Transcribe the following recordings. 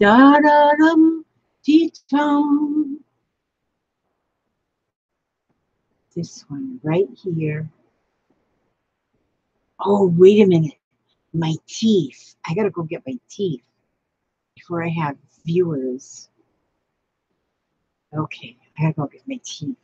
Da da dum dee dum. This one right here. Oh, wait a minute. My teeth. I gotta go get my teeth before I have viewers. Okay, I gotta go get my teeth.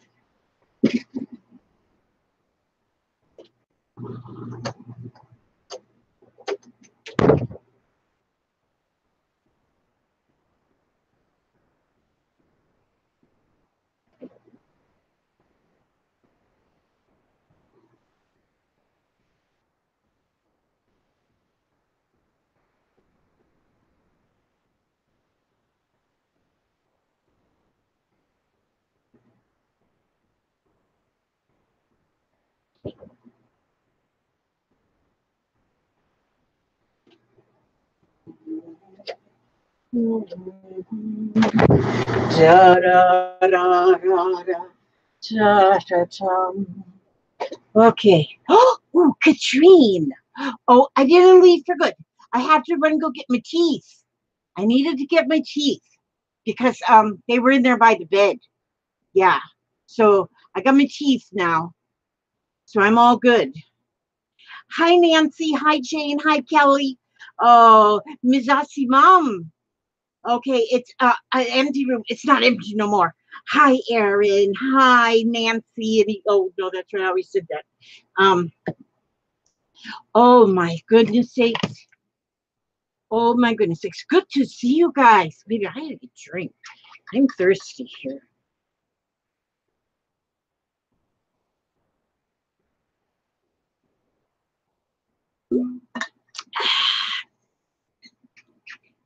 Da da da da da da da da. Okay. Oh, Katrine. Oh, I didn't leave for good. I had to run and go get my teeth. I needed to get my teeth because they were in there by the bed. Yeah. So I got my teeth now. So I'm all good. Hi Nancy. Hi Jane. Hi Kelly. Oh, Mizasi Mom. Okay, it's an empty room. It's not empty no more. Hi Erin. Hi Nancy. And oh no, that's right. I always said that. Um. Oh my goodness sakes. Oh my goodness, it's good to see you guys. Maybe I had a drink. I'm thirsty here.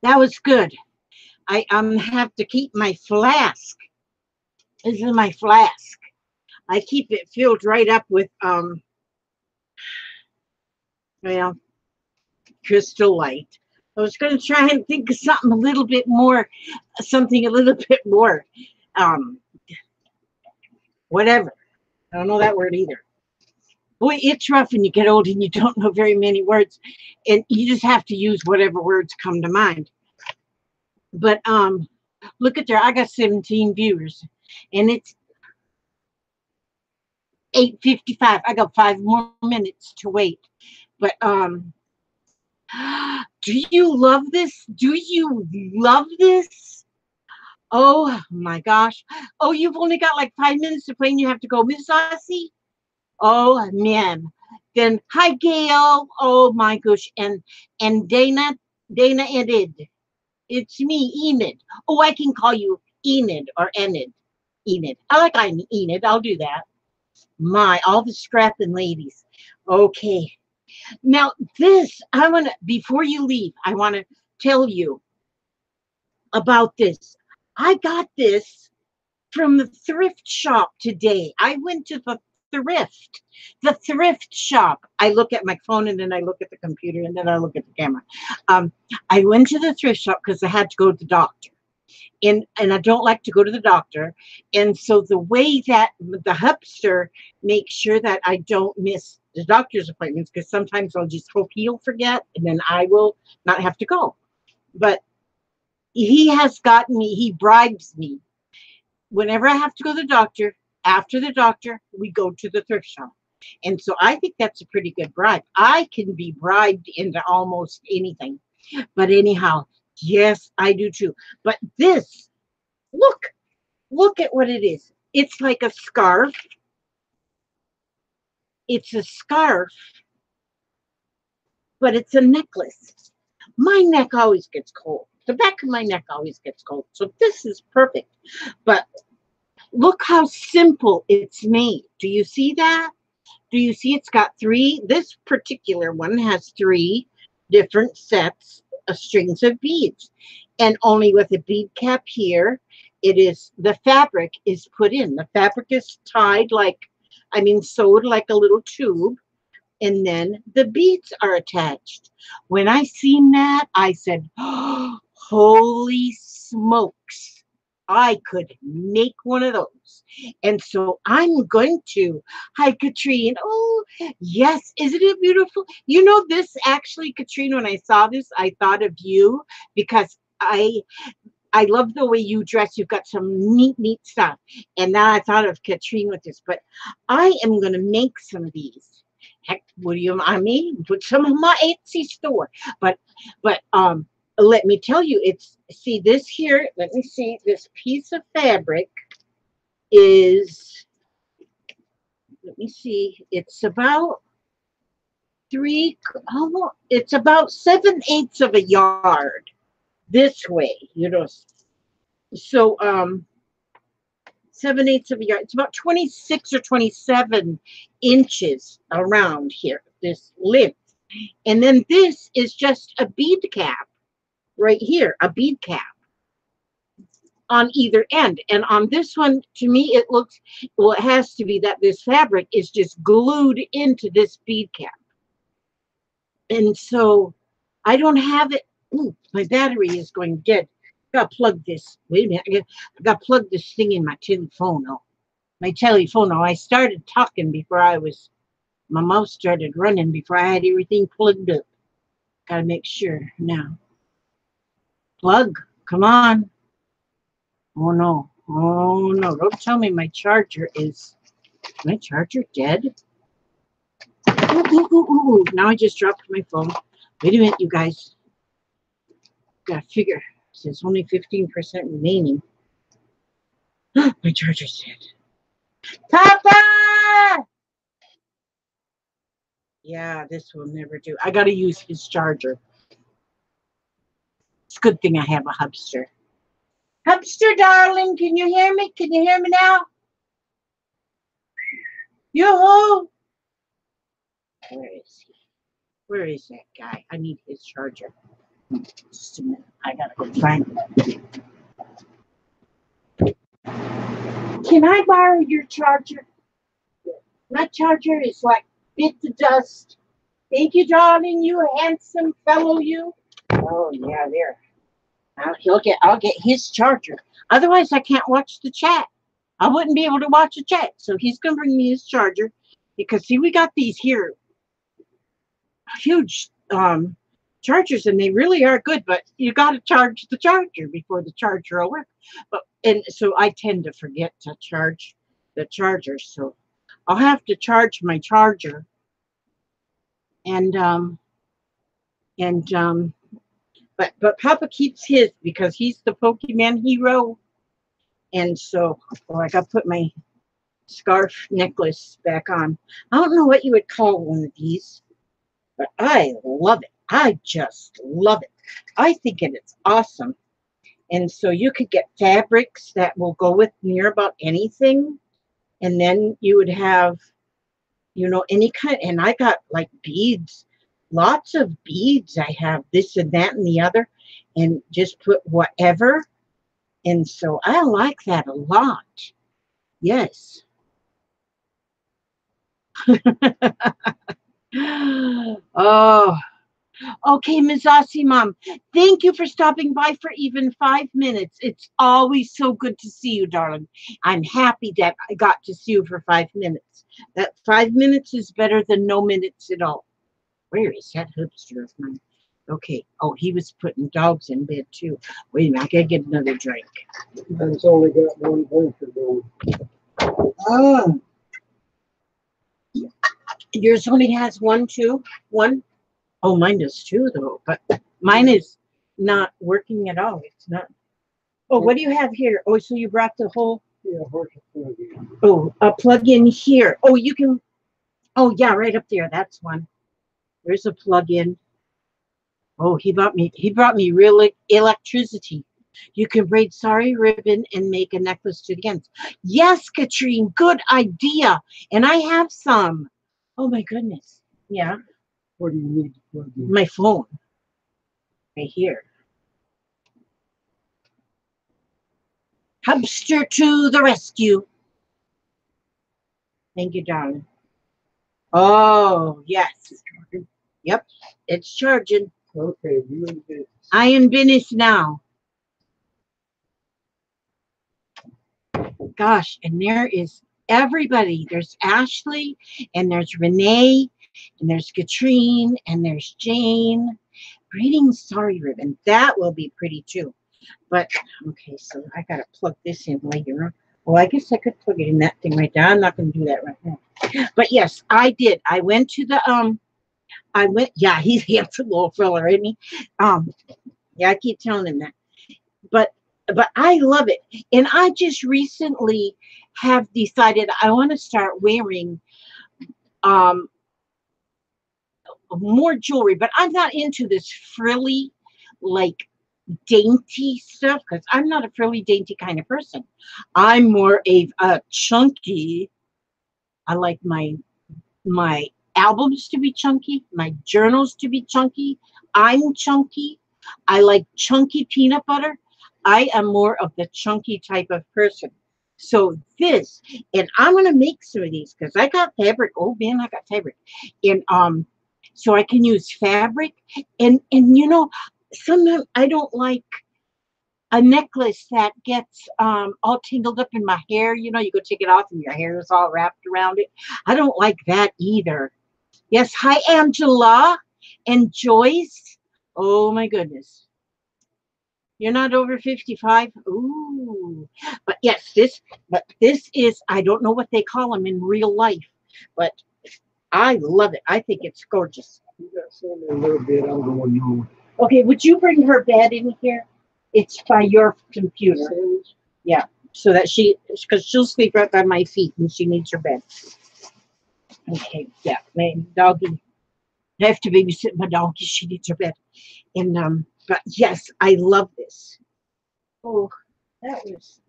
That was good. I have to keep my flask. This is my flask. I keep it filled right up with well, Crystal Light. I was going to try and think of something a little bit more, um, whatever. I don't know that word either. Boy, it's rough when you get old and you don't know very many words, and you just have to use whatever words come to mind. But look at there, I got 17 viewers, and it's 8:55. I got 5 more minutes to wait. But do you love this? Do you love this? Oh my gosh. Oh, you've only got like 5 minutes to play and you have to go, Miss Aussie? Oh man. Then hi Gail. Oh my gosh. And Dana Enid. It's me, Enid. Oh, I can call you Enid or Enid. Enid. I like Enid. I'll do that. My, all the scrapping ladies. Okay. Now this, I want to, before you leave, I want to tell you about this. I got this from the thrift shop today. I went to the thrift shop. I look at my phone and then I look at the computer and then I look at the camera. I went to the thrift shop because I had to go to the doctor. And I don't like to go to the doctor. And so the way that the hupster makes sure that I don't miss the doctor's appointments, because sometimes I'll just hope he'll forget and then I will not have to go. But he bribes me. Whenever I have to go to the doctor, after the doctor, we go to the thrift shop. And so I think that's a pretty good bribe. I can be bribed into almost anything. But anyhow, yes, I do too. But this, look at what it is. It's like a scarf. It's a scarf, but it's a necklace. My neck always gets cold. The back of my neck always gets cold. So this is perfect. But look how simple it's made. Do you see that? Do you see it's got this particular one has 3 different sets of strings of beads. And only with a bead cap here, the fabric is put in. The fabric is sewed like a little tube. And then the beads are attached. When I seen that, I said, oh, holy smokes. I could make one of those. And so I'm going to. Hi, Katrine. Oh, yes. Isn't it beautiful? You know, this actually, Katrine, when I saw this, I thought of you because I love the way you dress. You've got some neat stuff. And now I thought of Katrine with this, but I am going to make some of these. Heck, what do you, I mean, put some in my Etsy store. But, let me tell you, see this here, let me see, this piece of fabric is, let me see, it's about it's about 7/8 of a yard this way, so 7/8 of a yard, it's about 26 or 27 inches around here, this length. And then this is just a bead cap right here, a bead cap on either end. And on this one, to me, it looks, well, it has to be that this fabric is just glued into this bead cap. And so I don't have it. Ooh, my battery is going dead. I gotta plug this. Wait a minute. I gotta plug this thing in my telephone. I started talking before my mouth started running before I had everything plugged up. Gotta make sure now. Plug, come on. Oh no, don't tell me my charger dead? Ooh. Now I just dropped my phone. Wait a minute, you guys. Gotta figure. There's only 15% remaining. My charger's dead. Papa! Yeah, this will never do. I gotta use his charger. It's a good thing I have a hubster. Hubster, darling, can you hear me? Can you hear me now? Yoo-hoo! Where is he? Where is that guy? I need his charger. Just a minute. I gotta go find him. Can I borrow your charger? My charger is like bit to dust. Thank you, darling. You handsome fellow, you. Oh yeah, there. I'll get his charger. Otherwise, I can't watch the chat. I wouldn't be able to watch the chat. So he's gonna bring me his charger, because see, we got these here huge chargers, and they really are good, but you got to charge the charger before the charger will work. And so I tend to forget to charge the charger, so I'll have to charge my charger. But Papa keeps his because he's the Pokemon hero. And so I got to put my scarf necklace back on. I don't know what you would call one of these, but I love it. I just love it. I think it's awesome. And so you could get fabrics that will go with near about anything. And then you would have, any kind. And I got like beads, lots of beads. I have this and that and the other, and just put whatever. And so I like that a lot. Yes. Oh, okay, Ms. Aussie Mom. Thank you for stopping by for even 5 minutes. It's always so good to see you, darling. I'm happy that I got to see you for 5 minutes. That 5 minutes is better than no minutes at all. Where is that hipster of mine? Okay. Oh, he was putting dogs in bed too. Wait a minute, I gotta get another drink. It's only got one blinker going. Oh. Yours only has one, too? One? Oh, mine does too, though. But mine is not working at all. It's not. Oh, what do you have here? Oh, so you brought the whole. Yeah, plug-in. Oh, a plug-in here. Oh, you can. Oh, yeah, right up there. That's one. There's a plug-in. Oh, he brought me real electricity. You can braid sari ribbon and make a necklace to the ends. Yes, Katrine, good idea. And I have some. Oh my goodness. Yeah. What do you need to plug in? My phone. Right here. Hubster to the rescue. Thank you, darling. Oh, yes. Yep, it's charging. Okay, you in business. I am finished now. Gosh, and there is everybody. There's Ashley, and there's Renee, and there's Katrine, and there's Jane. Greeting, sorry ribbon. That will be pretty too. But okay, so I gotta plug this in later. Well, I guess I could plug it in that thing right now. I'm not gonna do that right now. But yes, I did. I went to the yeah, he's a handsome little fella, isn't he? Yeah, I keep telling him that. But I love it. And I just recently have decided I want to start wearing um more jewelry, but I'm not into this frilly, like dainty stuff because I'm not a frilly, dainty kind of person. I'm more a chunky. I like my albums to be chunky, my journals to be chunky. I'm chunky. I like chunky peanut butter. I am more of the chunky type of person. So this, and I'm gonna make some of these because I got fabric. Oh man, I got fabric, and so I can use fabric, and you know, sometimes I don't like a necklace that gets all tangled up in my hair. You know, you go take it off and your hair is all wrapped around it. I don't like that either. Yes, hi Angela and Joyce. Oh my goodness. You're not over 55? Ooh. But yes, this is, I don't know what they call them in real life, but I love it. I think it's gorgeous. You got some in a little bit. I'm going home. Okay, would you bring her bed in here? It's by your computer. Yeah, so that because she'll sleep right by my feet when she needs her bed. Okay, yeah, my doggy. I have to babysit my doggy. She needs her bed. And but yes, I love this. Oh, that was.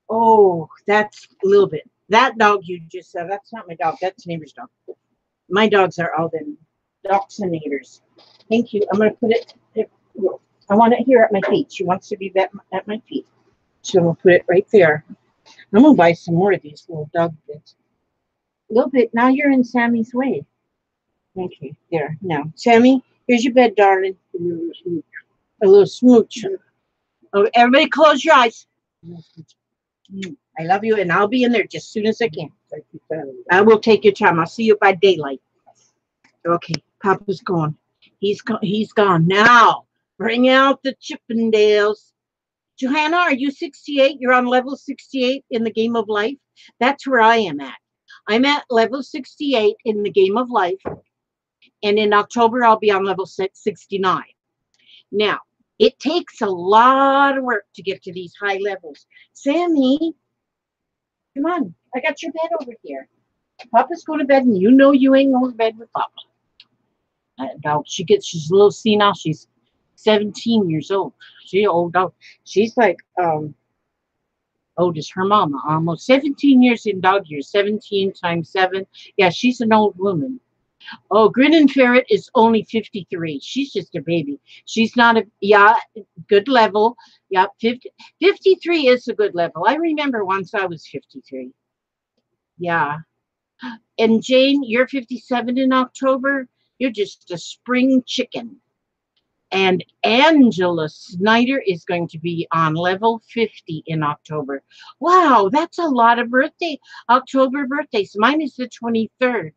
Oh, that's a little bit. That dog you just said, that's not my dog. That's neighbor's dog. My dogs are all the dachshunds. Thank you. I'm going to put it. I want it here at my feet. She wants to be at my feet. So we'll put it right there. I'm going to buy some more of these little dog beds. A little bit. Now you're in Sammy's way. Okay, there. Now, Sammy, here's your bed, darling. A little smooch. Oh, everybody close your eyes. I love you, and I'll be in there just as soon as I can. I will take your time. I'll see you by daylight. Okay, Papa's gone. He's gone. Now, bring out the Chippendales. Johanna, are you 68? You're on level 68 in the game of life? That's where I am at. I'm at level 68 in the game of life. And in October, I'll be on level 69. Now, it takes a lot of work to get to these high levels. Sammy, come on. I got your bed over here. Papa's going to bed, and you know you ain't going to bed with Papa. Now, she's a little senile. She's 17 years old. She's old dog. She's like old as her mama, almost 17 years in dog years. 17 times 7. Yeah, she's an old woman. Oh, Grinning Ferret is only 53. She's just a baby. She's not good level. Yeah, 53 is a good level. I remember once I was 53. Yeah. And Jane, you're 57 in October. You're just a spring chicken. And Angela Snyder is going to be on level 50 in October. Wow, that's a lot of October birthdays. Mine is the 23rd.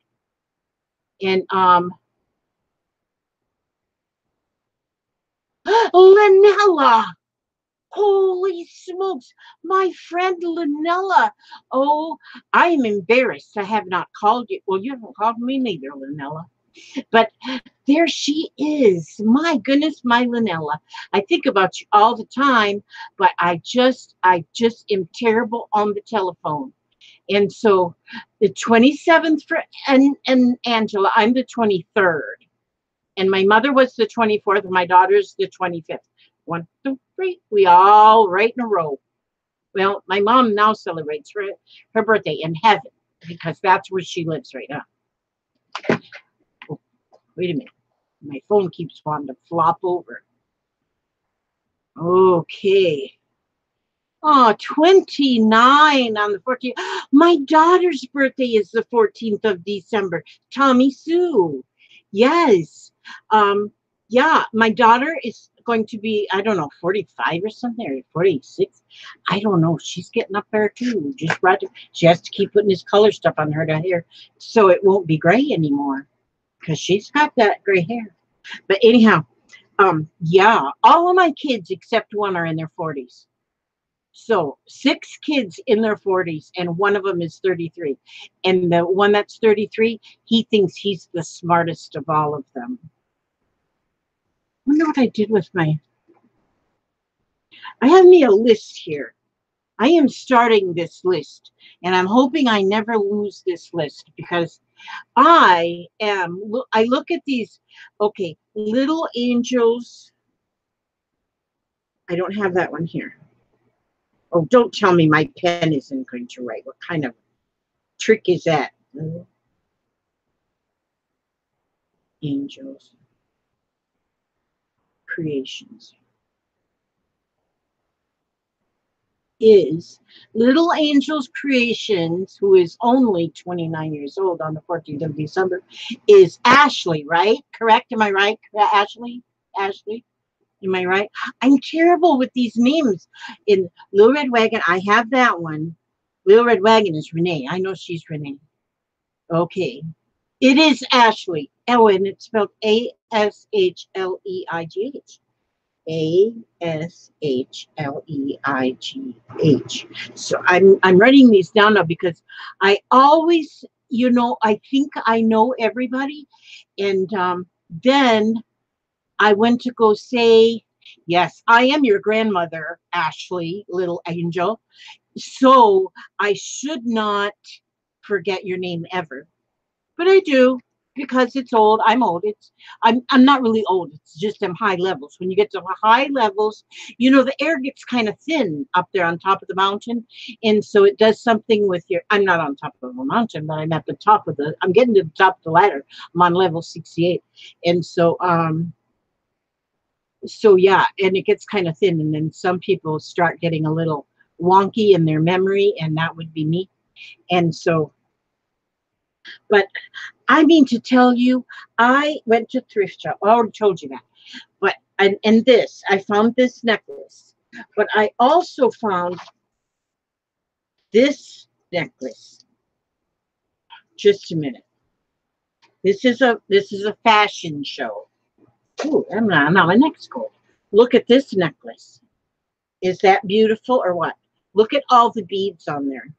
And Lynella. Holy smokes, my friend Lynella. Oh, I am embarrassed. I have not called you. Well, you haven't called me neither, Lynella. But there she is. My goodness, my Lynella. I think about you all the time, but I just am terrible on the telephone. And so the 27th for and Angela, I'm the 23rd. And my mother was the 24th, and my daughter's the 25th. 1, 2, 3. We all right in a row. Well, my mom now celebrates her birthday in heaven because that's where she lives right now. Oh, wait a minute. My phone keeps wanting to flop over. Okay. Oh, 29 on the 14th. My daughter's birthday is the 14th of December. Tommy Sue. Yes. Yeah, my daughter is going to be, I don't know, 45 or something, or 46. I don't know. She's getting up there too. Just right. She has to keep putting this color stuff on her hair so it won't be gray anymore because she's got that gray hair. But anyhow, yeah, all of my kids except one are in their 40s. So 6 kids in their 40s, and one of them is 33. And the one that's 33, he thinks he's the smartest of all of them. I wonder what I did with my. I have me a list here. I am starting this list, and I'm hoping I never lose this list because I look at these. Okay, little angels. I don't have that one here. Oh, don't tell me my pen isn't going to write. What kind of trick is that? Angels. Creations. Is Little Angels Creations, who is only 29 years old on the 14th of December, is Ashley, right? Correct? Am I right? Ashley? Ashley? Am I right? I'm terrible with these names. In Little Red Wagon, I have that one. Little Red Wagon is Renee. I know she's Renee. Okay. It is Ashley. Oh, and it's spelled Ashleigh. Ashleigh. So I'm writing these down now because I always, I think I know everybody, and then I went to go say, yes, I am your grandmother, Ashley, little angel. So I should not forget your name ever. But I do because it's old. I'm old. I'm not really old. It's just I'm high levels. When you get to high levels, the air gets kind of thin up there on top of the mountain. And so it does something with I'm not on top of a mountain, but I'm at the top I'm getting to the top of the ladder. I'm on level 68. And so yeah, and it gets kind of thin, and then some people start getting a little wonky in their memory, and that would be me. And so, but I mean to tell you, I went to thrift shop. I already told you that. But and I found this necklace, but I also found this necklace. Just a minute. This is a fashion show. Ooh, I'm not my next goal. Look at this necklace. Is that beautiful or what? Look at all the beads on there.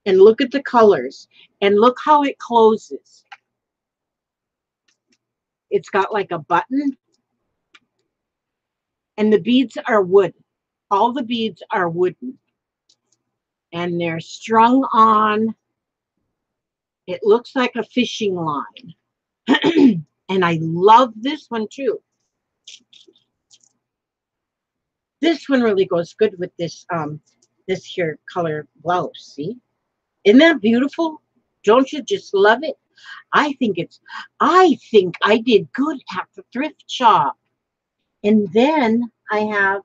And look at the colors. And look how it closes. It's got like a button. And the beads are wood. All the beads are wooden. And they're strung on. It looks like a fishing line. And I love this one too. This one really goes good with this this here color blouse. See? Isn't that beautiful? Don't you just love it? I think I did good at the thrift shop. And then I have,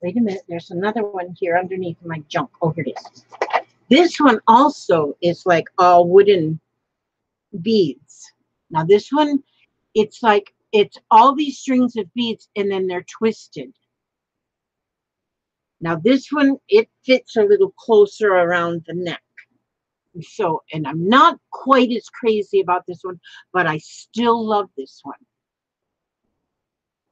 wait a minute, there's another one here underneath my junk. Oh, here it is. This one also is like all wooden beads. Now this one, it's all these strings of beads and then they're twisted. Now this one, it fits a little closer around the neck. So, and I'm not quite as crazy about this one, but I still love this one.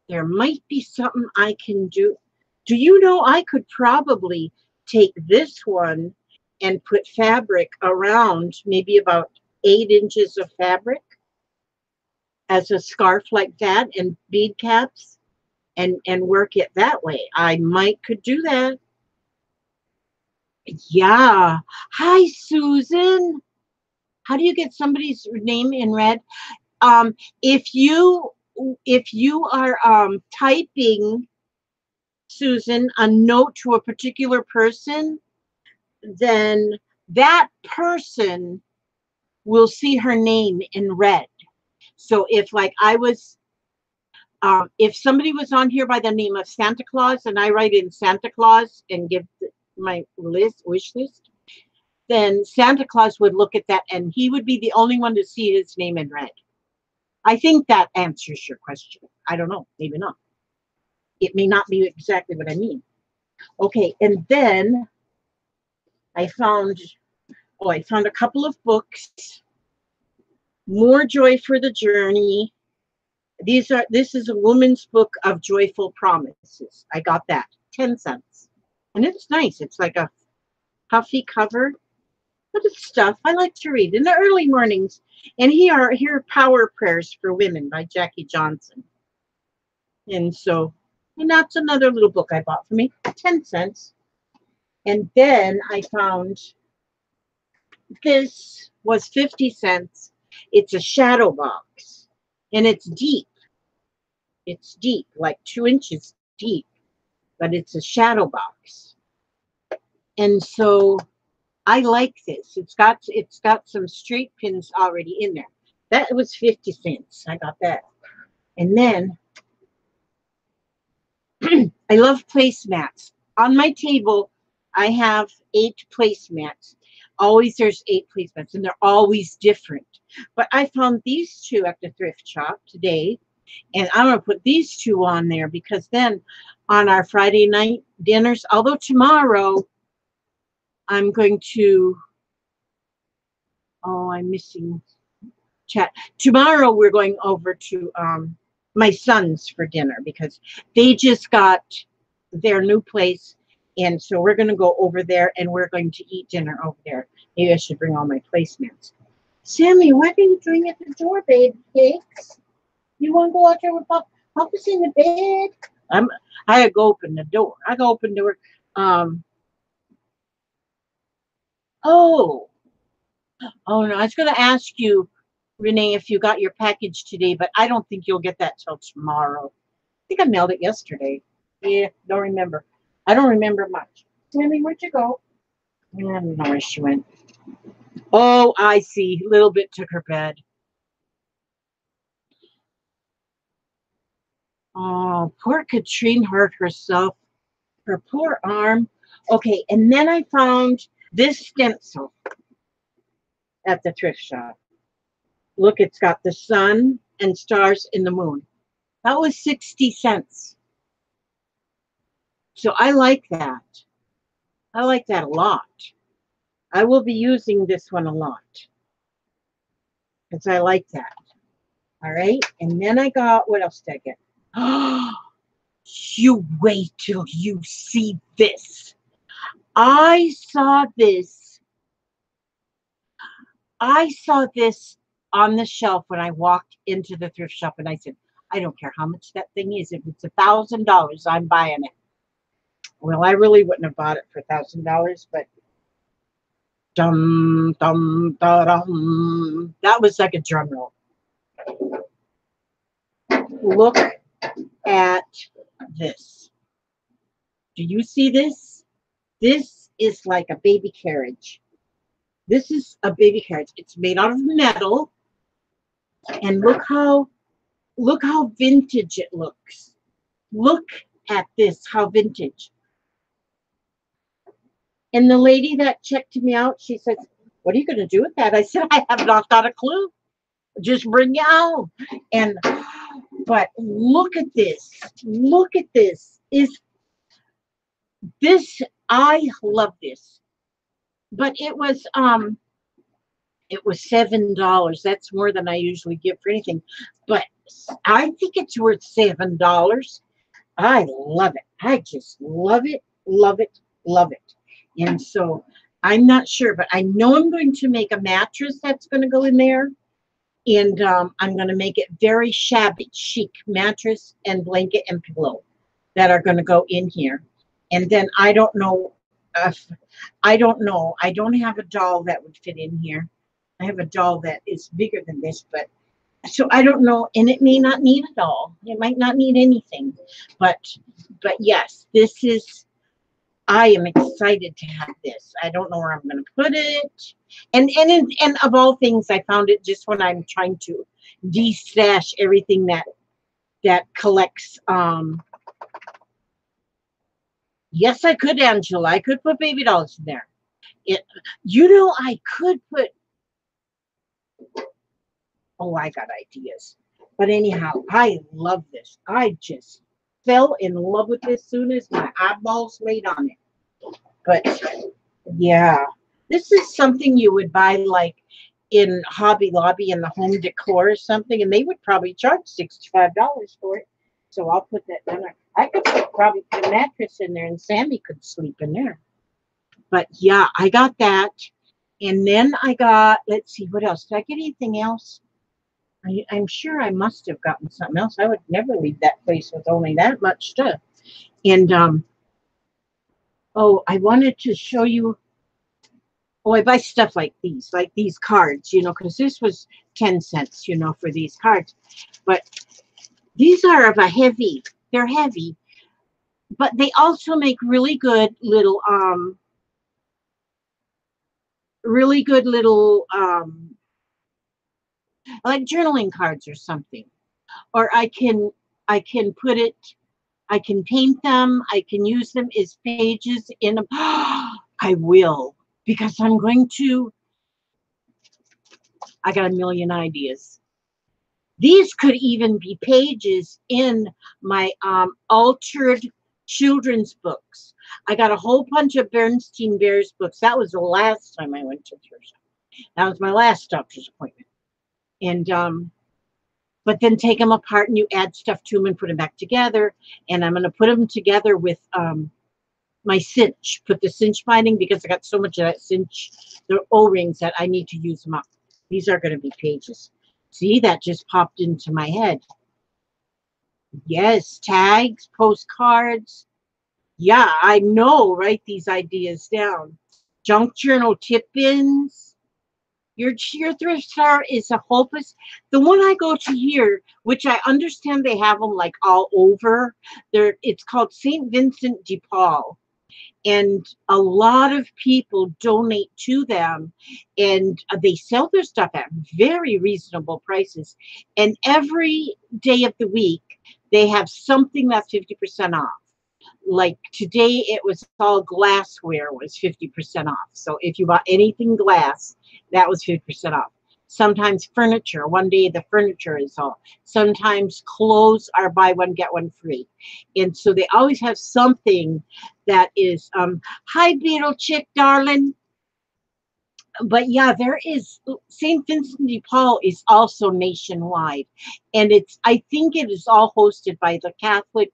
There might be something I can do. Do you know I could probably take this one and put fabric around, maybe about 8 inches of fabric as a scarf like that, and bead caps, and work it that way. I could do that. Yeah. Hi, Susan. How do you get somebody's name in red? If you are typing, Susan, a note to a particular person, then that person will see her name in red. So if like I was, if somebody was on here by the name of Santa Claus and I write in Santa Claus and give my wish list, then Santa Claus would look at that and he would be the only one to see his name in red. I think that answers your question. I don't know, maybe not. It may not be exactly what I mean. Okay, and then I found a couple of books. More Joy for the Journey. This is a woman's book of joyful promises. I got that, 10 cents. And it's nice. It's like a puffy cover, but it's stuff I like to read in the early mornings. And here are Power Prayers for Women by Jackie Johnson. And that's another little book I bought for me, 10 cents. And then I found this was 50 cents. It's a shadow box, and it's deep. It's deep, like 2 inches deep, but it's a shadow box. And so I like this. It's got some straight pins already in there. That was 50 cents. I got that. And then I love placemats. On my table, I have 8 placemats. Always there's 8 placemats, and they're always different. But I found these 2 at the thrift shop today, and I'm going to put these 2 on there because then on our Friday night dinners, although tomorrow I'm going to, I'm missing chat. Tomorrow we're going over to my son's for dinner because they just got their new place. And so we're going to go over there and we're going to eat dinner over there. Maybe I should bring all my placemats. Sammy, what are you doing at the door, babe? Cakes? You want to go out there with Pop? Papa's in the bed. I had to go open the door. I go open the door. Oh no, I was going to ask you, Renee, if you got your package today, but I don't think you'll get that till tomorrow. I think I mailed it yesterday. Yeah, don't remember. I don't remember much. Sammy, where'd you go? I don't know where she went. Oh, I see. Little bit took her bed. Oh, poor Katrine hurt herself. Her poor arm. Okay, and then I found this stencil at the thrift shop. Look, it's got the sun and stars in the moon. That was 60 cents. So I like that. I like that a lot. I will be using this one a lot because I like that. All right. And then I got, what else did I get? Oh, you wait till you see this. I saw this on the shelf when I walked into the thrift shop, and I said, I don't care how much that thing is. If it's $1,000, I'm buying it. Well, I really wouldn't have bought it for $1,000, but dum dum da dum. That was like a drum roll. Look at this. Do you see this? This is like a baby carriage. This is a baby carriage. It's made out of metal. And look how vintage it looks. Look at this, how vintage. And the lady that checked me out, she says, what are you going to do with that? I said, I have not got a clue. Just bring it out. But look at this. Look at this. I love this. But it was $7. That's more than I usually give for anything. But I think it's worth $7. I love it. I just love it, love it, love it. And so I'm not sure, but I know I'm going to make a mattress that's going to go in there. And I'm going to make it very shabby, chic mattress and blanket and pillow that are going to go in here. And then I don't know. I don't have a doll that would fit in here. I have a doll that is bigger than this, but so I don't know. And it may not need a doll. It might not need anything. But yes, this is. I am excited to have this. I don't know where I'm going to put it. And of all things, I found it just when I'm trying to de-stash everything that collects. Yes, I could, Angela. I could put baby dolls in there. I could put. Oh, I got ideas. But anyhow, I love this. I just fell in love with this as soon as my eyeballs laid on it. But yeah, this is something you would buy like in Hobby Lobby in the home decor or something, and they would probably charge $65 for it. So I'll put that down there. I could probably put a mattress in there, and Sammy could sleep in there. But yeah, I got that. And then I got, let's see, what else? Did I get anything else? I'm sure I must have gotten something else. I would never leave that place with only that much stuff. And, oh, I wanted to show you. Oh, I buy stuff like these cards, you know, because this was 10 cents, you know, for these cards. But these are of a heavy, they're heavy, but they also make really good little, like journaling cards or something. Or I can put it, I can paint them, I can use them as pages in a, I will, because I got a million ideas. These could even be pages in my altered children's books. I got a whole bunch of Bernstein Bears books. That was the last time I went to thrift shop. That was my last doctor's appointment. And but then take them apart and you add stuff to them and put them back together. And I'm going to put them together with my cinch. Put the cinch binding because I got so much of that cinch, the O-rings, that I need to use them up. These are going to be pages. See, that just popped into my head. Yes, tags, postcards. Yeah, I know. Write these ideas down. Junk journal tip-ins. Your thrift store is a hopeless. The one I go to here, which I understand they have them like all over. It's called St. Vincent de Paul. And a lot of people donate to them, and they sell their stuff at very reasonable prices. And every day of the week, they have something that's 50% off. Like today, it was all glassware was 50% off. So if you bought anything glass, that was 50% off. Sometimes furniture. One day the furniture is off. Sometimes clothes are buy one, get one free. And so they always have something that is, hi, Beetle Chick, darling. But yeah, there is, St. Vincent de Paul is also nationwide. And I think it is all hosted by the Catholic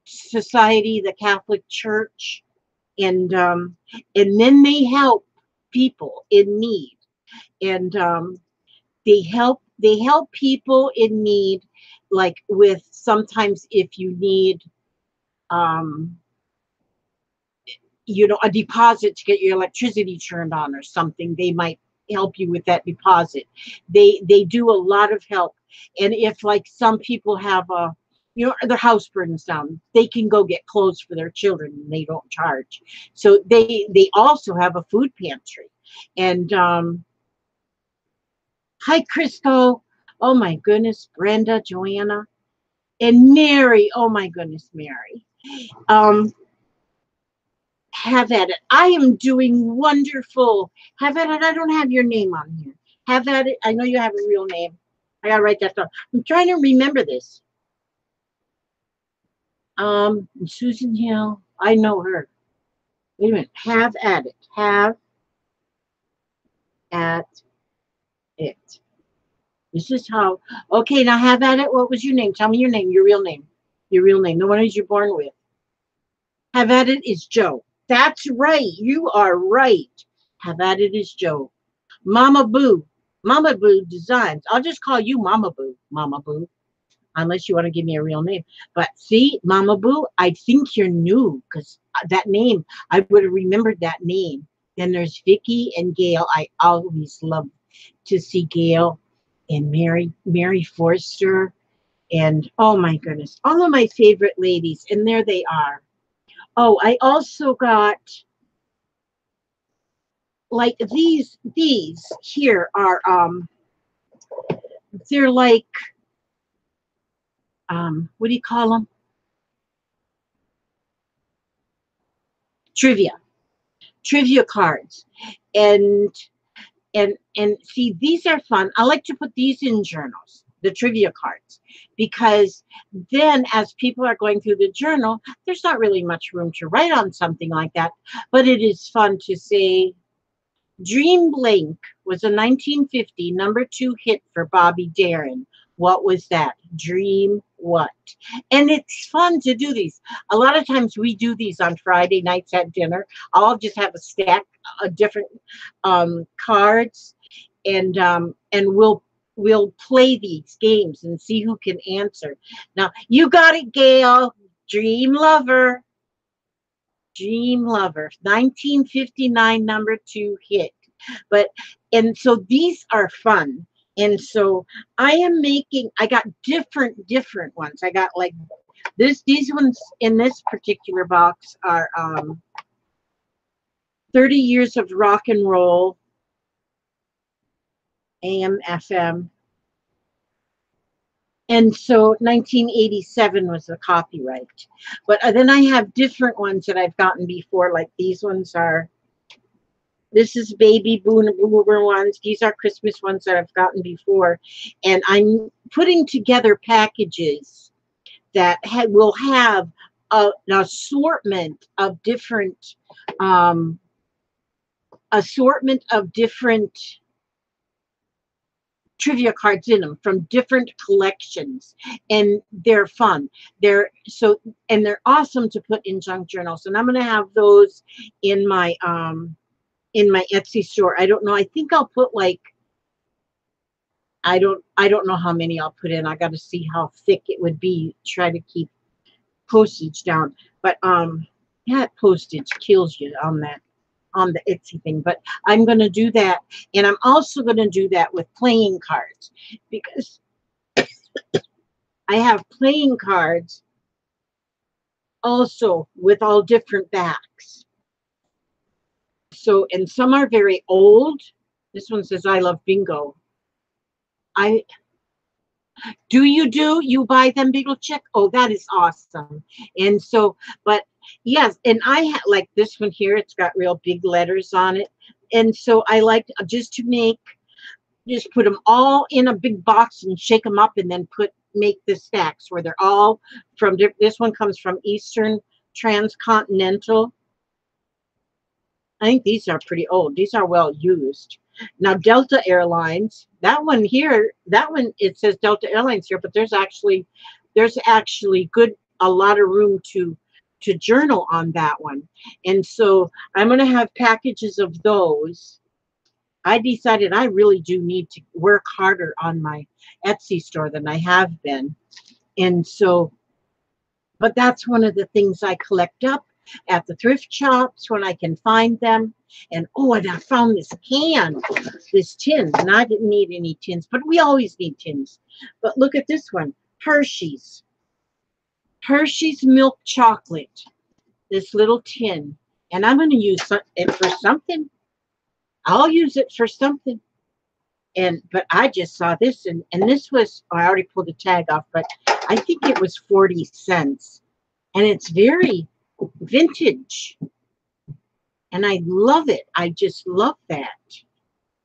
Society, the Catholic Church. And then they help people in need. And they help people in need, like with sometimes if you need a deposit to get your electricity turned on or something, they might help you with that deposit. They do a lot of help. And if like some people have their house burns down, they can go get clothes for their children and they don't charge. So they also have a food pantry. And hi, Crisco. Oh my goodness, Brenda, Joanna, and Mary. Oh my goodness, Mary. Have at it. I am doing wonderful. Have at it. I don't have your name on here. Have at it. I know you have a real name. I gotta write that down. I'm trying to remember this. Susan Hill. I know her. Wait a minute. Have at it. Have at it. This is how. Okay, now have at it. What was your name? Tell me your name. Your real name. Your real name. The one who you're born with. Have at it is Joe. That's right. You are right. Have at it is Joe. Mama Boo. Mama Boo Designs. I'll just call you Mama Boo. Mama Boo. Unless you want to give me a real name. But see, Mama Boo, I think you're new because that name, I would have remembered that name. Then there's Vicky and Gail. I always love to see Gail and Mary Forster. And oh my goodness, all of my favorite ladies. And there they are. Oh, I also got like these here are they're like what do you call them? Trivia cards. And see, these are fun. I like to put these in journals, the trivia cards, because then as people are going through the journal, there's not really much room to write on something like that, but it is fun to say, Dream Blank was a 1950 #2 hit for Bobby Darin. What was that? Dream what? And it's fun to do these. A lot of times we do these on Friday nights at dinner. I'll just have a stack of different cards, and we'll play these games and see who can answer. Now you got it, Gail. Dream Lover. Dream Lover, 1959 #2 hit. But and so these are fun. And so I got different ones. I got like these ones in this particular box are 30 years of rock and roll, AM, FM. And so 1987 was the copyright. But then I have different ones that I've gotten before, like these ones are, this is baby boomer ones. These are Christmas ones that I've gotten before. And I'm putting together packages that will have an assortment of different trivia cards in them from different collections, and they're fun. They're awesome to put in junk journals, and I'm going to have those in my Etsy store. I don't know. I think I'll put like I don't know how many I'll put in. I got to see how thick it would be. Try to keep postage down, but that postage kills you on the Etsy thing. But I'm going to do that, and I'm also going to do that with playing cards, because I have playing cards also with all different backs. So, and some are very old. This one says I love bingo. You buy them, Beagle Chick? Oh, that is awesome. And so, but yes, and I have like this one here, it's got real big letters on it. And so I like just put them all in a big box and shake them up, and then make the stacks where they're all from. This one comes from Eastern Transcontinental. I think these are pretty old. These are well used. Now, Delta Airlines, that one, it says Delta Airlines here, but there's actually a lot of room to journal on that one. And so I'm going to have packages of those. I decided I really do need to work harder on my Etsy store than I have been. And so, but that's one of the things I collect up at the thrift shops when I can find them. And I found this tin, and I didn't need any tins, but we always need tins. But look at this one, Hershey's milk chocolate, this little tin, and I'm going to use it for something. I'll use it for something. But I just saw this, and this was, I already pulled the tag off, but I think it was 40 cents, and it's very vintage, and I love it. I just love that.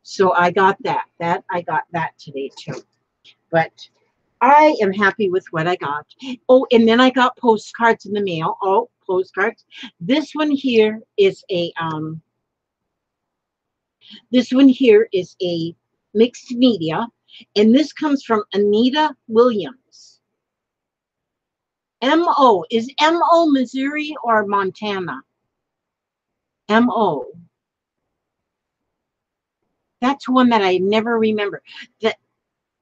So I got that. I got that today too. But I am happy with what I got. Oh, and then I got postcards in the mail. Oh, postcards. This one here is a mixed media, and this comes from Anita Williams. M.O. Is M.O. Missouri or Montana? M.O. That's one that I never remember. The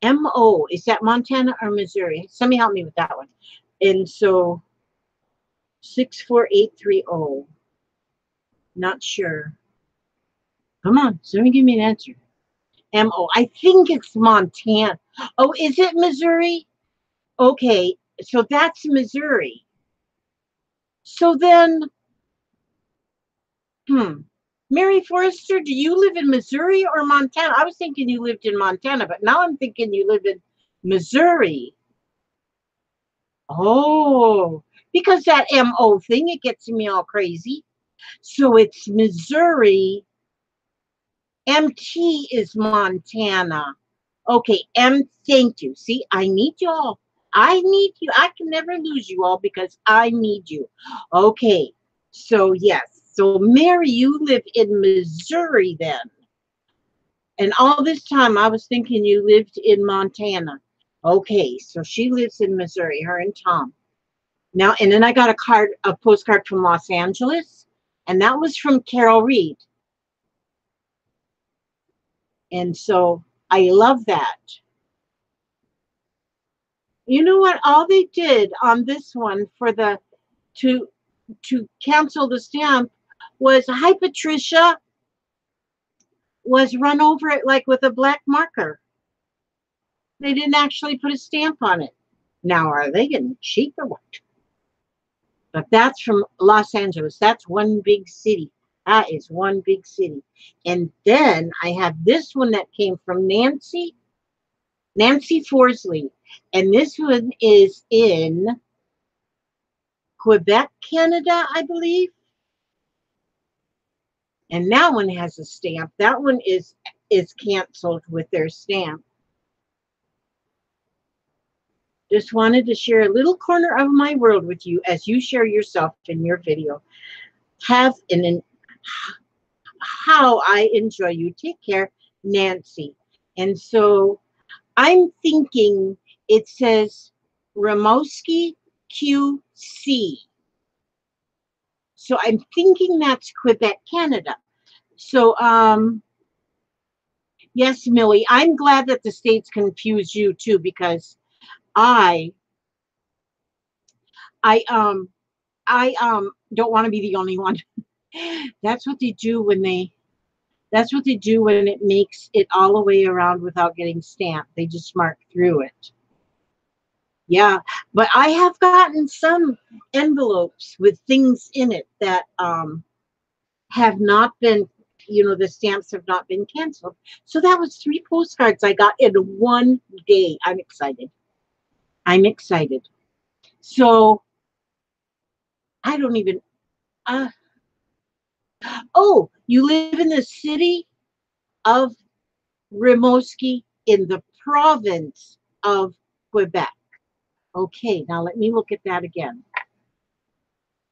M.O. Is that Montana or Missouri? Somebody help me with that one. And so 64830. Not sure. Come on, somebody give me an answer. M.O. I think it's Montana. Oh, is it Missouri? Okay, so that's Missouri. So then, Mary Forrester, do you live in Missouri or Montana? I was thinking you lived in Montana, but now I'm thinking you live in Missouri. Oh, because that M.O. thing, it gets me all crazy. So it's Missouri. M.T. is Montana. Okay, thank you. See, I need y'all. I need you. I can never lose you all because I need you. Okay, so yes. So Mary, you live in Missouri then. And all this time I was thinking you lived in Montana. Okay, so she lives in Missouri, her and Tom. Now, and then I got a postcard from Los Angeles, and that was from Carol Reed. And so I love that. You know what? All they did on this one for the to cancel the stamp was, hi Patricia, was run over it like with a black marker. They didn't actually put a stamp on it. Now, are they getting cheap or what? But that's from Los Angeles. That's one big city. That is one big city. And then I have this one that came from Nancy Forsley. And this one is in Quebec, Canada, I believe. And that one has a stamp. That one is canceled with their stamp. Just wanted to share a little corner of my world with you as you share yourself in your video. Have how I enjoy you. Take care, Nancy. And so I'm thinking it says Rimouski QC. So I'm thinking that's Quebec, Canada. So yes, Millie, I'm glad that the states confuse you too, because I don't want to be the only one. That's what they do when it makes it all the way around without getting stamped. They just mark through it. Yeah, but I have gotten some envelopes with things in it that have not been, the stamps have not been canceled. So that was 3 postcards I got in one day. I'm excited. So I don't even, oh, you live in the city of Rimouski in the province of Quebec. Okay, now let me look at that again.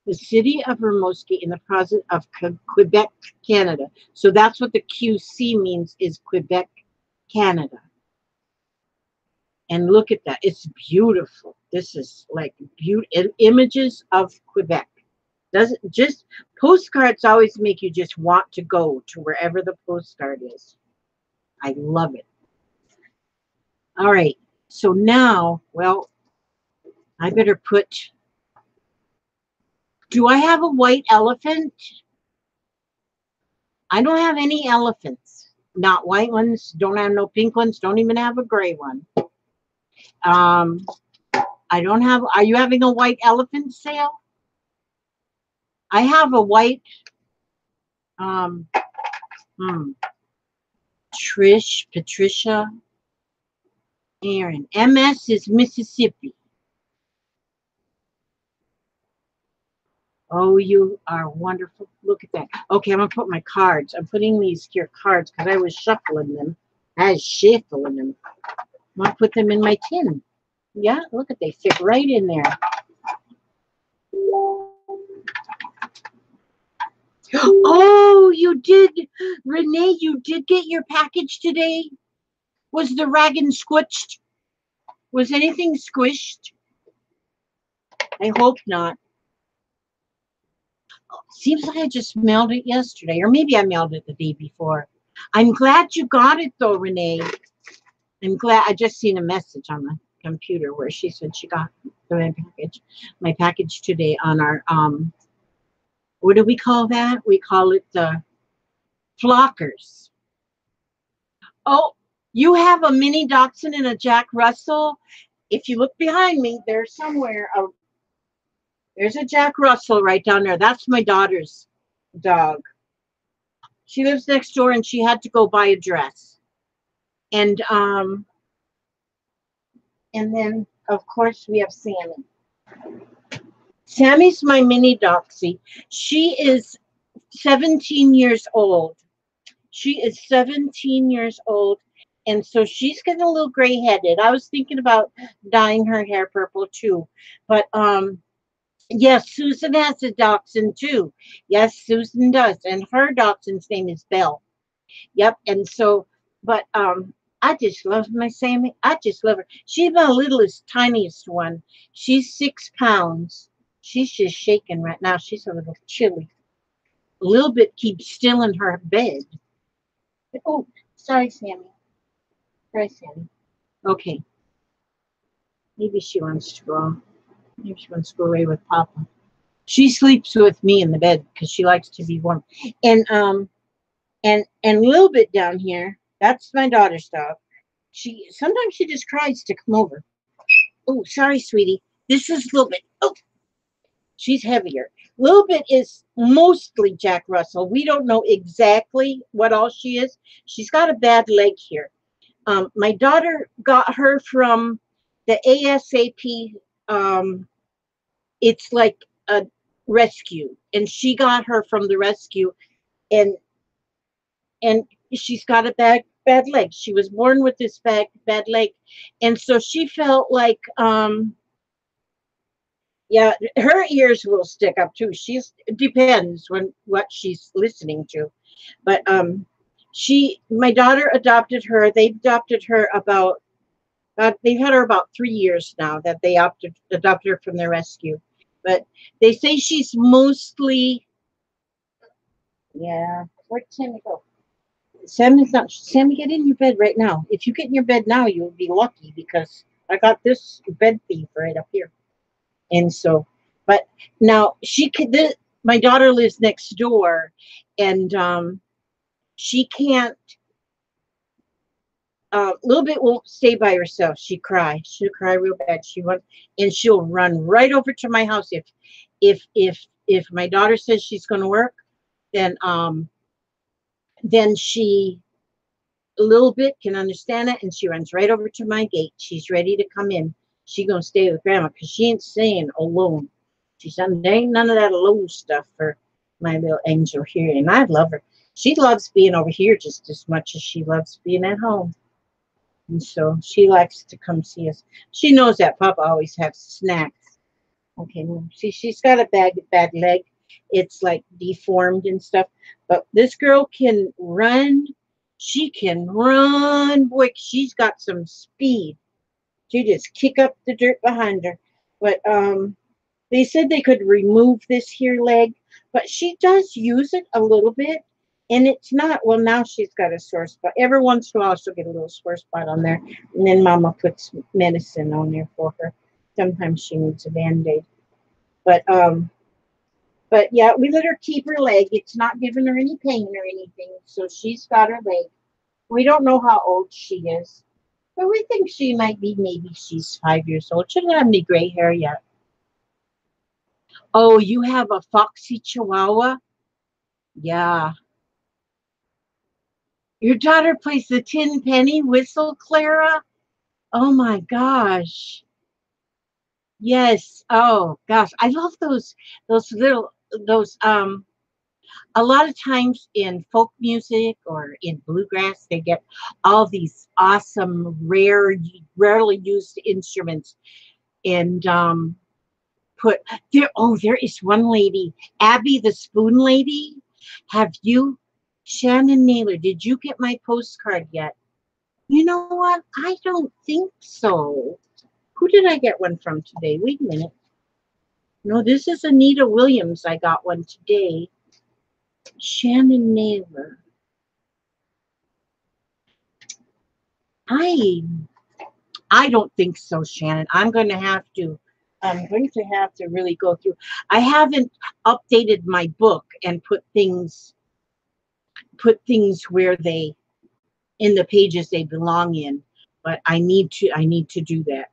The city of Rimouski in the province of Quebec, Canada. So that's what the QC means, is Quebec, Canada. And look at that. It's beautiful. This is like images of Quebec. Doesn't just postcards always make you just want to go to wherever the postcard is. I love it. All right. So now, well, I better put, do I have a white elephant? I don't have any elephants. Not white ones. Don't have no pink ones. Don't even have a gray one. I don't have, are you having a white elephant sale? I have a white, Trish, Patricia, Aaron. MS is Mississippi. Oh, you are wonderful. Look at that. Okay, I'm going to put my cards. I'm putting these here cards because I was shuffling them. I'm going to put them in my tin. Yeah, look at, they fit right in there. Oh, you did, Renee, you did get your package today? Was the raggin squished? Was anything squished? I hope not. Seems like I just mailed it yesterday, or maybe I mailed it the day before. I'm glad you got it though, Renee. I'm glad. I just seen a message on the computer where she said she got my package today on our what do we call that? We call it the flockers. Oh, you have a mini dachshund and a Jack Russell. If you look behind me, there's somewhere there's a Jack Russell right down there. That's my daughter's dog. She lives next door and she had to go buy a dress. And then of course we have Sammy. Sammy's my mini doxie. She is 17 years old. She is 17 years old. And so she's getting a little gray-headed. I was thinking about dyeing her hair purple too. But yes, Susan has a dachshund too. Yes, Susan does. And her dachshund's name is Belle. Yep. And so But I just love my Sammy. I just love her. She's my littlest, tiniest one. She's 6 pounds. She's just shaking right now. She's a little chilly. A little bit keeps still in her bed. Oh, sorry, Sammy. Sorry, Sammy. Okay. Maybe she wants to go. Maybe she wants to go away with Papa. She sleeps with me in the bed because she likes to be warm. And a little bit down here, that's my daughter's dog. She sometimes she just cries to come over. Oh, sorry, sweetie. This is a little bit. Oh, she's heavier. A little bit is mostly Jack Russell. We don't know exactly what all she is. She's got a bad leg here. My daughter got her from the ASAP. It's like a rescue, and she got her from the rescue, and and she's got a bad leg. She was born with this bad leg, and so she felt like yeah, her ears will stick up too. She's it depends when what she's listening to, but my daughter adopted her. They adopted her about they've had her about 3 years now that they adopted her from their rescue, but they say she's mostly yeah. Where'd Sammy go? Sammy's not. Sammy, get in your bed right now. If you get in your bed now, you'll be lucky because I got this bed thief right up here. And so, but now she could. My daughter lives next door, and she can't. A little bit won't stay by herself. She cries. She'll cry real bad. She wants, and she'll run right over to my house if my daughter says she's going to work, then she a little bit can understand it, and she runs right over to my gate. She's ready to come in. She gonna stay with grandma because she ain't staying alone. She said there ain't none of that alone stuff for my little angel here, and I love her. She loves being over here just as much as she loves being at home, and so she likes to come see us. She knows that Papa always has snacks. Okay, see, she's got a bad leg. It's like deformed and stuff, but this girl can run. She can run, boy. She's got some speed. She just kick up the dirt behind her. But they said they could remove this here leg, but she does use it a little bit, and it's not. Well, now she's got a sore spot. Every once in a while, she'll get a little sore spot on there, and then Mama puts medicine on there for her. Sometimes she needs a Band-Aid, but yeah, we let her keep her leg. It's not giving her any pain or anything, so she's got her leg. We don't know how old she is, but we think she might be, maybe she's 5 years old. She doesn't have any gray hair yet. Oh, you have a foxy Chihuahua? Yeah. Your daughter plays the tin penny whistle, Clara? Oh my gosh. Yes. Oh gosh. I love those little those a lot of times in folk music or in bluegrass, they get all these awesome, rarely used instruments. And put there. Oh, there is one lady, Abby the Spoon Lady. Have you, Shannon Naylor? Did you get my postcard yet? You know what? I don't think so. Who did I get one from today? Wait a minute. No, this is Anita Williams. I got one today. Shannon Naylor. I don't think so, Shannon. I'm going to have to really go through. I haven't updated my book and put things where they in the pages they belong in, but I need to do that.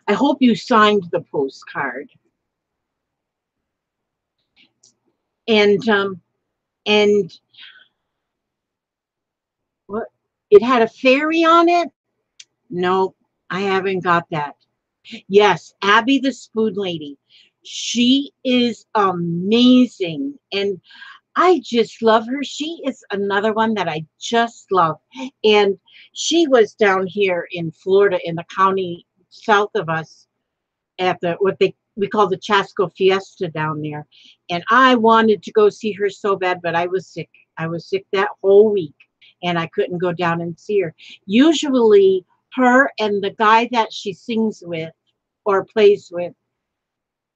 I hope you signed the postcard. And what, it had a fairy on it? No, I haven't got that. Yes, Abby the Spoon Lady. She is amazing, and I just love her. She is another one that I just love. And she was down here in Florida in the county south of us at the we call the Chasco Fiesta down there. And I wanted to go see her so bad, but I was sick. I was sick that whole week. and I couldn't go down and see her. Usually, her and the guy that she sings with or plays with,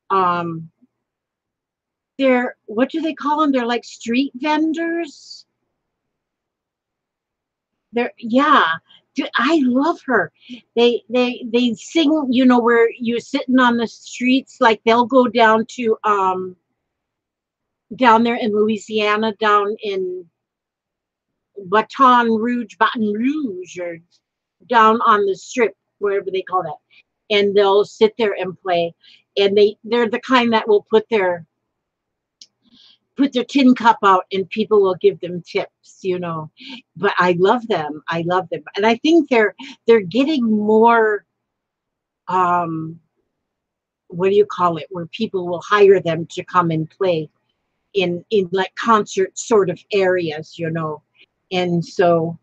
um, they're, what do they call them? They're like street vendors. They're, yeah. Dude, I love her. They sing, you know, where you're sitting on the streets, like they'll go down to down there in Louisiana, down in Baton Rouge, or down on the strip, wherever they call that. And they'll sit there and play. And they're the kind that will put their tin cup out and people will give them tips, you know. But I love them. I love them. And I think they're getting more what do you call it, where people will hire them to come and play in like concert sort of areas, you know. And so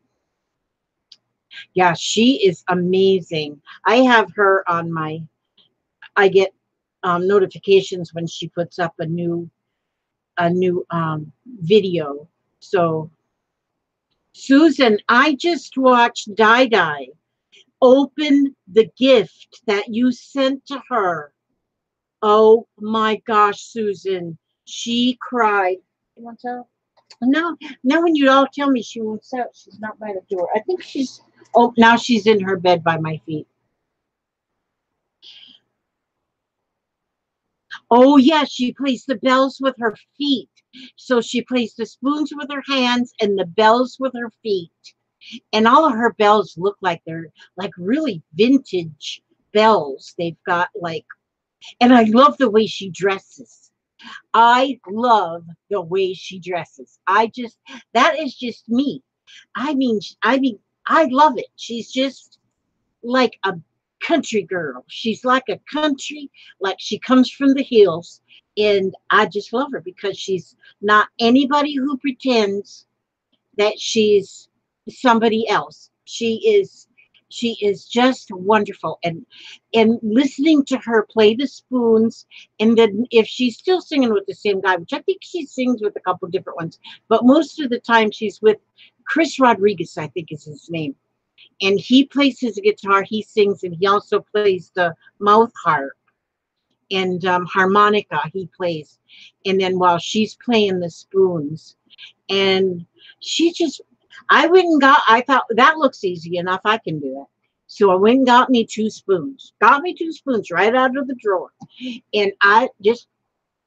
yeah, she is amazing. I have her on my, I get notifications when she puts up a new video. So Susan, I just watched Di open the gift that you sent to her. Oh my gosh, Susan, she cried. You want to? No, now when you all tell me she wants out, she's not by the door. I think she's, oh, now she's in her bed by my feet. Oh, yeah, she plays the bells with her feet. So she plays the spoons with her hands and the bells with her feet. And all of her bells look like they're like really vintage bells. They've got like, and I love the way she dresses. I love the way she dresses. That is just me. I love it. She's just like a country girl. She's like a country, like she comes from the hills. And I just love her because she's not anybody who pretends that she's somebody else. She is just wonderful. And listening to her play the spoons, and then if she's still singing with the same guy, which I think she sings with a couple different ones, but most of the time she's with Chris Rodriguez, I think is his name. And he plays his guitar, he sings, and he also plays the mouth harp and harmonica he plays. And then while she's playing the spoons, and she just, I thought that looks easy enough, I can do it. So I went and got me two spoons, right out of the drawer. And I just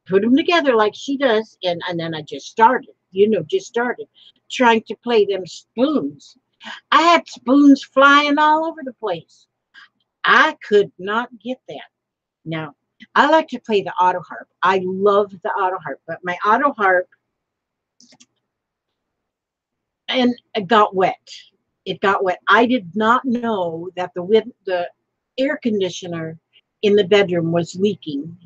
put them together like she does. And then I just started, just started trying to play them spoons. I had spoons flying all over the place. I could not get that. Now, I like to play the auto harp. I love the auto harp, but my auto harp, and it got wet. It got wet. I did not know that the air conditioner in the bedroom was leaking,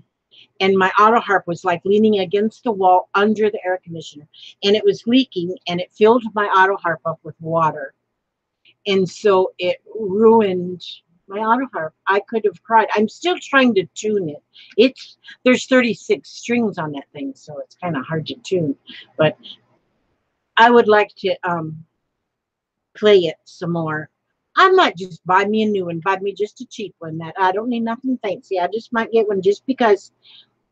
and my auto harp was like leaning against the wall under the air conditioner, and it was leaking, and it filled my auto harp up with water, and so it ruined my auto harp. I could have cried. I'm still trying to tune it. There's 36 strings on that thing, so it's kind of hard to tune, but I would like to play it some more. I might just buy me a new one, buy me just a cheap one that I don't need nothing fancy. I just might get one just because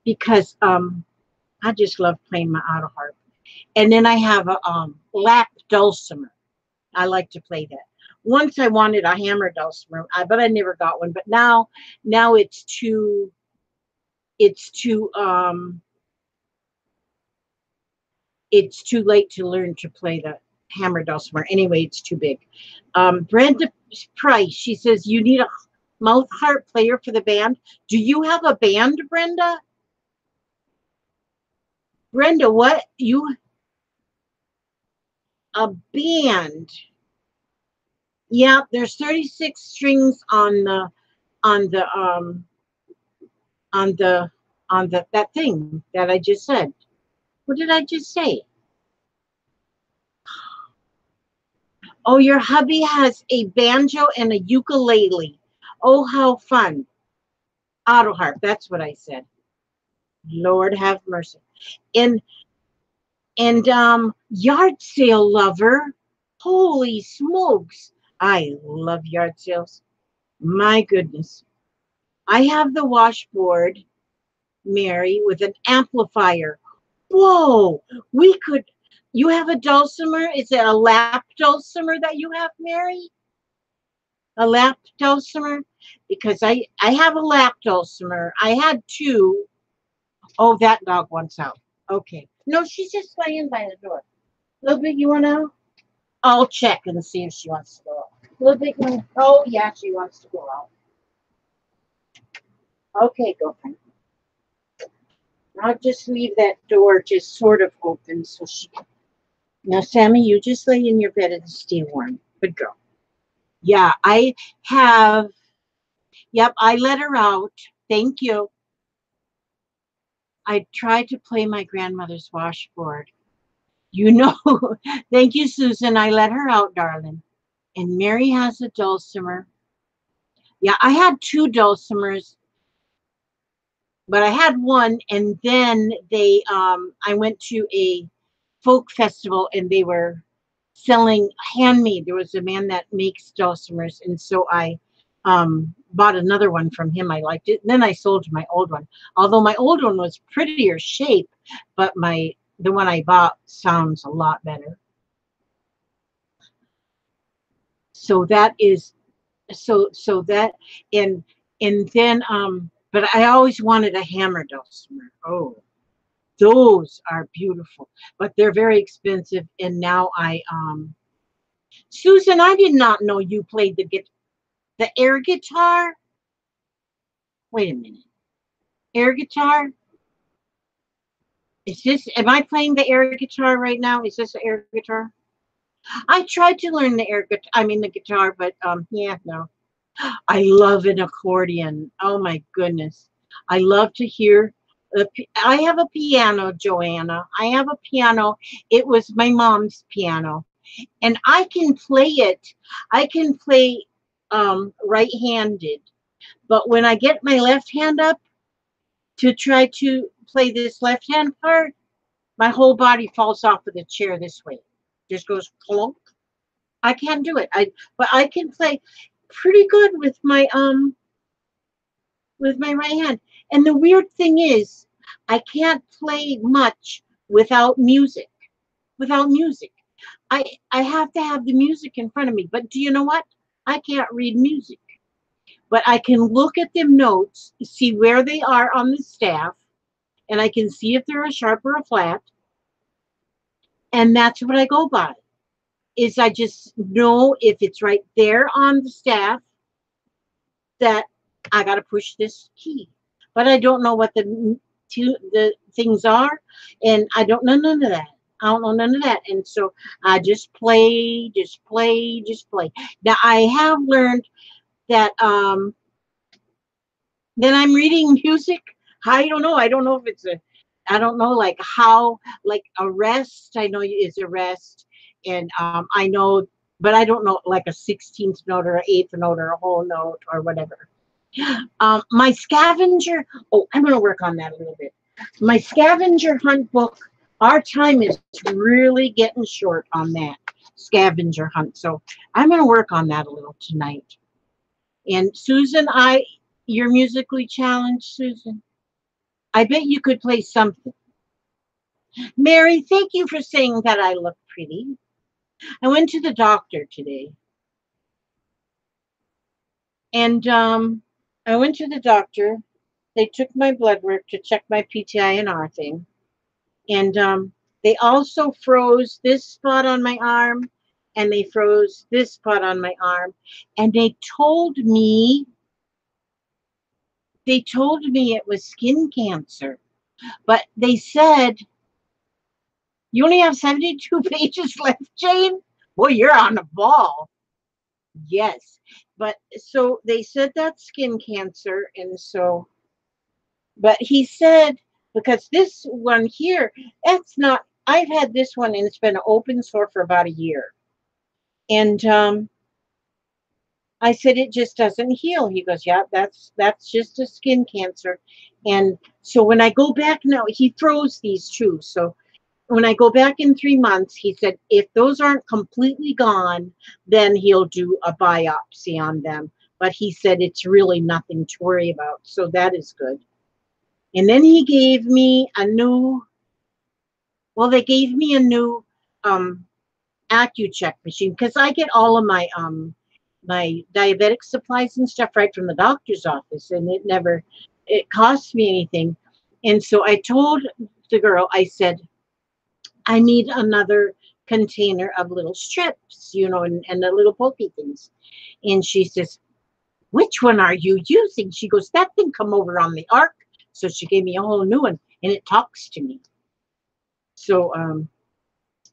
I just love playing my auto harp. And then I have a lap dulcimer. I like to play that. Once I wanted a hammer dulcimer, but I never got one. But now it's too late to learn to play the hammer dulcimer. Anyway, it's too big. Brenda Price, she says, you need a mouth harp player for the band. Do you have a band, Brenda? Brenda, what? A band. Yeah, there's 36 strings on the that thing that I just said. What did I just say? Oh, your hubby has a banjo and a ukulele. Oh, how fun. Auto harp, that's what I said. Lord have mercy. And yard sale lover. Holy smokes. I love yard sales. My goodness. I have the washboard, Mary, with an amplifier. Whoa, we could. You have a dulcimer? Is it a lap dulcimer that you have, Mary? A lap dulcimer? Because I have a lap dulcimer. I had two. Oh, that dog wants out. Okay. No, she's just laying by the door. Little bit, you want out? I'll check and see if she wants to go out. Little bit, oh yeah, she wants to go out. Okay, girlfriend. I'll just leave that door just sort of open so she can. Now, Sammy, you just lay in your bed and stay warm. Good girl. Yeah, I have. Yep, I let her out. Thank you. I tried to play my grandmother's washboard. You know, thank you, Susan. I let her out, darling. And Mary has a dulcimer. Yeah, I had two dulcimers, but I had one, and then I went to a folk festival, and they were selling handmade. There was a man that makes dulcimers, and so I bought another one from him. I liked it. Then I sold my old one, although my old one was prettier shape, but the one I bought sounds a lot better. So that is so that and then but I always wanted a hammer dulcimer. Oh, those are beautiful, but they're very expensive. And now Susan, I did not know you played the air guitar. Wait a minute. Air guitar? Am I playing the air guitar right now? Is this the air guitar? I tried to learn the guitar, but yeah, no. I love an accordion. Oh my goodness. I love to hear I have a piano, Joanna. I have a piano. It was my mom's piano. And I can play it. I can play right-handed. But when I get my left hand up to try to play this left hand part, my whole body falls off of the chair this way. Just goes clunk. I can't do it. But I can play pretty good with my right hand. And the weird thing is, I can't play much without music. Without music. I have to have the music in front of me. But do you know what? I can't read music. But I can look at them notes, see where they are on the staff, and I can see if they're a sharp or a flat. And that's what I go by. Is I just know if it's right there on the staff that I got to push this key. But I don't know what the things are, and I don't know none of that. I don't know none of that, and so I just play, just play, just play. Now I have learned that then I'm reading music. I don't know. I don't know if it's I don't know like how like a rest. I know is a rest, and I know, but I don't know like a 16th note or an eighth note or a whole note or whatever. My scavenger. Oh, I'm going to work on that a little bit. My scavenger hunt book. Our time is really getting short on that scavenger hunt, so I'm going to work on that a little tonight. And Susan, you're musically challenged, Susan. I bet you could play something. Mary, thank you for saying that I look pretty. I went to the doctor today. And I went to the doctor. They took my blood work to check my PTINR thing. And they also froze this spot on my arm, and they froze this spot on my arm. And they told me it was skin cancer. But they said, you only have 72 pages left, Jane? Boy, you're on the ball. Yes. But so they said that's skin cancer. And so, but he said, because this one here, I've had this one and it's been open sore for about a year. And I said, it just doesn't heal. He goes, yeah, that's just a skin cancer. And so when I go back now, he throws these too. So when I go back in 3 months, he said, if those aren't completely gone, then he'll do a biopsy on them. But he said it's really nothing to worry about. So that is good. And then he gave me a new, well, they gave me a new AccuCheck machine because I get all of my diabetic supplies and stuff right from the doctor's office, and it costs me anything. And so I told the girl, I said, I need another container of little strips, and the little pokey things. And she says, which one are you using? She goes, that thing come over on the ark. So she gave me a whole new one, and it talks to me. So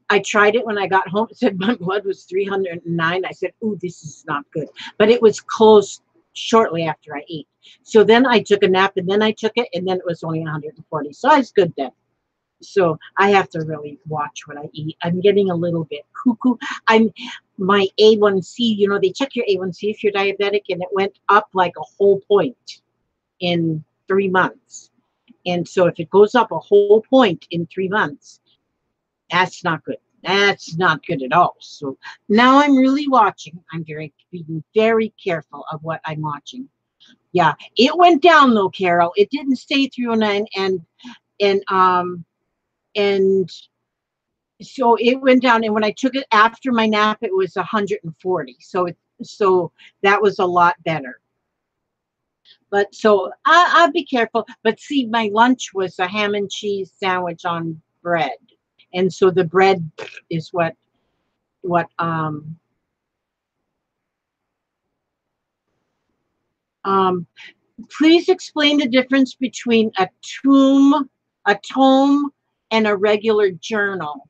I tried it when I got home. It said my blood was 309. I said, ooh, this is not good. But it was close shortly after I ate. So then I took a nap, and then I took it, and then it was only 140. So I was good then. So I have to really watch what I eat. I'm getting a little bit cuckoo. My A1C, they check your A1C if you're diabetic, and it went up like a whole point in 3 months. And so if it goes up a whole point in 3 months, that's not good. That's not good at all. So now I'm really watching. I'm being very careful of what I'm watching. Yeah, it went down though, Carol. It didn't stay 309, and so it went down. And when I took it after my nap, it was 140. So that was a lot better. But so I'll be careful. But see, my lunch was a ham and cheese sandwich on bread, and so the bread is what please explain the difference between a tome, and a regular journal.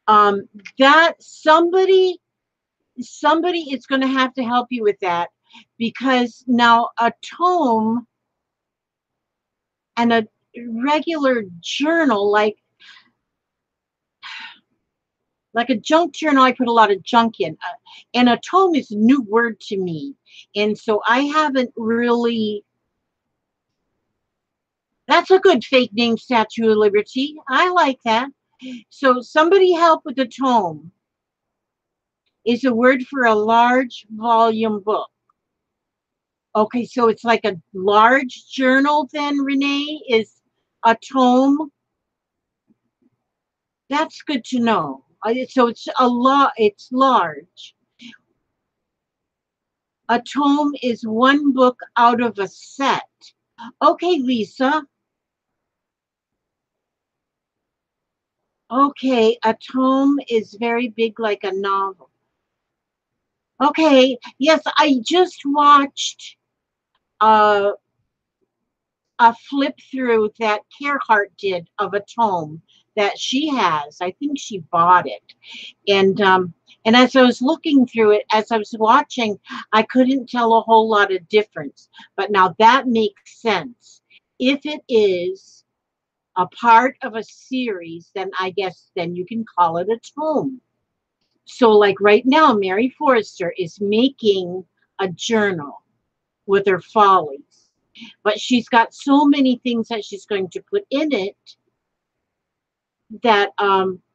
That somebody is going to have to help you with that, because now a tome and a regular journal, like a junk journal, I put a lot of junk in, and a tome is a new word to me, and so I haven't really. That's a good fake name, Statue of Liberty. I like that. So somebody help with the tome. Is a word for a large volume book. Okay, so it's like a large journal then, Renee, is a tome. That's good to know. So it's it's large. A tome is one book out of a set. Okay, Lisa. Okay, a tome is very big, like a novel. Okay, yes, I just watched a flip through that Carehart did of a tome that she has. I think she bought it. And as I was looking through it, as I was watching, I couldn't tell a whole lot of difference. But now that makes sense. If it is a part of a series, then I guess then you can call it a tome. So like right now, Mary Forrester is making a journal with her follies, but she's got so many things that she's going to put in it that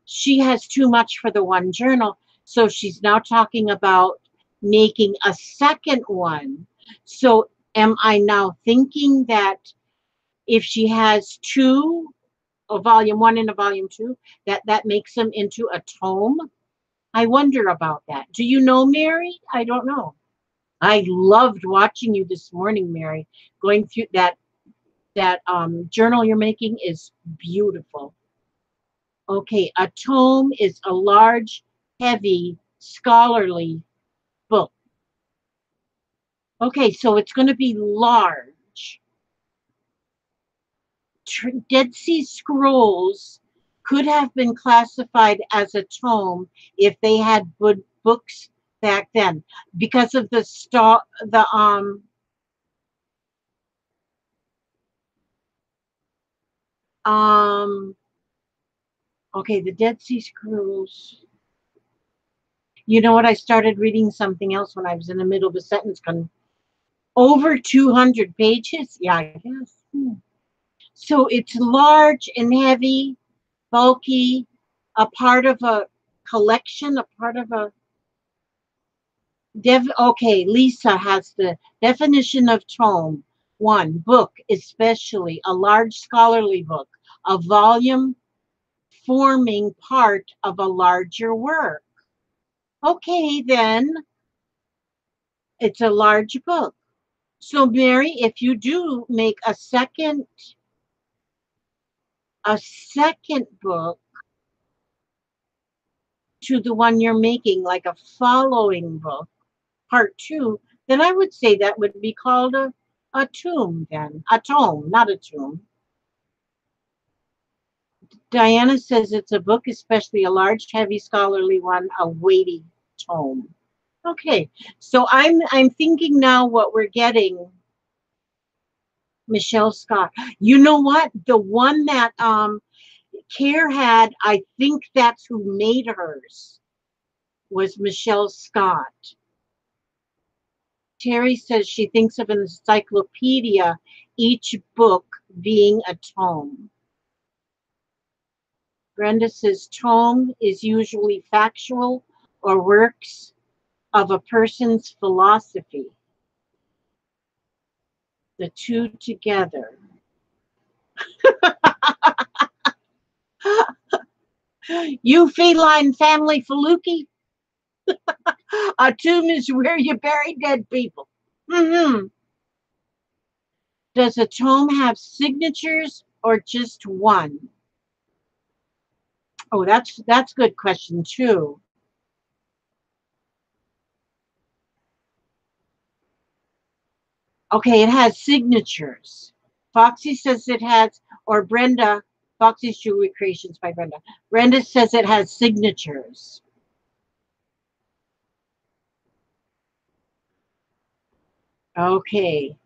she has too much for the one journal. So she's now talking about making a second one. So am I now thinking that if she has two, a volume 1 and a volume 2, that makes them into a tome? I wonder about that. Do you know, Mary? I don't know. I loved watching you this morning, Mary. Going through that journal you're making is beautiful. Okay, a tome is a large, heavy, scholarly book. Okay, so it's going to be large. Dead Sea Scrolls could have been classified as a tome if they had books back then, because of the okay, the Dead Sea Scrolls. You know what? I started reading something else when I was in the middle of a sentence. Over 200 pages? Yeah, I guess. So it's large and heavy. bulky, a part of a collection, a part of a okay, Lisa has the definition of tome. One, book, especially a large scholarly book, a volume forming part of a larger work. Okay, then it's a large book. So Mary, if you do make a second book to the one you're making, like a following book, part two, then I would say that would be called a tome then. A tome, not a tomb. Diana says it's a book, especially a large, heavy, scholarly one, a weighty tome. Okay, so I'm thinking now what we're getting. Michelle Scott. You know what? The one that Care had, I think that's who made hers, was Michelle Scott. Terry says she thinks of an encyclopedia, each book being a tome. Brenda says tome is usually factual or works of a person's philosophy. The two together. You feline family faluki. A tomb is where you bury dead people. Mm-hmm. Does a tome have signatures or just one? Oh, that's a good question too. Okay, it has signatures. Foxy says it has, or Brenda, Foxy's Jewelry Creations by Brenda. Brenda says it has signatures. Okay.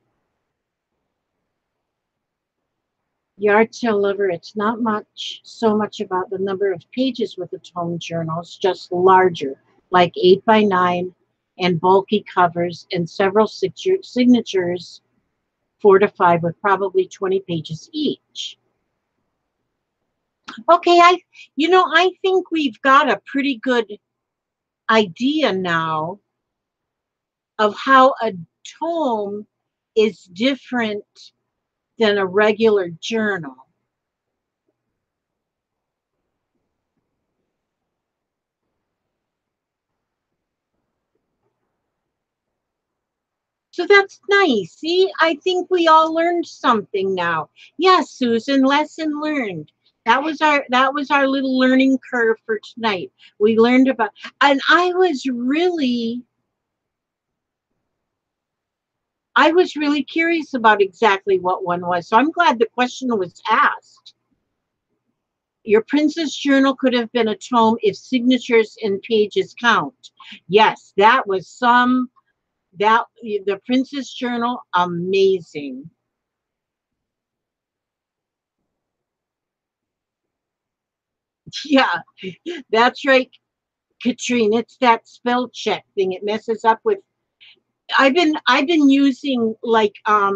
Yard sale lover, it's not so much about the number of pages with a tome journal, it's just larger, like 8 by 9 and bulky covers and several signatures, 4 to 5 with probably 20 pages each. Okay, I think we've got a pretty good idea now of how a tome is different than a regular journal. So that's nice. See, I think we all learned something now. Yes, Susan, lesson learned. That was our little learning curve for tonight. We learned about, and I was really curious about exactly what one was. So I'm glad the question was asked. Your princess journal could have been a tome if signatures and pages count. Yes, that was the princess journal, amazing. Yeah, that's right, Katrine. It's that spell check thing. It messes up with. I've been using like I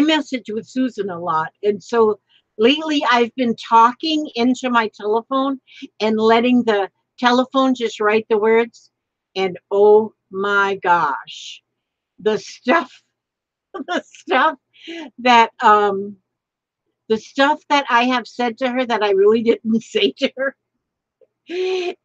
message with Susan a lot, and so lately I've been talking into my telephone and letting the telephone just write the words. And oh my gosh, the stuff, the stuff that the stuff that I have said to her that I really didn't say to her.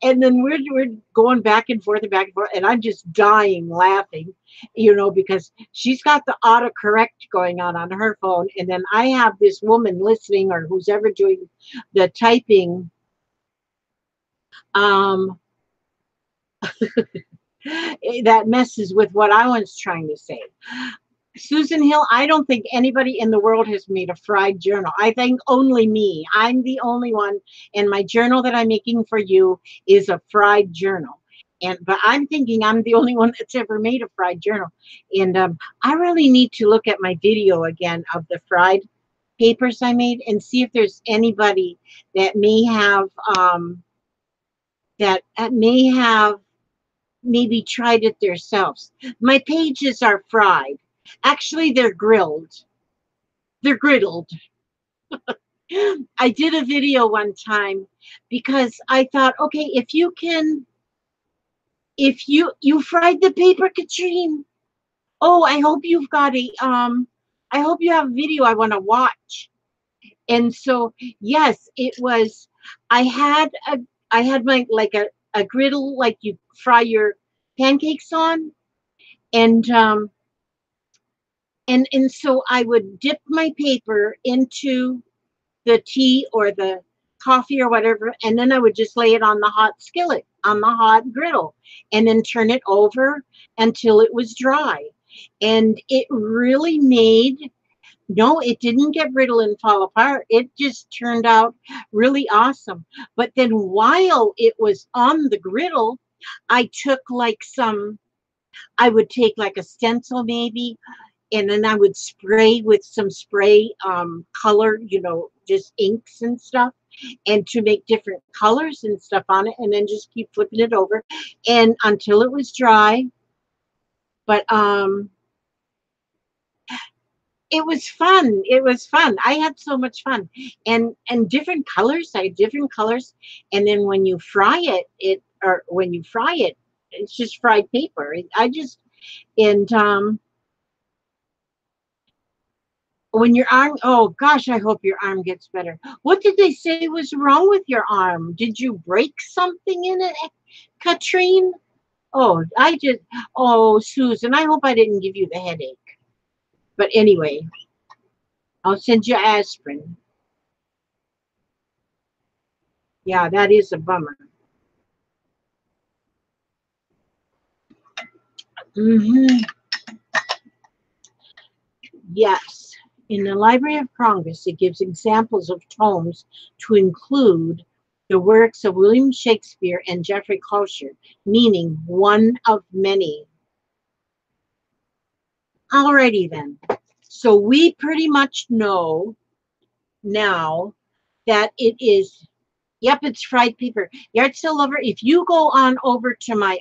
And then we're going back and forth and back and forth, and I'm just dying laughing, because she's got the autocorrect going on her phone, and then I have this woman listening, or who's ever doing the typing, um, that messes with what I was trying to say. Susan Hill, I don't think anybody in the world has made a fried journal. I think only me. I'm the only one, and my journal that I'm making for you is a fried journal. But I'm thinking I'm the only one that's ever made a fried journal. And I really need to look at my video again of the fried papers I made and see if there's anybody that may have maybe tried it themselves. My pages are fried. Actually, they're grilled. They're griddled. I did a video one time because I thought, okay, if you fried the paper, Katrine. Oh, I hope you've got I hope you have a video I want to watch. And so, yes, it was, I had a, I had my, like a griddle, like you fry your pancakes on. And, and so I would dip my paper into the tea or the coffee or whatever, and then I would just lay it on the hot skillet, on the hot griddle, and then turn it over until it was dry. And it really made, no, it didn't get brittle and fall apart. It just turned out really awesome. But then while it was on the griddle, I took like I would take like a stencil maybe, and then I would spray with some spray color, just inks and stuff, and to make different colors and stuff on it, and then just keep flipping it over and until it was dry. But it was fun. It was fun. I had so much fun. And different colors, I had different colors. And then when you fry it, it's just fried paper. I just and when your arm, oh gosh, I hope your arm gets better. What did they say was wrong with your arm? Did you break something in it, Katrine? Oh, oh, Susan, I hope I didn't give you the headache. But anyway, I'll send you aspirin. Yeah, that is a bummer. Hmm. Yes. In the Library of Congress, it gives examples of tomes to include the works of William Shakespeare and Geoffrey Chaucer, meaning one of many. Alrighty then. So we pretty much know now that it is, yep, it's fried paper. Yard sale lover, if you go on over to my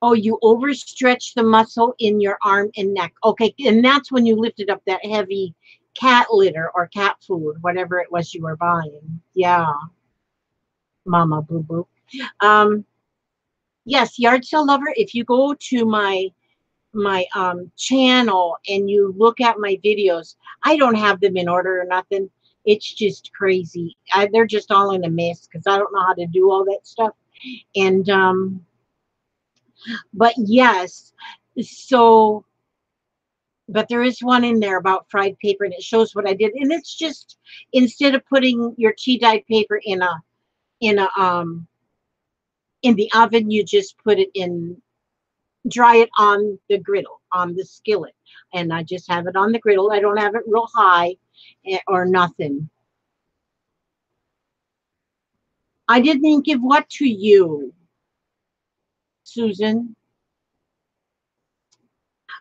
oh, you overstretch the muscle in your arm and neck. Okay, and that's when you lifted up that heavy cat litter or cat food, whatever it was you were buying. Yeah, mama boo boo. Um, yes, yard sale lover, if you go to my channel and you look at my videos, I don't have them in order or nothing. It's just crazy. They're just all in a mess because I don't know how to do all that stuff. And but yes, so but there is one in there about fried paper, and it shows what I did. And it's just, instead of putting your tea dyed paper in a in the oven, you just put it in, dry it on the griddle, on the skillet. And I just have it on the griddle. I don't have it real high or nothing. I didn't give what to you, Susan?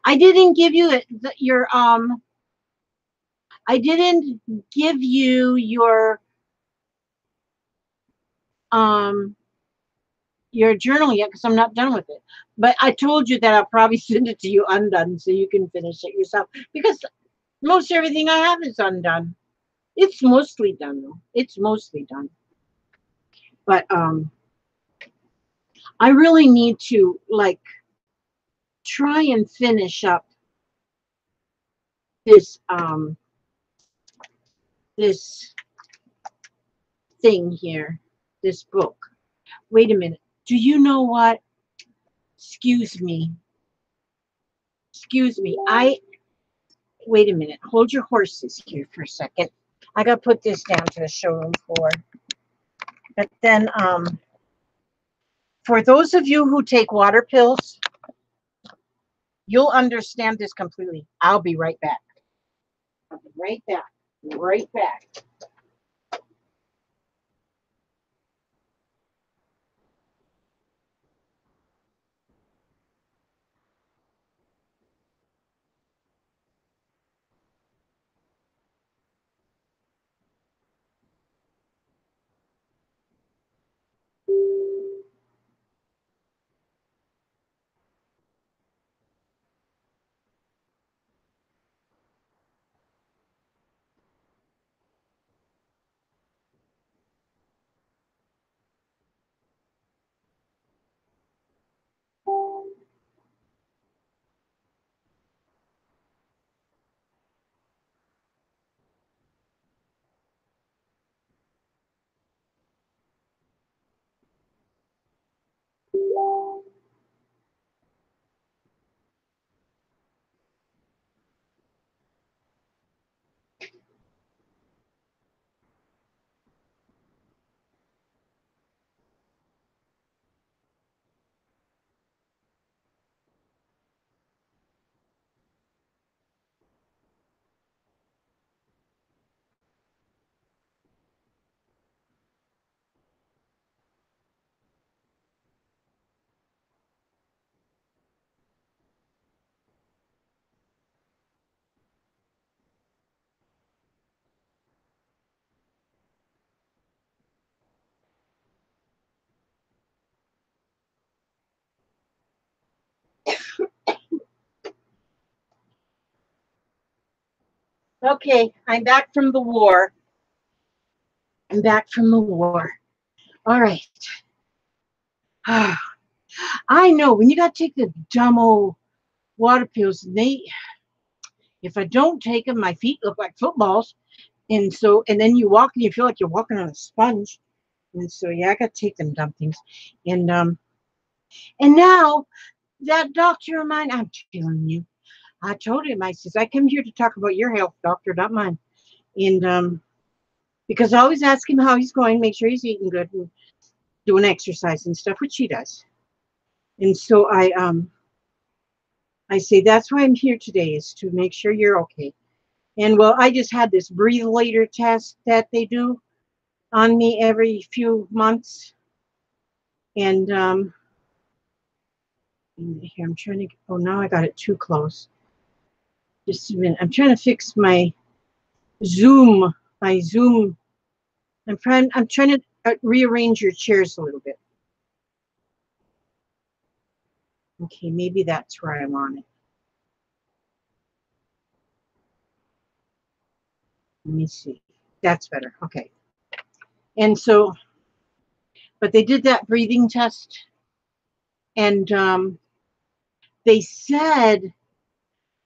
I didn't give you your I didn't give you um your journal yet because I'm not done with it. But I told you that I'll probably send it to you undone so you can finish it yourself because most everything I have is undone. It's mostly done though. It's mostly done. But I really need to like try and finish up this this thing here, this book. Wait a minute. Do you know what? Excuse me. Excuse me. Wait a minute. Hold your horses here for a second. I gotta put this down to the showroom floor. But then for those of you who take water pills, you'll understand this completely. I'll be right back. I'll be right back. Right back. Okay, I'm back from the war. I'm back from the war. All right. I know when you got to take the dumb old water pills, if I don't take them, my feet look like footballs. And then you walk and you feel like you're walking on a sponge. And so, yeah, I got to take them dumb things. And now that doctor of mine, I'm telling you, I told him, I says, I come here to talk about your health, doctor, not mine. And because I always ask him how he's going, make sure he's eating good and doing exercise and stuff, which he does. And so I say that's why I'm here today, is to make sure you're okay. And well, I just had this breathe later test that they do on me every few months. And here I'm trying to. Oh, now I got it too close. Just a minute. I'm trying to fix my Zoom. My Zoom. I'm trying to rearrange your chairs a little bit. Okay, maybe that's where I want it. Let me see. That's better. Okay. And so, but they did that breathing test, and they said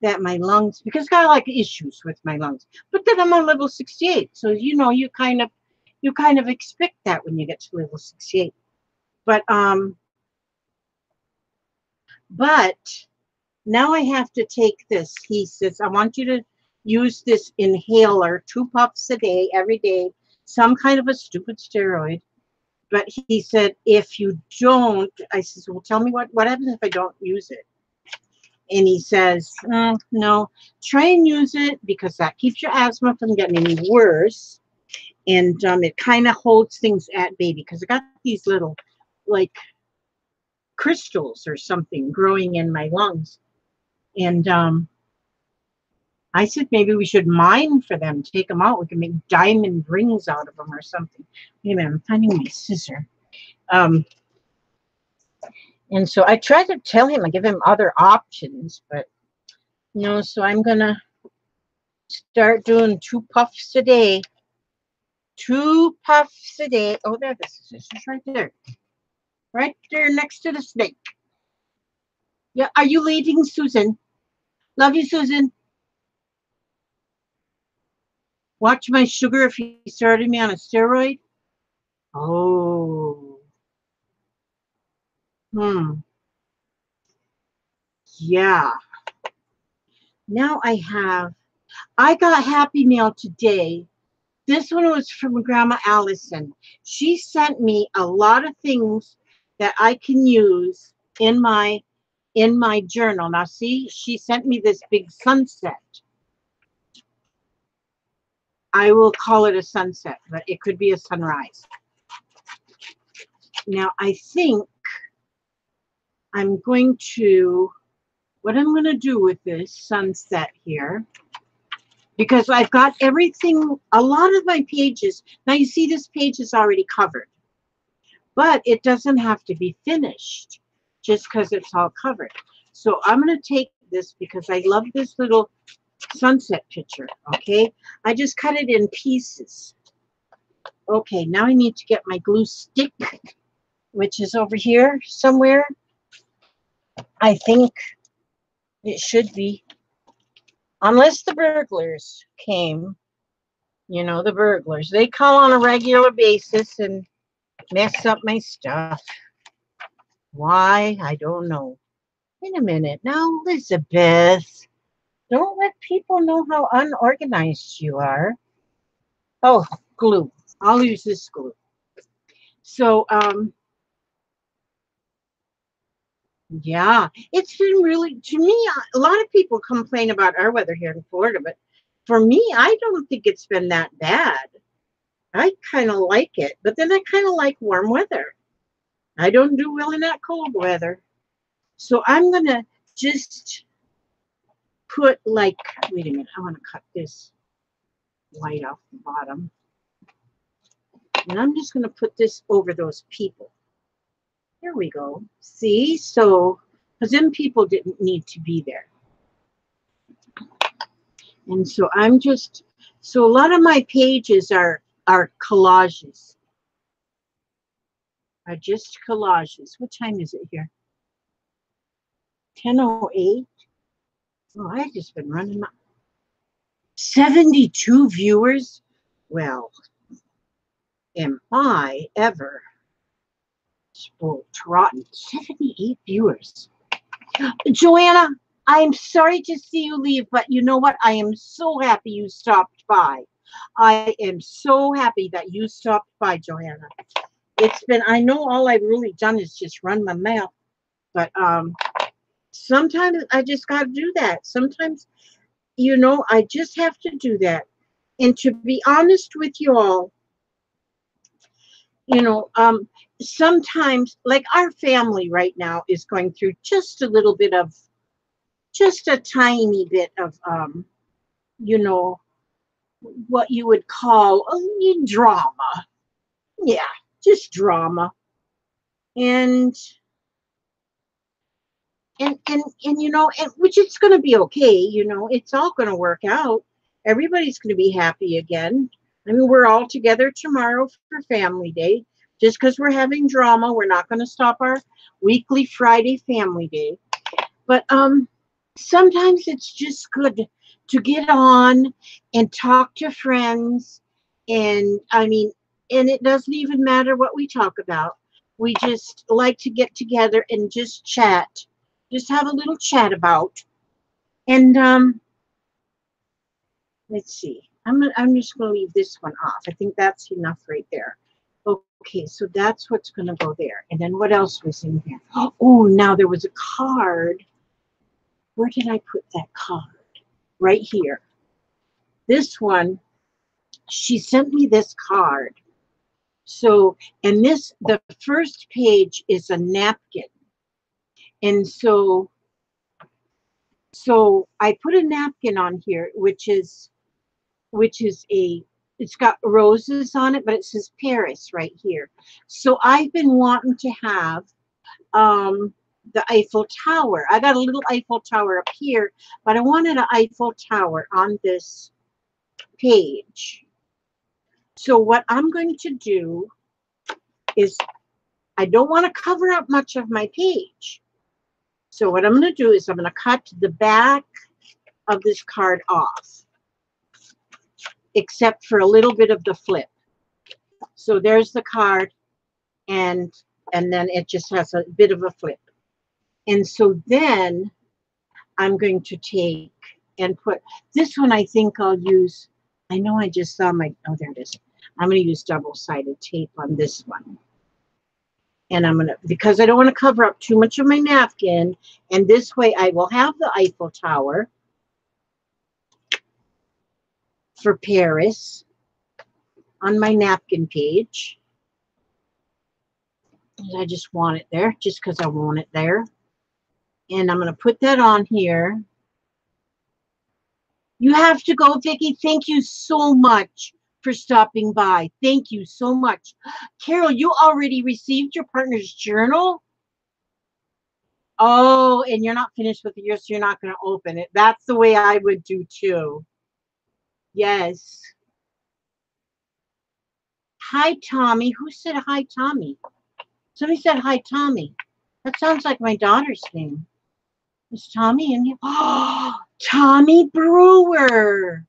that my lungs, because I got like issues with my lungs, but then I'm on level 68. So you kind of expect that when you get to level 68. But now I have to take this. He says, I want you to use this inhaler, 2 puffs a day, every day, some kind of a stupid steroid. But he said, if you don't, I says, well, tell me what happens if I don't use it. And he says, no, try and use it because that keeps your asthma from getting any worse. And it kind of holds things at bay because I got these little, like, crystals or something growing in my lungs. And I said maybe we should mine for them, take them out. We can make diamond rings out of them or something. Wait a minute, I'm finding my scissor. And so I tried to tell him, I give him other options, but so I'm gonna start doing 2 puffs a day. 2 puffs a day. Oh, there, the scissors right there. Right there next to the snake. Yeah, are you leaving, Susan? Love you, Susan. Watch my sugar if he started me on a steroid. Oh. Yeah. Now I got Happy Meal today. This one was from Grandma Allison. She sent me a lot of things that I can use in my journal. Now see, she sent me this big sunset. I will call it a sunset, but it could be a sunrise. Now I think what I'm going to do with this sunset here, because I've got everything, a lot of my pages. Now you see this page is already covered, but it doesn't have to be finished just because it's all covered. So I'm going to take this because I love this little sunset picture, okay? I just cut it in pieces. Okay, now I need to get my glue stick, which is over here somewhere. I think it should be. Unless the burglars came, the burglars. They come on a regular basis and mess up my stuff. Why? I don't know. Wait a minute. Now, Elizabeth, don't let people know how unorganized you are. Oh, glue. I'll use this glue. So, yeah, it's been really, to me, a lot of people complain about our weather here in Florida, but for me, I don't think it's been that bad. I kind of like it, but then I kind of like warm weather. I don't do well in that cold weather. So I'm going to just put wait a minute, I want to cut this white off the bottom. And I'm just going to put this over those people. There we go. See? So, because them people didn't need to be there. And so I'm just, so a lot of my pages are collages, are just collages. What time is it here? 10:08. Oh, I just been running my 72 viewers. Well, am I ever spoiled rotten? 78 viewers. Joanna, I'm sorry to see you leave, but you know what? I am so happy you stopped by. I am so happy that you stopped by, Joanna. It's been, I know all I've really done is just run my mouth, but sometimes I just got to do that. Sometimes, I just have to do that. And to be honest with you all, you know, sometimes, like our family right now is going through just a little bit of, just a tiny bit of, you know, what you would call drama. Yeah, just drama. And and which it's going to be okay, it's all going to work out. Everybody's going to be happy again. I mean, we're all together tomorrow for family day. Just because we're having drama, we're not going to stop our weekly Friday family day. But sometimes it's just good to get on and talk to friends. And I mean, and it doesn't even matter what we talk about. We just like to get together and just chat, just have a little chat about. And let's see. I'm just going to leave this one off. I think that's enough right there. Okay, so that's what's going to go there. And then what else was in here? Oh, now there was a card. Where did I put that card? Right here. This one, she sent me this card. So, and the first page is a napkin. And so I put a napkin on here, it's got roses on it, but it says Paris right here. So I've been wanting to have the Eiffel Tower. I got a little Eiffel Tower up here, but I wanted an Eiffel Tower on this page. So what I'm going to do is, I don't want to cover up much of my page. So what I'm going to do is I'm going to cut the back of this card off, except for a little bit of the flip. So there's the card, and then it just has a bit of a flip. And so then I'm going to take and put this one. I think I'll use, I know I just saw oh, there it is. I'm going to use double-sided tape on this one. And I'm going to, because I don't want to cover up too much of my napkin, and this way I will have the Eiffel Tower for Paris on my napkin page. I just want it there, just because I want it there. And I'm going to put that on here. You have to go, Vicki. Thank you so much for stopping by. Thank you so much. Carol, you already received your partner's journal? Oh, and you're not finished with yours, so you're not going to open it. That's the way I would do too. Yes. Hi, Tommy. Who said hi, Tommy? Somebody said hi, Tommy. That sounds like my daughter's name. Is Tommy in here? Oh, Tommy Brewer.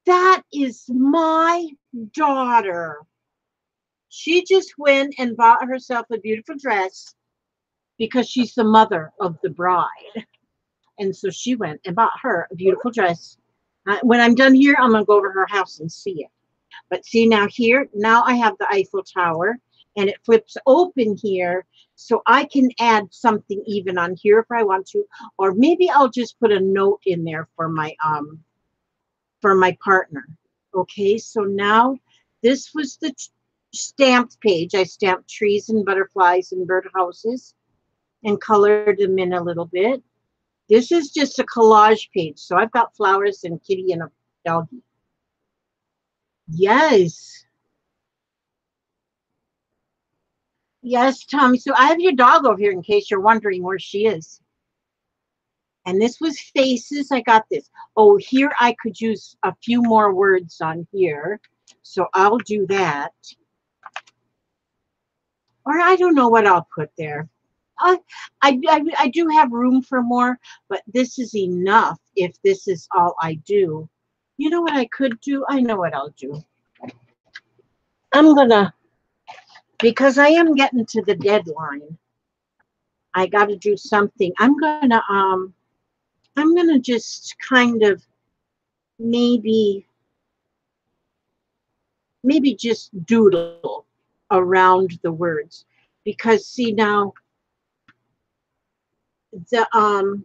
That is my daughter. She just went and bought herself a beautiful dress because she's the mother of the bride. And so she went and bought her a beautiful dress. When I'm done here, I'm going to go over her house and see it. But see now here, now I have the Eiffel Tower, and it flips open here, so I can add something even on here if I want to, or maybe I'll just put a note in there for my partner. Okay, so now this was the stamped page. I stamped trees and butterflies and birdhouses and colored them in a little bit. This is just a collage page, so I've got flowers and kitty and a doggy. Yes. Yes, Tommy. So I have your dog over here in case you're wondering where she is. And this was faces. I got this. Oh, here I could use a few more words on here. So I'll do that. Or I don't know what I'll put there. I, I do have room for more, but this is enough if this is all I do. You know what I could do? I know what I'll do. I'm gonna, because I am getting to the deadline, I got to do something. I'm gonna just kind of maybe just doodle around the words, because see now the um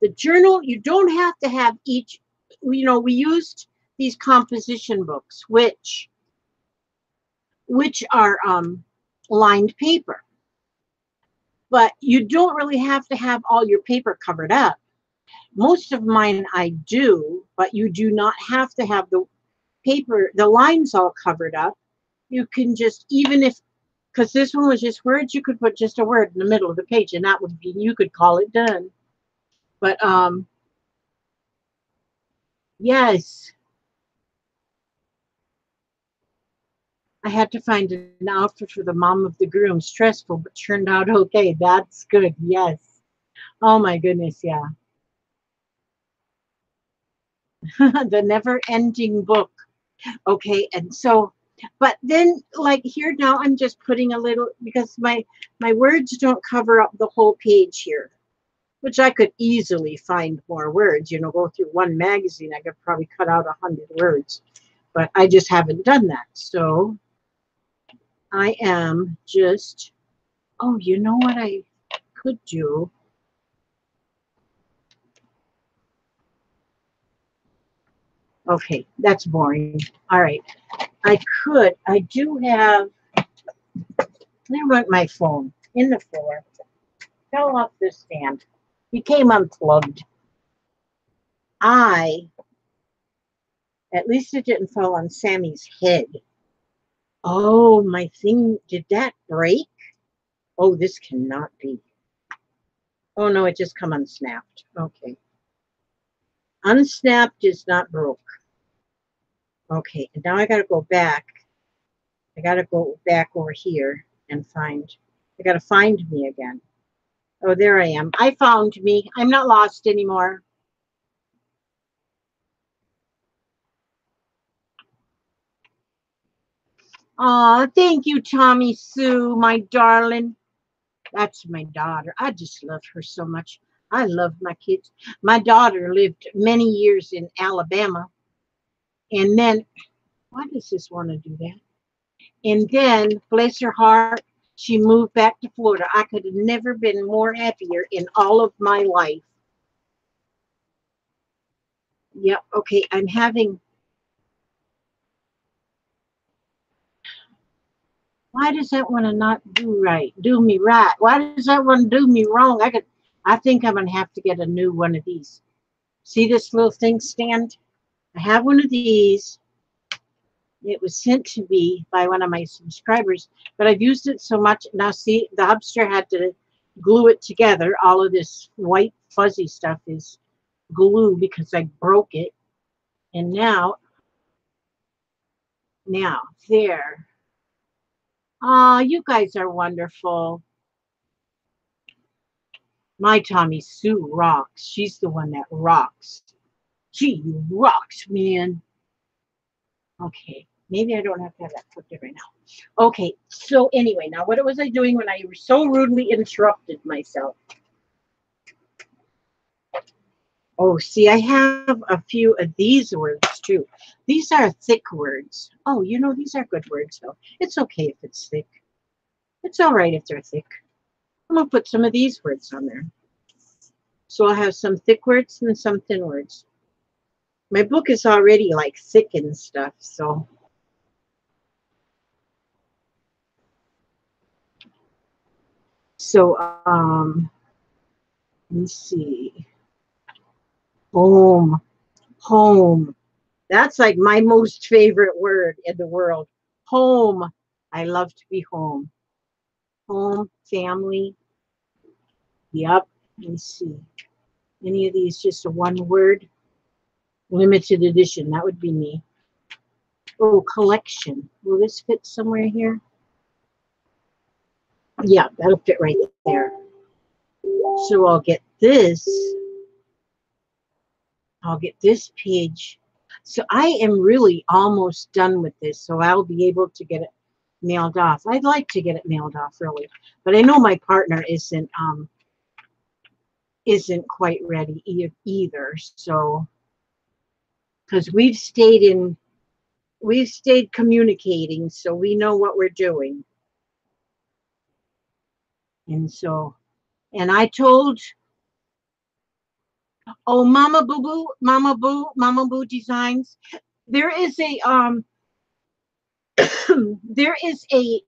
the journal, you don't have to have each, we used these composition books which are lined paper, but you don't really have to have all your paper covered up. Most of mine I do, but you do not have to have the lines all covered up. You can just, even if, because this one was just words, you could put just a word in the middle of the page and that would be, you could call it done. But yes, I had to find an outfit for the mom of the groom. Stressful, but turned out okay. That's good. Yes. Oh my goodness, yeah. The never ending book. Okay, and so, but then like here now I'm just putting a little, because my words don't cover up the whole page here, which I could easily find more words, go through one magazine, I could probably cut out 100 words, but I just haven't done that. So I am just, oh, you know what I could do? Okay, that's boring. All right, I do have, there went my phone in the floor. Fell off the stand. Became unplugged. At least it didn't fall on Sammy's head. Oh, my thing, did that break? Oh, this cannot be. Oh, no, it just come unsnapped. Okay. Unsnapped is not broke. Okay, and now I got to go back. I got to go back over here and I got to find me again. Oh, there I am. I found me. I'm not lost anymore. Oh, thank you, Tommy Sue, my darling. That's my daughter. I just love her so much. I love my kids. My daughter lived many years in Alabama. And then, why does this want to do that? And then, bless her heart, she moved back to Florida. I could have never been more happier in all of my life. Yep. Okay. I'm having. Why does that want to not do me right? Why does that want to do me wrong? I think I'm gonna have to get a new one of these. See this little thing stand? I have one of these. It was sent to me by one of my subscribers, but I've used it so much now. See, the hubster had to glue it together. All of this white fuzzy stuff is glue because I broke it, and now there. Oh, you guys are wonderful. My Tommy Sue rocks. She's the one that rocks. She rocks, man. Okay, maybe I don't have to have that put there right now. Okay, so anyway, now what was I doing when I so rudely interrupted myself? Oh, see, I have a few of these words too. These are thick words. Oh, these are good words though. It's okay if it's thick. It's all right if they're thick. I'm gonna put some of these words on there. So I'll have some thick words and some thin words. My book is already like thick and stuff, so. So, let's see. Home. Home. That's like my most favorite word in the world. Home. I love to be home. Home, family. Yep. Let me see. Any of these just a one word limited edition. That would be me. Oh, collection. Will this fit somewhere here? Yeah, that'll fit right there. So I'll get this. I'll get this page. So I am really almost done with this, so I'll be able to get it mailed off. I'd like to get it mailed off really, but I know my partner isn't quite ready either. So because we've stayed communicating, so we know what we're doing. And so, and I told, oh, Mama Boo Designs, there is a there is a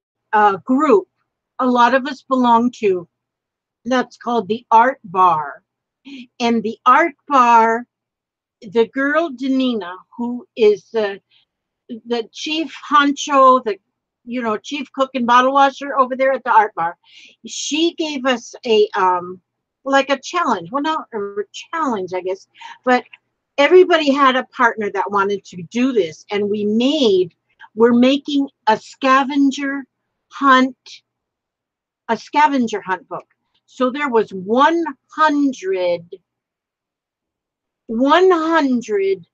group a lot of us belong to that's called the Art Bar. And the Art Bar, the girl Danina, who is the chief honcho, the chief cook and bottle washer over there at the Art Bar, she gave us a like a challenge. Well, not a challenge, I guess, but everybody had a partner that wanted to do this, and we're making a scavenger hunt book. So there was 100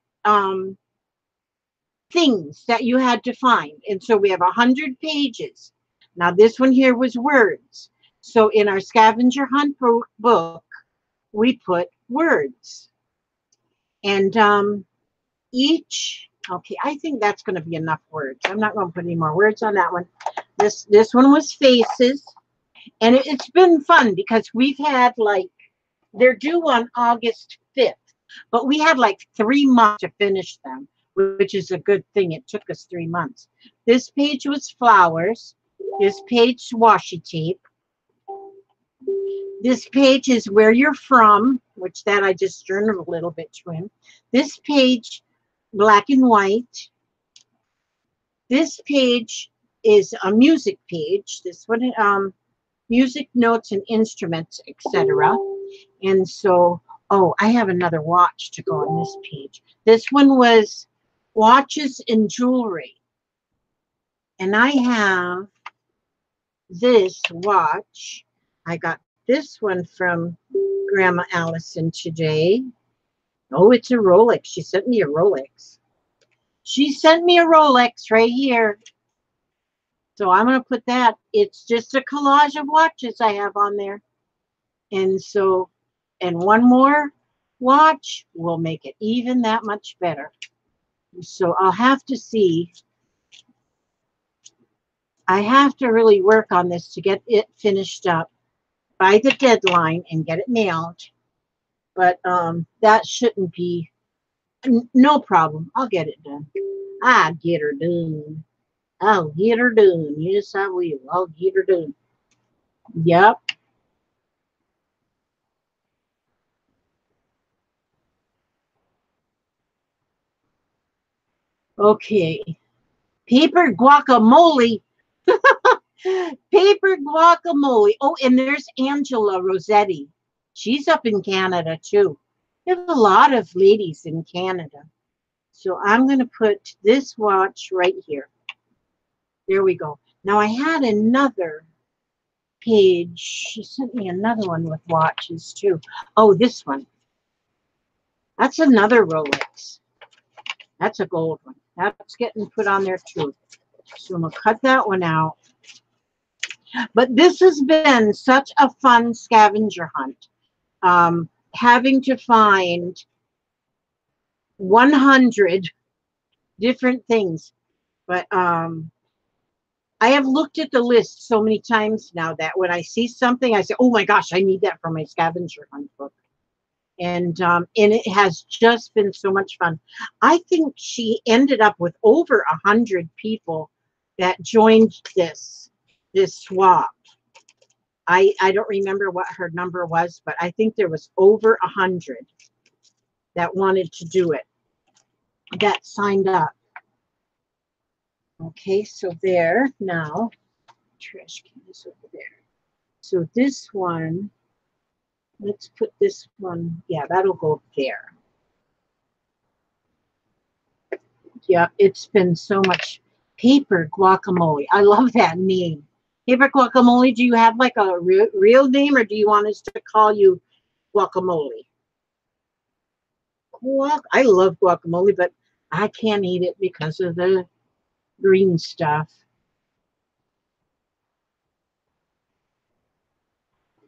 things that you had to find. And so we have 100 pages. Now this one here was words. So in our scavenger hunt book, we put words. And okay, I think that's going to be enough words. I'm not going to put any more words on that one. This one was faces. And it's been fun because we've had they're due on August 5th, but we had 3 months to finish them, which is a good thing. It took us 3 months. This page was flowers. This page, washi tape. This page is where you're from, which that I just journaled a little bit to him. This page, black and white. This page is a music page. This one, music notes and instruments, etc. And so, oh, I have another watch to go on this page. This one was watches and jewelry. And I have this watch. I got this one from Grandma Allison today. Oh, it's a Rolex. She sent me a Rolex. She sent me a Rolex right here. So I'm going to put that. It's just a collage of watches I have on there. And so, and one more watch will make it even that much better. So I'll have to see. I have to really work on this to get it finished up by the deadline and get it mailed. But that shouldn't be no problem. I'll get it done. I'll get her done. I'll get her done. Yes, I will. I'll get her done. Yep. Okay. Paper guacamole. Paper guacamole. Oh, and there's Angela Rossetti. She's up in Canada too. There's a lot of ladies in Canada. So I'm going to put this watch right here. There we go. Now I had another page. She sent me another one with watches too. Oh, this one. That's another Rolex. That's a gold one. That's getting put on there too. So I'm going to cut that one out. But this has been such a fun scavenger hunt. Having to find 100 different things. But I have looked at the list so many times now that when I see something, I say, oh my gosh, I need that for my scavenger hunt book. And it has just been so much fun. I think she ended up with over 100 people that joined this swap. I don't remember what her number was, but I think there was over 100 that wanted to do it, that signed up. Okay, so there now, trash can is over there. So this one, Let's put this one. Yeah, that'll go up there. Yeah, it's been so much paper guacamole. I love that name. Paper guacamole, do you have like a real name or do you want us to call you guacamole? I love guacamole, but I can't eat it because of the green stuff.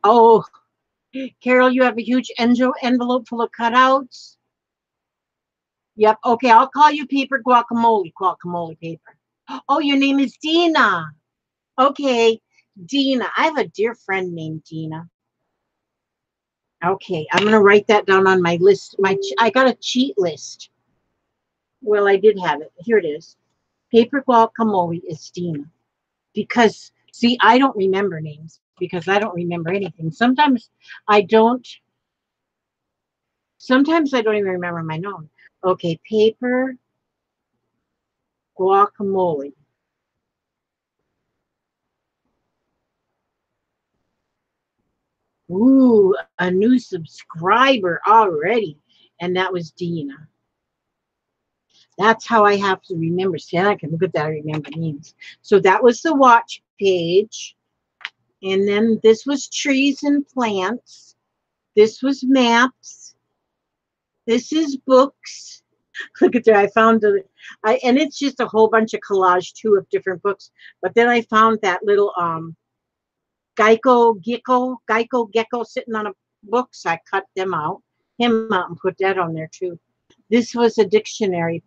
Oh, Carol, you have a huge envelope full of cutouts. Yep. Okay, I'll call you paper guacamole. Guacamole paper. Oh, your name is Dina. Okay, Dina. I have a dear friend named Dina. Okay, I'm gonna write that down on my list. I got a cheat list. Well, I did have it. Here it is. Paper guacamole is Dina. Because see, I don't remember names because I don't remember anything. I don't. Sometimes I don't even remember my own. Okay, paper guacamole. Ooh, a new subscriber already. And that was Dina. That's how I have to remember. See, I can look at that. I remember names. So that was the watch page. And then this was trees and plants. This was maps. This is books. Look at that. I found and it's just a whole bunch of collage too of different books. But then I found that little Geico gecko sitting on a book. So I cut him out and put that on there too. This was a dictionary.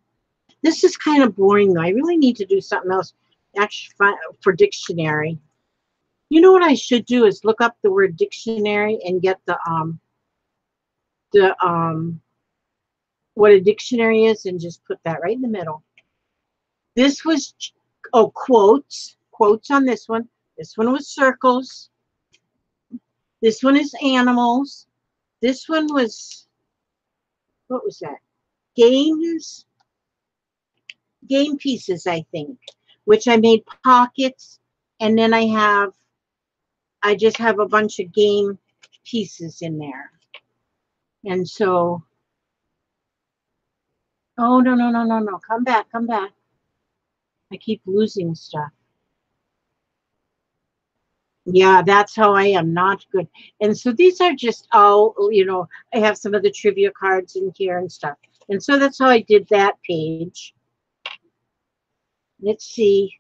This is kind of boring though. I really need to do something else actually for dictionary. You know what I should do is look up the word dictionary and get the what a dictionary is and just put that right in the middle. This was quotes on this one. This one was circles. This one is animals. This one was, what was that? Games, game pieces, I think, which I made pockets. And then I just have a bunch of game pieces in there. And so, oh, no, no, no, no, no. Come back, come back. I keep losing stuff. Yeah, that's how I am, not good. And so these are just all, I have some of the trivia cards in here and stuff. And so that's how I did that page. Let's see.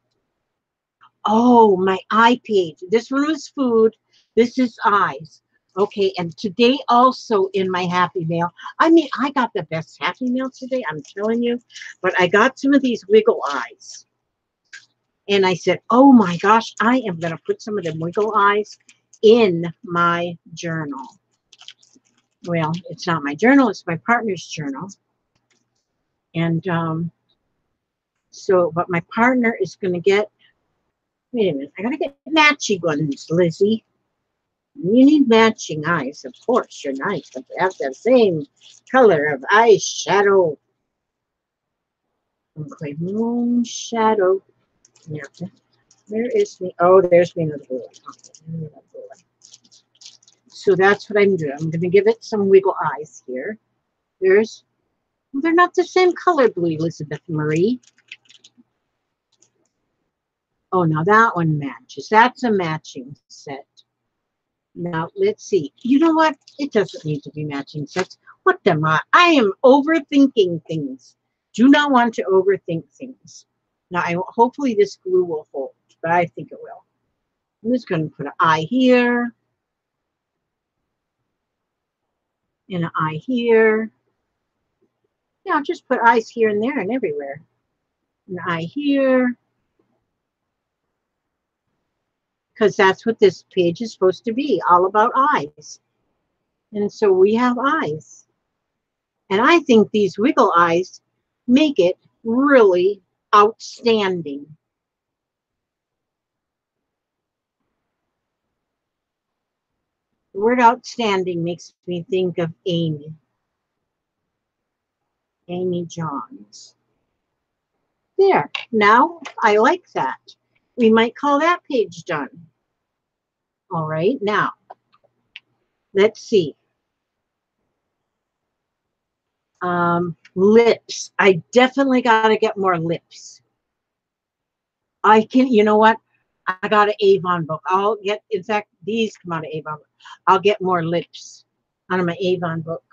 Oh, my eye page. This one was food. This is eyes. Okay, and today also in my Happy Mail, I mean, I got the best Happy Mail today, I'm telling you, but I got some of these wiggle eyes. And I said, oh my gosh, I am going to put some of the wiggle eyes in my journal. Well, it's not my journal, it's my partner's journal. And but my partner is going to get, wait a minute, I got to get matching ones, Lizzie. You need matching eyes, of course. You're nice, but they have the same color of eyeshadow. Okay, moon shadow. Yeah. Where is me? Oh, there's me another blue. Okay, so that's what I'm doing. I'm going to give it some wiggle eyes here. Well, they're not the same color blue, Elizabeth Marie. Oh, now that one matches. That's a matching set. Now, let's see. You know what? It doesn't need to be matching sets. What am I? I am overthinking things. Do not want to overthink things. Now, hopefully this glue will hold, but I think it will. I'm just going to put an eye here. And an eye here. Yeah, I'll just put eyes here and there and everywhere. An eye here. Because that's what this page is supposed to be, all about eyes. And so we have eyes. And I think these wiggle eyes make it really outstanding. The word outstanding makes me think of Amy. Amy Johns. There. Now, I like that. We might call that page done. All right. Now, Let's see. Lips. I definitely got to get more lips. I can, you know what? I got an Avon book. I'll get, in fact, these come out of Avon book. I'll get more lips out of my Avon book.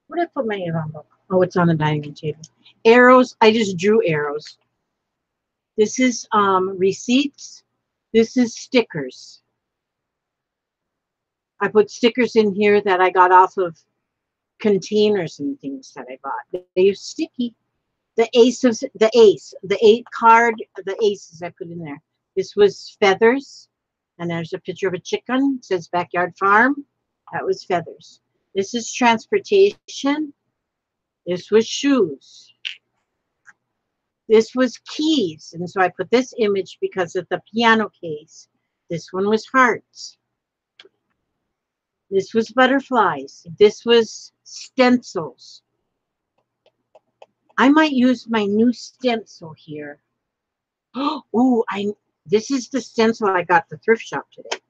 Where did I put my Avon book? Oh, it's on the dining room table. Arrows. I just drew arrows. This is receipts. This is stickers. I put stickers in here that I got off of containers and things that I bought. They're sticky. The aces, the 8 card, the aces I put in there. This was feathers, and there's a picture of a chicken. It says backyard farm. That was feathers. This is transportation. This was shoes. This was keys, and so I put this image because of the piano case. This one was hearts. This was butterflies. This was stencils. I might use my new stencil here. Oh, this is the stencil I got at the thrift shop today.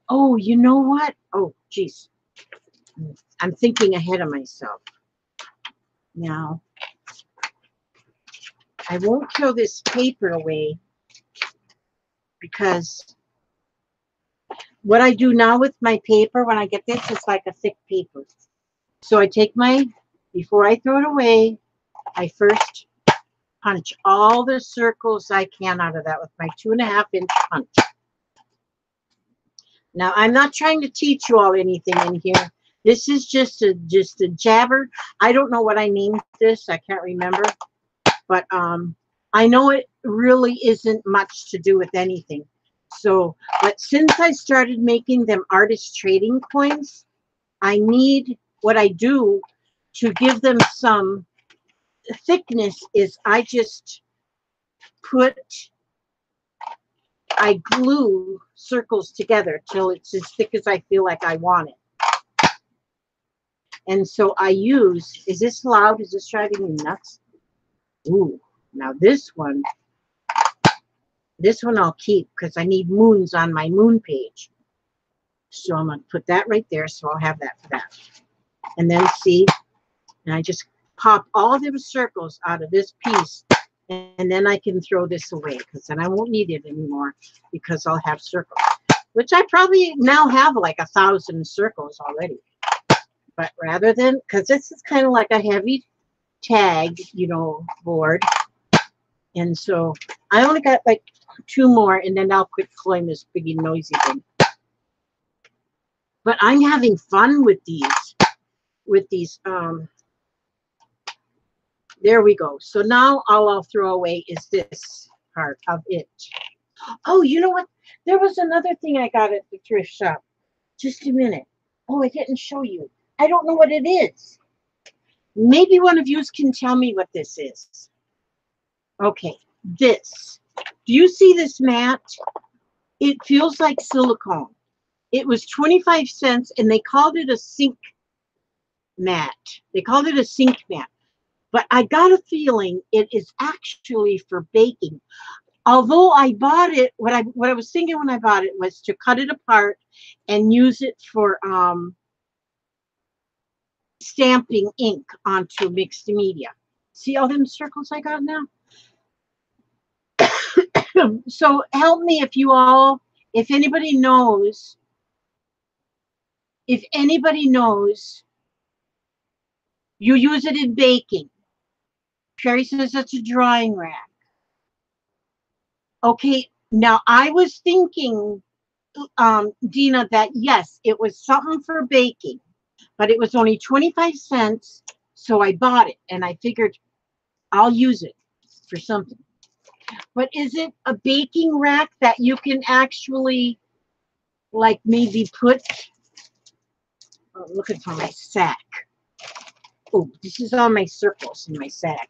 Oh, you know what? Oh, geez. I'm thinking ahead of myself. Now, I won't throw this paper away because what I do now with my paper when I get this is like a thick paper. So I take before I throw it away, I first punch all the circles I can out of that with my 2.5-inch punch. Now, I'm not trying to teach you all anything in here. This is just a jabber. I don't know what I named this. I can't remember. But I know it really isn't much to do with anything. So, but since I started making them artist trading coins, I need what I do to give them some thickness is I glue circles together till it's as thick as I feel like I want it. And so I use, is this loud? Is this driving me nuts? Ooh, now this one I'll keep because I need moons on my moon page. So I'm going to put that right there. So I'll have that for that. And then see, and I just pop all the circles out of this piece. And then I can throw this away because then I won't need it anymore because I'll have circles, which I probably now have like 1,000 circles already. But rather than, because this is kind of like a heavy tag, board. And so I only got like 2 more and then I'll quit pulling this big noisy thing. But I'm having fun with these, there we go. So now all I'll throw away is this part of it. Oh, you know what? There was another thing I got at the thrift shop. Just a minute. Oh, I didn't show you. I don't know what it is. Maybe one of you can tell me what this is. Okay, this. Do you see this mat? It feels like silicone. It was 25 cents and they called it a sink mat. They called it a sink mat. But I got a feeling it is actually for baking. Although I bought it, what I was thinking when I bought it was to cut it apart and use it for stamping ink onto mixed media. See all them circles I got now? So help me if anybody knows, you use it in baking. Sherry says it's a drying rack. Okay, now I was thinking, Dina, that yes, it was something for baking, but it was only 25 cents, so I bought it, and I figured I'll use it for something. But is it a baking rack that you can actually, like, maybe put, I'm looking for my sack. Oh, this is all my circles in my sack.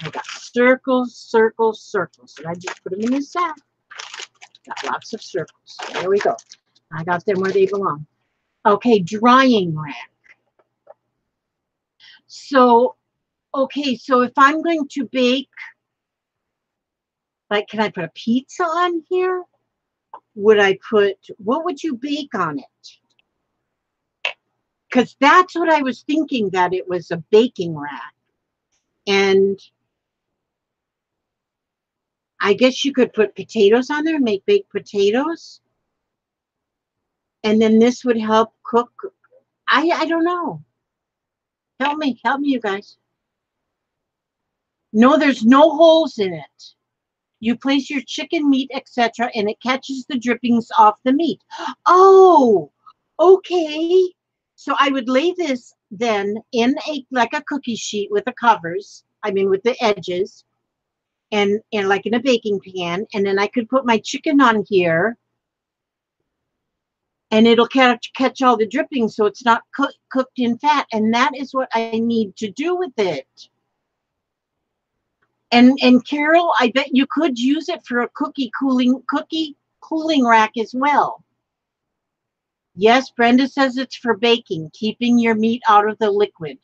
I got circles, circles, circles, and I just put them in the sack. Got lots of circles. There we go. I got them where they belong. Okay, drying rack. So, okay, so if I'm going to bake, like, can I put a pizza on here? would I put, what would you bake on it? Because that's what I was thinking, that it was a baking rack. And I guess you could put potatoes on there, make baked potatoes. And then this would help cook. I don't know. Help me, you guys. No, there's no holes in it. You place your chicken, meat, etc., and it catches the drippings off the meat. Oh, okay. So I would lay this then in like a cookie sheet with the covers. I mean, with the edges, and like in a baking pan, and then I could put my chicken on here, and it'll catch all the drippings, so it's not cooked in fat. And that is what I need to do with it. And Carol, I bet you could use it for a cookie cooling rack as well. Yes, Brenda says it's for baking, keeping your meat out of the liquid.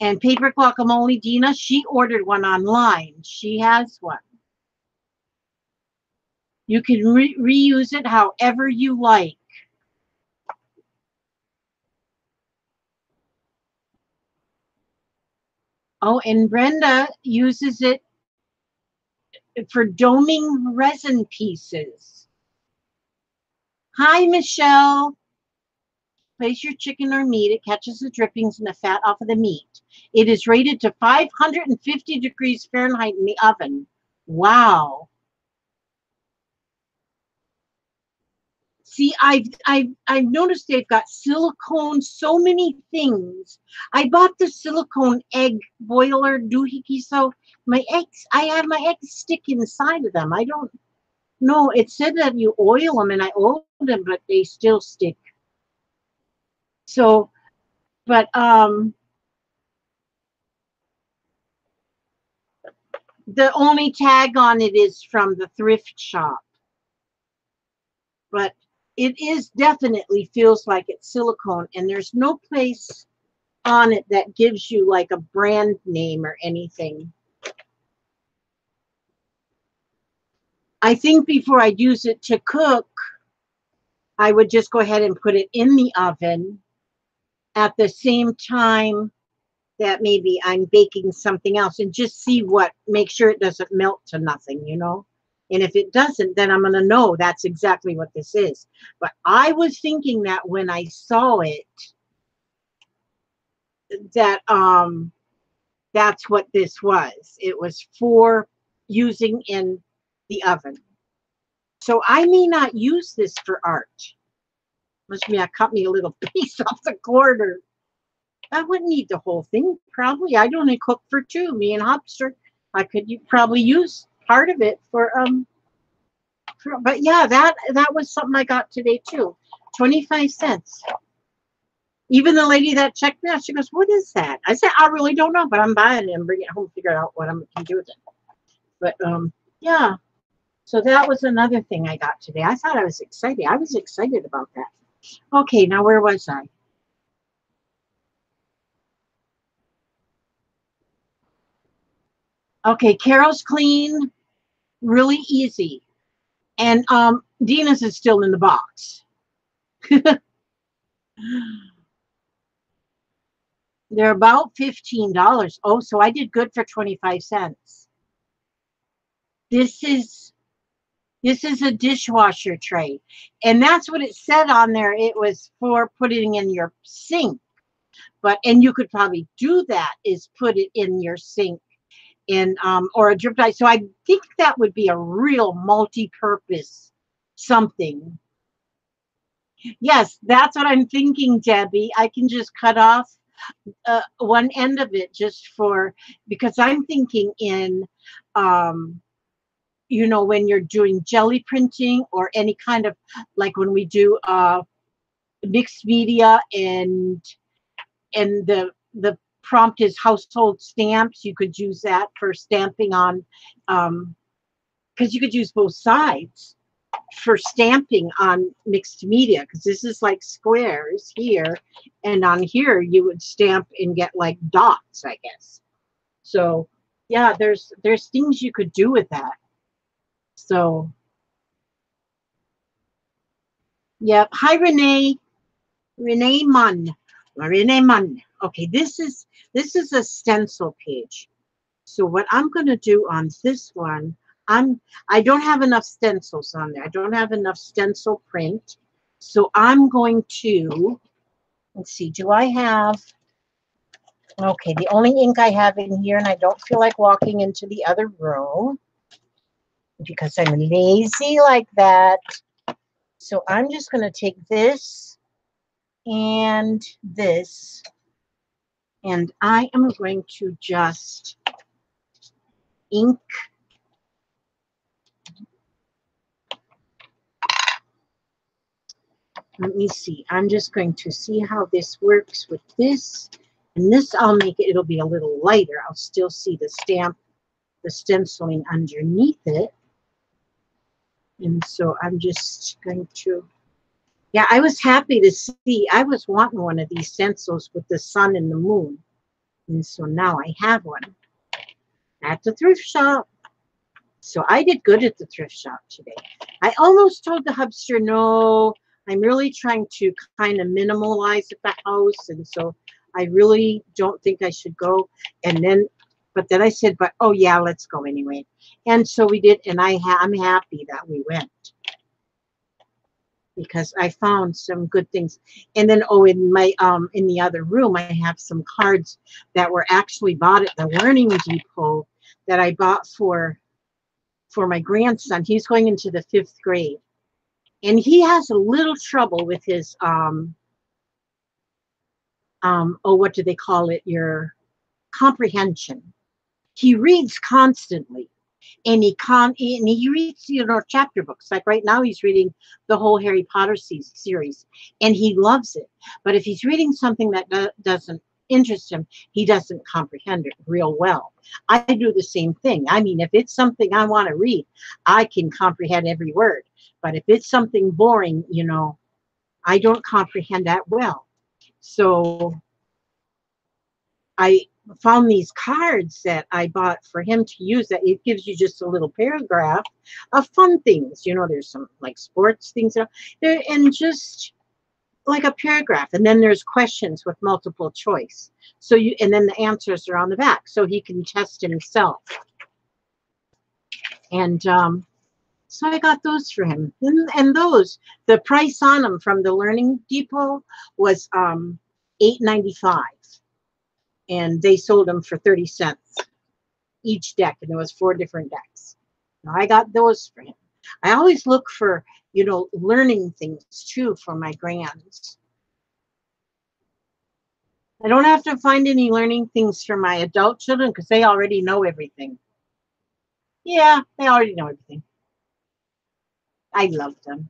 And paper guacamole, Dina, she ordered one online. She has one. You can reuse it however you like. Oh, and Brenda uses it for doming resin pieces. Hi, Michelle. Place your chicken or meat. It catches the drippings and the fat off of the meat. It is rated to 550 degrees Fahrenheit in the oven. Wow. See, I've noticed they've got silicone, so many things. I bought the silicone egg boiler doohickey, so my eggs, I have my eggs stick inside of them. I don't know. It said that you oil them, and I oiled them, but they still stick. So, but the only tag on it is from the thrift shop. But it is definitely feels like it's silicone, and there's no place on it that gives you like a brand name or anything. I think before I'd use it to cook, I would just go ahead and put it in the oven at the same time that maybe I'm baking something else, and just see make sure it doesn't melt to nothing, you know? And if it doesn't, then I'm going to know that's exactly what this is. But I was thinking that when I saw it, that that's what this was. It was for using in the oven. So I may not use this for art. Must mean I cut me a little piece off the corner. I wouldn't need the whole thing, probably. I'd only cook for two, me and Hopster. I could probably use part of it for but yeah, that was something I got today too. 25 cents. Even the lady that checked me out, she goes, "What is that?" I said, "I really don't know, but I'm buying it and bringing it home, figure out what I'm going to do with it." But yeah. So that was another thing I got today. I thought I was excited. I was excited about that. Okay, now where was I? Okay, Carol's clean, really easy. And Dina's is still in the box. They're about $15. Oh, so I did good for 25 cents. This is a dishwasher tray. And that's what it said on there. It was for putting in your sink. And you could probably do that, is put it in your sink in or a drip dye. So I think that would be a real multi-purpose something. Yes, that's what I'm thinking, Debbie. I can just cut off one end of it just because I'm thinking in you know, when you're doing jelly printing or any kind of, like when we do mixed media, and the prompt is household stamps, you could use that for stamping on, because you could use both sides for stamping on mixed media, because this is like squares here, and on here you would stamp and get like dots, I guess. So yeah, there's things you could do with that. So Yep. Hi, Renee. Renee Munn. Renee Munn. Okay, this is a stencil page. So what I'm going to do on this one, I don't have enough stencils on there. I don't have enough stencil print. So I'm going to, let's see, do I have, okay, the only ink I have in here, and I don't feel like walking into the other room because I'm lazy like that. So I'm just going to take this and this, and I am going to just ink. Let me see. I'm just going to see how this works with this. And this, I'll make it, it'll be a little lighter. I'll still see the stamp, the stenciling underneath it. And so I'm just going to, yeah, I was happy to see, I was wanting one of these stencils with the sun and the moon. And so now I have one at the thrift shop. So I did good at the thrift shop today. I almost told the hubster, no, I'm really trying to kind of minimalize at the house. And so I really don't think I should go. And then, but then I said, but oh yeah, let's go anyway. And so we did. And I'm happy that we went because I found some good things. And then, oh, in my, in the other room, I have some cards that were actually bought at the Learning Depot that I bought for my grandson. He's going into the 5th grade, and he has a little trouble with his oh, what do they call it, your comprehension. He reads constantly, and he reads, chapter books. Like right now he's reading the whole Harry Potter series, and he loves it. But if he's reading something that doesn't interest him, he doesn't comprehend it real well. I do the same thing. I mean, if it's something I want to read, I can comprehend every word. But if it's something boring, I don't comprehend that well. So I found these cards that I bought for him to use, that it gives you just a little paragraph of fun things. There's some like sports things there, and just like a paragraph. And then there's questions with multiple choice. And then the answers are on the back, so he can test himself. And so I got those for him. And those, the price on them from the Learning Depot was $8.95. And they sold them for 30 cents each deck. And there was 4 different decks. Now I got those for him. I always look for, learning things too for my grands. I don't have to find any learning things for my adult children because they already know everything. Yeah, they already know everything. I love them.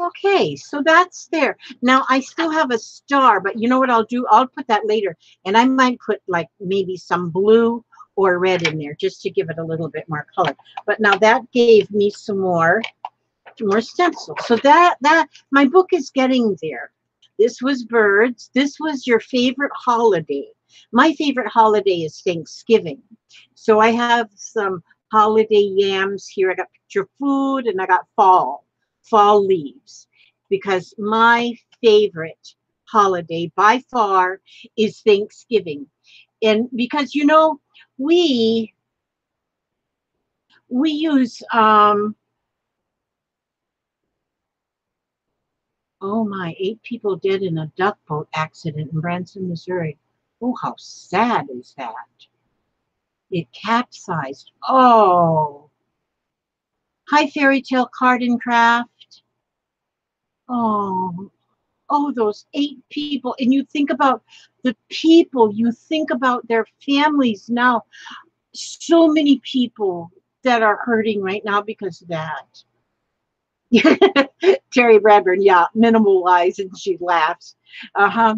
Okay, so that's there. Now I still have a star, but you know what I'll do? I'll put that later. And I might put like maybe some blue or red in there just to give it a little bit more color. But now that gave me some more stencils. So that my book is getting there. This was birds. This was your favorite holiday. My favorite holiday is Thanksgiving. So I have some holiday yams here. I got picture food, and I got fall leaves, because my favorite holiday by far is Thanksgiving. And because we use oh my, 8 people dead in a duck boat accident in Branson, Missouri. Oh, how sad is that? It capsized. Oh. Hi, Fairy Tale Card and Craft. Oh. Oh, those 8 people. And you think about the people, you think about their families now. So many people that are hurting right now because of that. Terry Bradburn, yeah, minimalize, and she laughs. Uh-huh.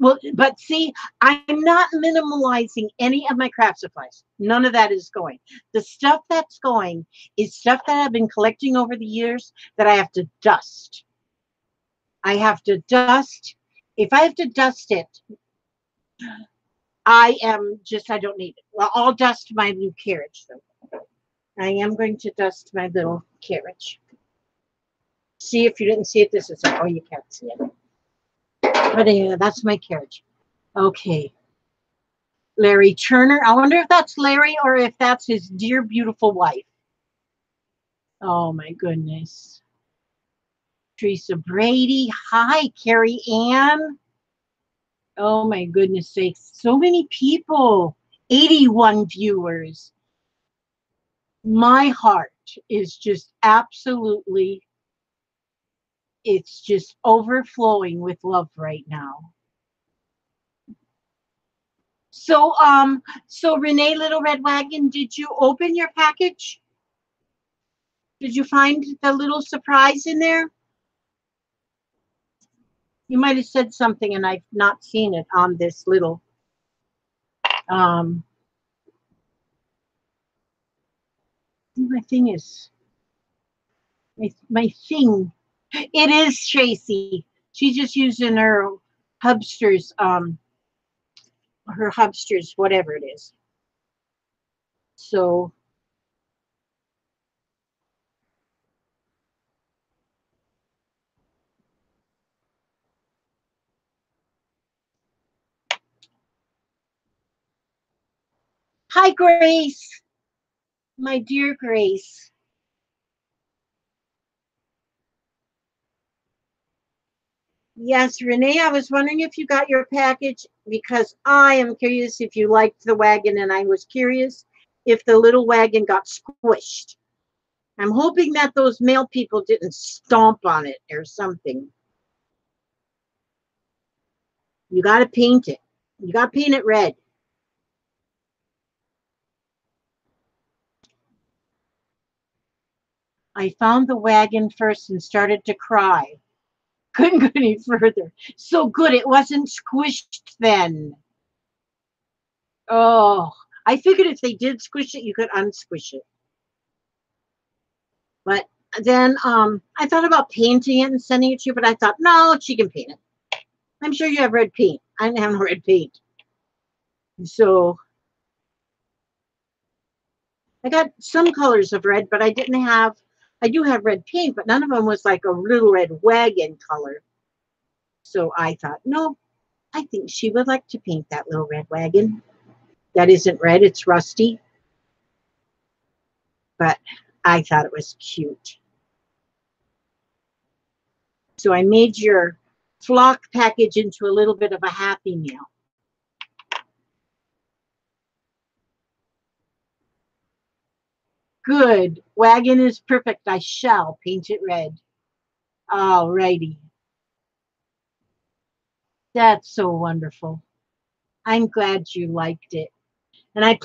Well, but see, I'm not minimalizing any of my craft supplies. None of that is going. The stuff that's going is stuff that I've been collecting over the years that I have to dust. I have to dust. If I have to dust it, I don't need it. Well, I'll dust my new carriage, though. I am going to dust my little carriage. See, if you didn't see it, this is, oh, you can't see it. But anyway, that's my carriage. Okay. Larry Turner. I wonder if that's Larry or if that's his dear, beautiful wife. Oh, my goodness. Teresa Brady. Hi, Carrie Ann. Oh, my goodness sakes. So many people. 81 viewers. My heart is just absolutely, it's just overflowing with love right now. So Renee Little Red Wagon, did you open your package? Did you find the little surprise in there? You might have said something and I've not seen it on this little my thing is my thing. It is Tracy. She's just using her hubsters, whatever it is. So hi, Grace, my dear Grace. Yes, Renee, I was wondering if you got your package because I am curious if you liked the wagon, and I was curious if the little wagon got squished. I'm hoping that those mail people didn't stomp on it or something. You got to paint it. You got to paint it red. I found the wagon first and started to cry. Couldn't go any further. So good. It wasn't squished then. Oh, I figured if they did squish it, you could unsquish it. But then I thought about painting it and sending it to you, but I thought, no, she can paint it. I'm sure you have red paint. I didn't have red paint. So I got some colors of red, but I do have red paint, but none of them was like a little red wagon color. So I thought, no, I think she would like to paint that little red wagon. That isn't red, it's rusty. But I thought it was cute. So I made your flock package into a little bit of a Happy Meal. Good. Wagon is perfect. I shall paint it red. All righty. That's so wonderful. I'm glad you liked it. And I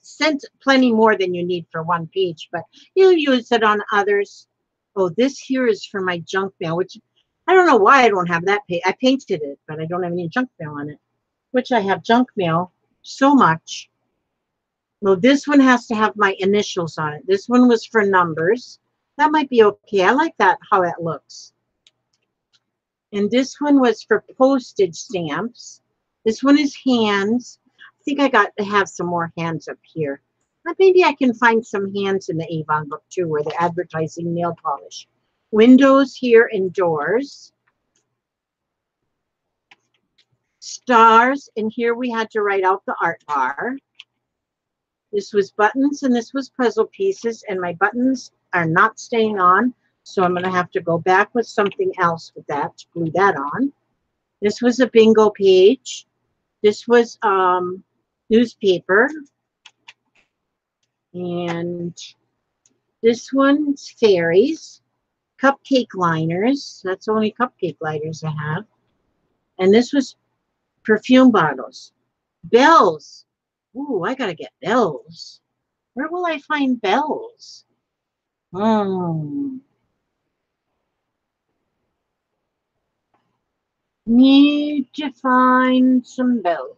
sent plenty more than you need for one page, but you'll use it on others. Oh, this here is for my junk mail, which I don't know why I don't have that page. I painted it, but I don't have any junk mail on it, which I have junk mail so much. Well, this one has to have my initials on it. This one was for numbers. That might be okay. I like that, how it looks. And this one was for postage stamps. This one is hands. I think I got to have some more hands up here. But maybe I can find some hands in the Avon book too, where they're advertising nail polish. Windows here and doors. Stars, and here we had to write out the art bar. This was buttons and this was puzzle pieces, and my buttons are not staying on, so I'm going to have to go back with something else with that to glue that on. This was a bingo page. This was newspaper. And this one's fairies. Cupcake liners. That's the only cupcake liners I have. And this was perfume bottles. Bells. Ooh, I gotta get bells. Where will I find bells? Need to find some bells.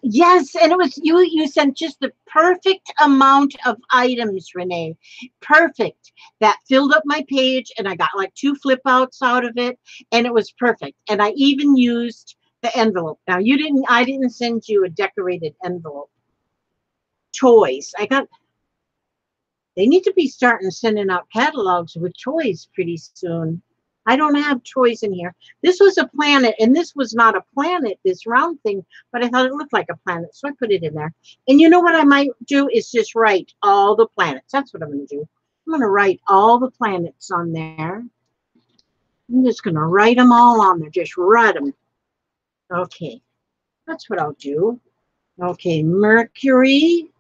Yes, and it was you sent just the perfect amount of items, Renee. Perfect. That filled up my page, and I got like 2 flip outs out of it, and it was perfect. And I even used the envelope. Now I didn't send you a decorated envelope. toys. They need to be starting sending out catalogs with toys pretty soon. I don't have toys in here. This was a planet, and this was not a planet, this round thing, but I thought it looked like a planet, so I put it in there. And you know what I might do is just write all the planets. That's what I'm going to do. I'm going to write all the planets on there. I'm just going to write them all on there. Just write them. Okay. That's what I'll do. Okay, Mercury.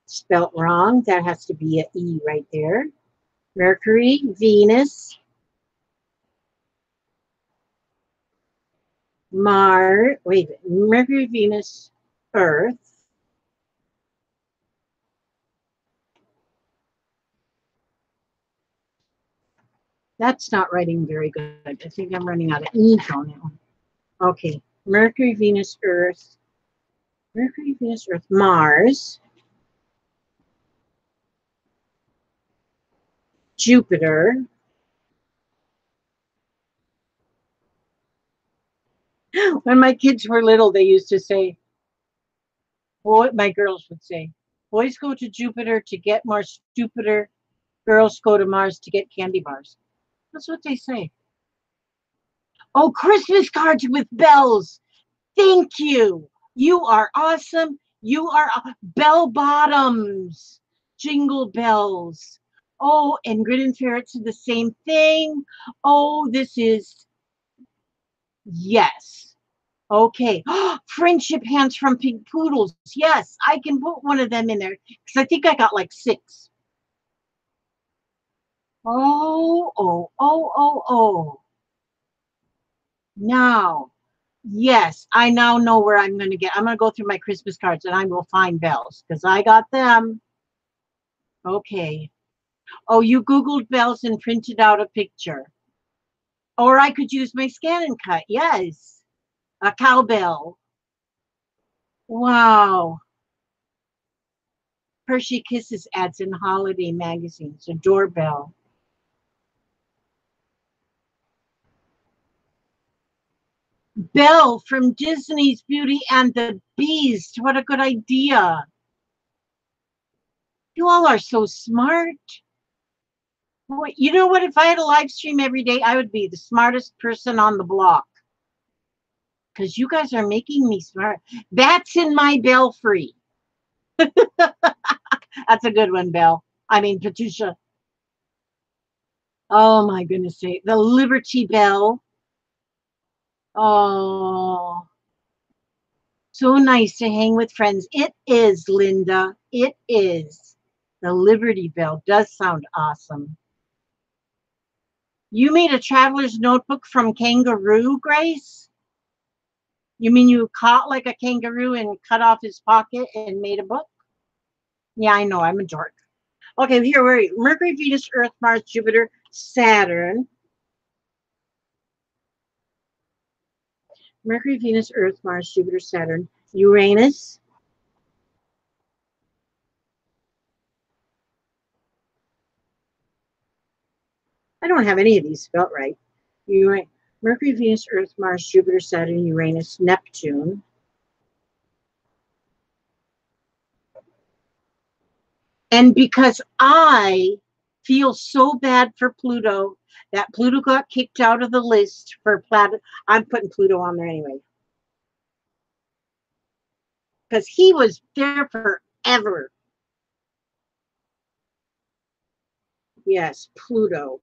Spelt wrong. That has to be an E right there. Mercury, Venus, Mars. Wait, Mercury, Venus, Earth. That's not writing very good. I think I'm running out of ink on that one. Okay, Mercury, Venus, Earth. Mercury, Venus, Earth, Mars. Jupiter. When my kids were little, they used to say, what my girls would say, boys go to Jupiter to get more stupider. Girls go to Mars to get candy bars. That's what they say. Oh, Christmas cards with bells. Thank you. You are awesome. You are bell bottoms. Jingle bells. Oh, and Grid and Ferrets are the same thing. Oh, this is, yes. Okay. Friendship hands from Pink Poodles. Yes, I can put one of them in there because I think I got like 6. Oh. Now, yes, I now know where I'm going to get. I'm going to go through my Christmas cards and I will find bells because I got them. Okay. Oh, you Googled bells and printed out a picture. Or I could use my scan and cut. Yes. A cowbell. Wow. Hershey Kisses ads in holiday magazines. A doorbell. Belle from Disney's Beauty and the Beast. What a good idea. You all are so smart. Boy, you know what? If I had a live stream every day, I would be the smartest person on the block. Because you guys are making me smart. That's in my belfry. That's a good one, Belle. I mean, Patricia. Oh, my goodness sake. The Liberty Bell. Oh, so nice to hang with friends. It is, Linda. It is. The Liberty Bell does sound awesome. You made a traveler's notebook from kangaroo, Grace? You mean you caught like a kangaroo and cut off his pocket and made a book? Yeah, I know. I'm a dork. Okay, here we're Mercury, Venus, Earth, Mars, Jupiter, Saturn. Mercury, Venus, Earth, Mars, Jupiter, Saturn, Uranus. I don't have any of these spelled right. Mercury, Venus, Earth, Mars, Jupiter, Saturn, Uranus, Neptune. And because I feel so bad for Pluto, that Pluto got kicked out of the list for planet. I'm putting Pluto on there anyway. Because he was there forever. Yes, Pluto.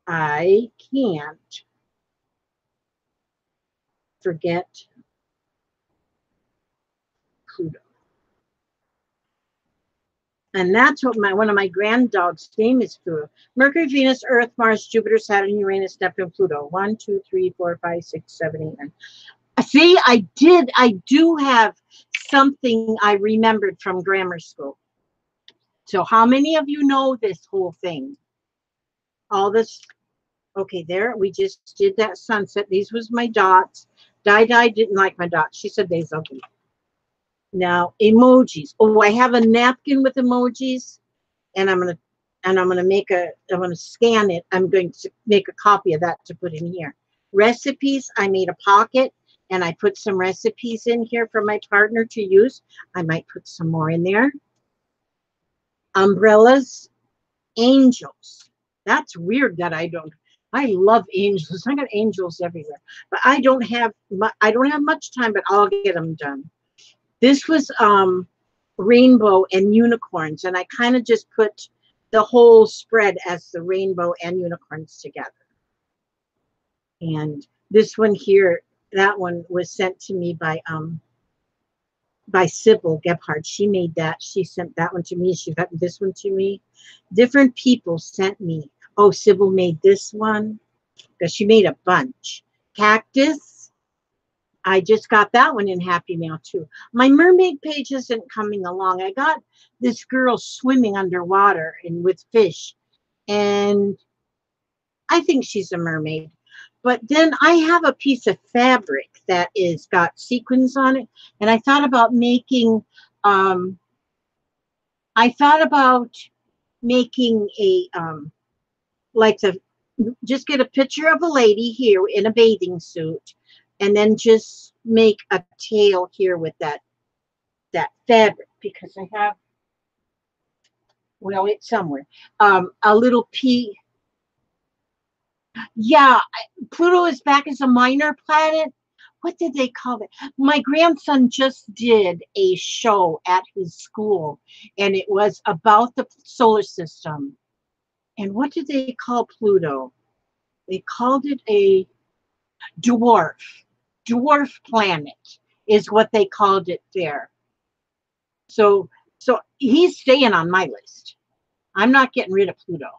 I can't forget Pluto. And that's what one of my granddogs' name is, Pluto. Mercury, Venus, Earth, Mars, Jupiter, Saturn, Uranus, Neptune, Pluto. 1, 2, 3, 4, 5, 6, 7, 8, 9. See, I do have something I remembered from grammar school. So how many of you know this whole thing? All this. Okay, there, we just did that sunset. These was my dots. Di didn't like my dots. She said they's ugly. Now, emojis. Oh, I have a napkin with emojis, and I'm going to and I'm going to scan it. I'm going to make a copy of that to put in here. Recipes, I made a pocket and I put some recipes in here for my partner to use. I might put some more in there. Umbrellas, angels. That's weird that I love angels. I got angels everywhere, but I don't have much time, but I'll get them done. This was rainbow and unicorns, and I kind of just put the whole spread as the rainbow and unicorns together. And this one here, that one was sent to me by Sybil Gebhardt. She made that. She sent that one to me. She got this one to me. Different people sent me. Oh, Sybil made this one because she made a bunch. Cactus. I just got that one in Happy Mail too. My mermaid page isn't coming along. I got this girl swimming underwater and with fish, and I think she's a mermaid. But then I have a piece of fabric that is got sequins on it, and I thought about making a like the just get a picture of a lady here in a bathing suit, and then just make a tail here with that fabric, because I have, well, it's somewhere, a little pea. Yeah, Pluto is back as a minor planet. What did they call it? My grandson just did a show at his school, and it was about the solar system. And what did they call Pluto? They called it a dwarf planet is what they called it there. So he's staying on my list. I'm not getting rid of Pluto.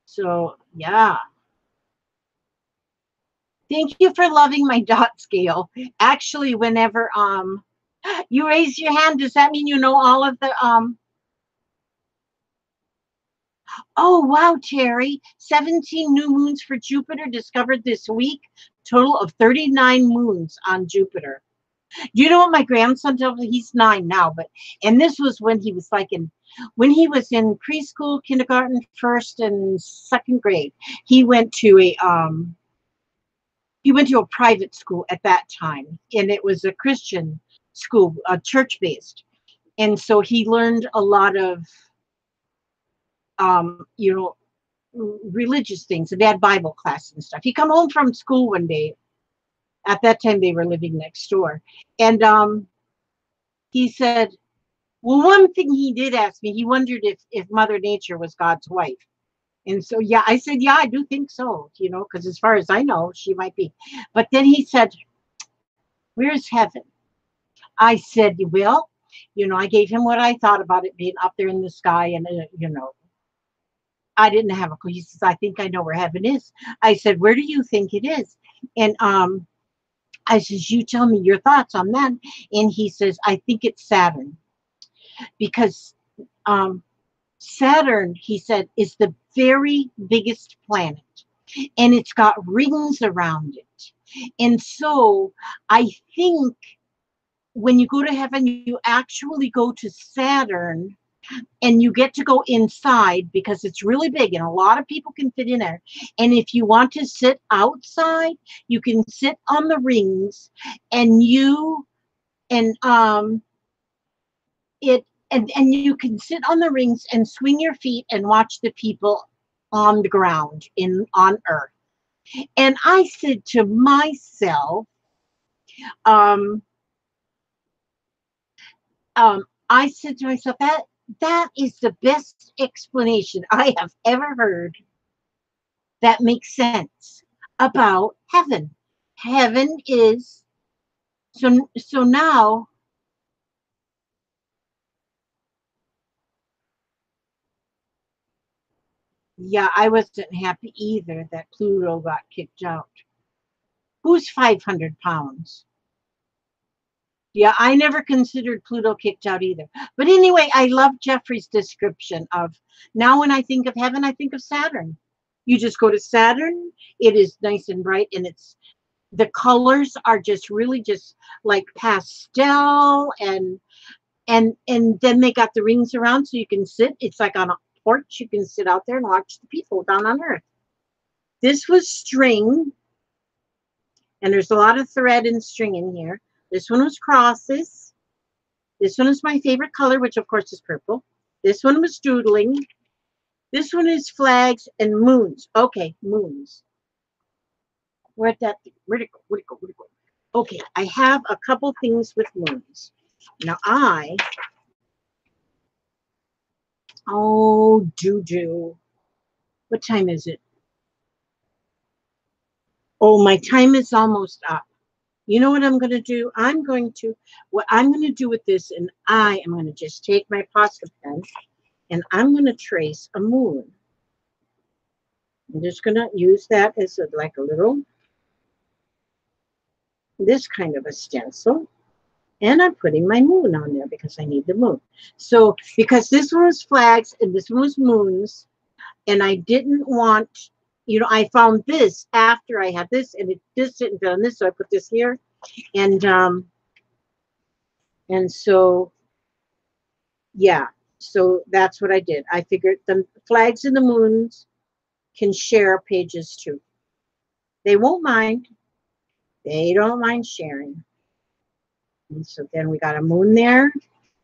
So yeah. Thank you for loving my dot scale. Actually, whenever you raise your hand, does that mean you know all of the Oh wow, Terry. 17 new moons for Jupiter discovered this week. Total of 39 moons on Jupiter. You know what my grandson told me? He's 9 now, and this was when he was when he was in preschool, kindergarten, first and second grade. He went to a private school at that time, and it was a Christian school, church-based. And so he learned a lot of, you know, religious things. And they had Bible class and stuff. He come home from school one day. At that time, they were living next door. And he said, well, one thing he did ask me, he wondered if Mother Nature was God's wife. And so, yeah, I said, yeah, I do think so, you know, because as far as I know, she might be. But then he said, where's heaven? I said, well, you know, I gave him what I thought about it being up there in the sky. And, you know, I didn't have a clue. He says, I think I know where heaven is. I said, where do you think it is? And I says, you tell me your thoughts on that. And he says, I think it's Saturn. Because Saturn, he said, is the very biggest planet, and it's got rings around it. And so I think when you go to heaven, you actually go to Saturn, and you get to go inside because it's really big and a lot of people can fit in there. And if you want to sit outside, you can sit on the rings, and and you can sit on the rings and swing your feet and watch the people on the ground on Earth. And I said to myself, I said to myself, that is the best explanation I have ever heard that makes sense about heaven. Heaven is so now. Yeah, I wasn't happy either that Pluto got kicked out. Who's 500 pounds? Yeah, I never considered Pluto kicked out either. But anyway, I love Jeffrey's description of, now when I think of heaven, I think of Saturn. You just go to Saturn. It is nice and bright, and the colors are just really just like pastel, and And then they got the rings around so you can sit. It's like on a porch. You can sit out there and watch the people down on earth. This was string, and there's a lot of thread and string in here. This one was crosses. This one is my favorite color, which of course is purple. This one was doodling. This one is flags and moons. Okay, moons. Where'd it go? Where'd it go? Where'd it go? Okay, I have a couple things with moons. Now oh, doo-doo. What time is it? Oh, my time is almost up. You know what I'm going to do? What I'm going to do with this, and I am going to just take my Posca pen, and I'm going to trace a moon. I'm just going to use that as like a little, this kind of a stencil. And I'm putting my moon on there because I need the moon. So, because this one was flags and this one was moons, and I didn't want, I found this after I had this, and this didn't fit on this, so I put this here. And so, yeah, so that's what I did. I figured the flags and the moons can share pages too. They won't mind. They don't mind sharing. And so then we got a moon there,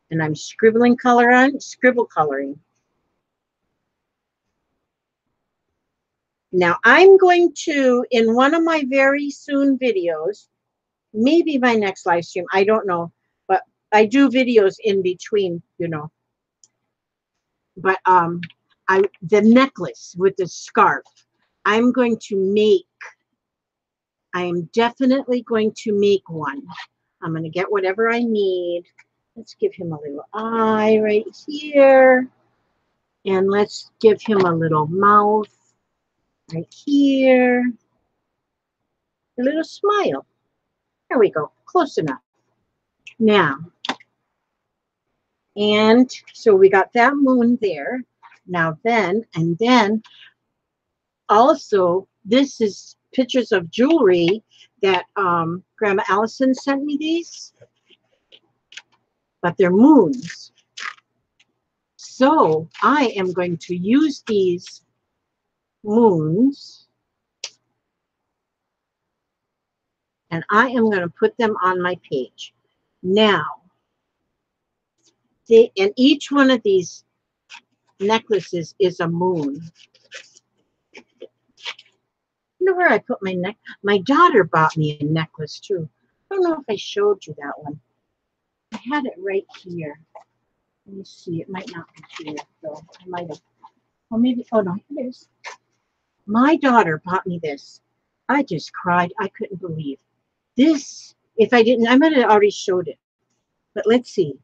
and I'm scribble coloring. Now I'm going to, in one of my very soon videos, maybe my next live stream, I don't know, but I do videos in between, But the necklace with the scarf, I am definitely going to make one. I'm going to get whatever I need. Let's give him a little eye right here. And let's give him a little mouth right here. A little smile. There we go. Close enough. Now, and so we got that moon there. Now then, and then also, this is pictures of jewelry that Grandma Allison sent me these, but they're moons. So I am going to use these moons, and I am going to put them on my page. Now, and each one of these necklaces is a moon. I wonder where I put my neck. My daughter bought me a necklace too. I don't know if I showed you that one. I had it right here. Let me see. It might not be here, though. I might have. Well, maybe. Oh no, it is. My daughter bought me this. I just cried. I couldn't believe this. If I didn't, I might have already showed it. But let's see.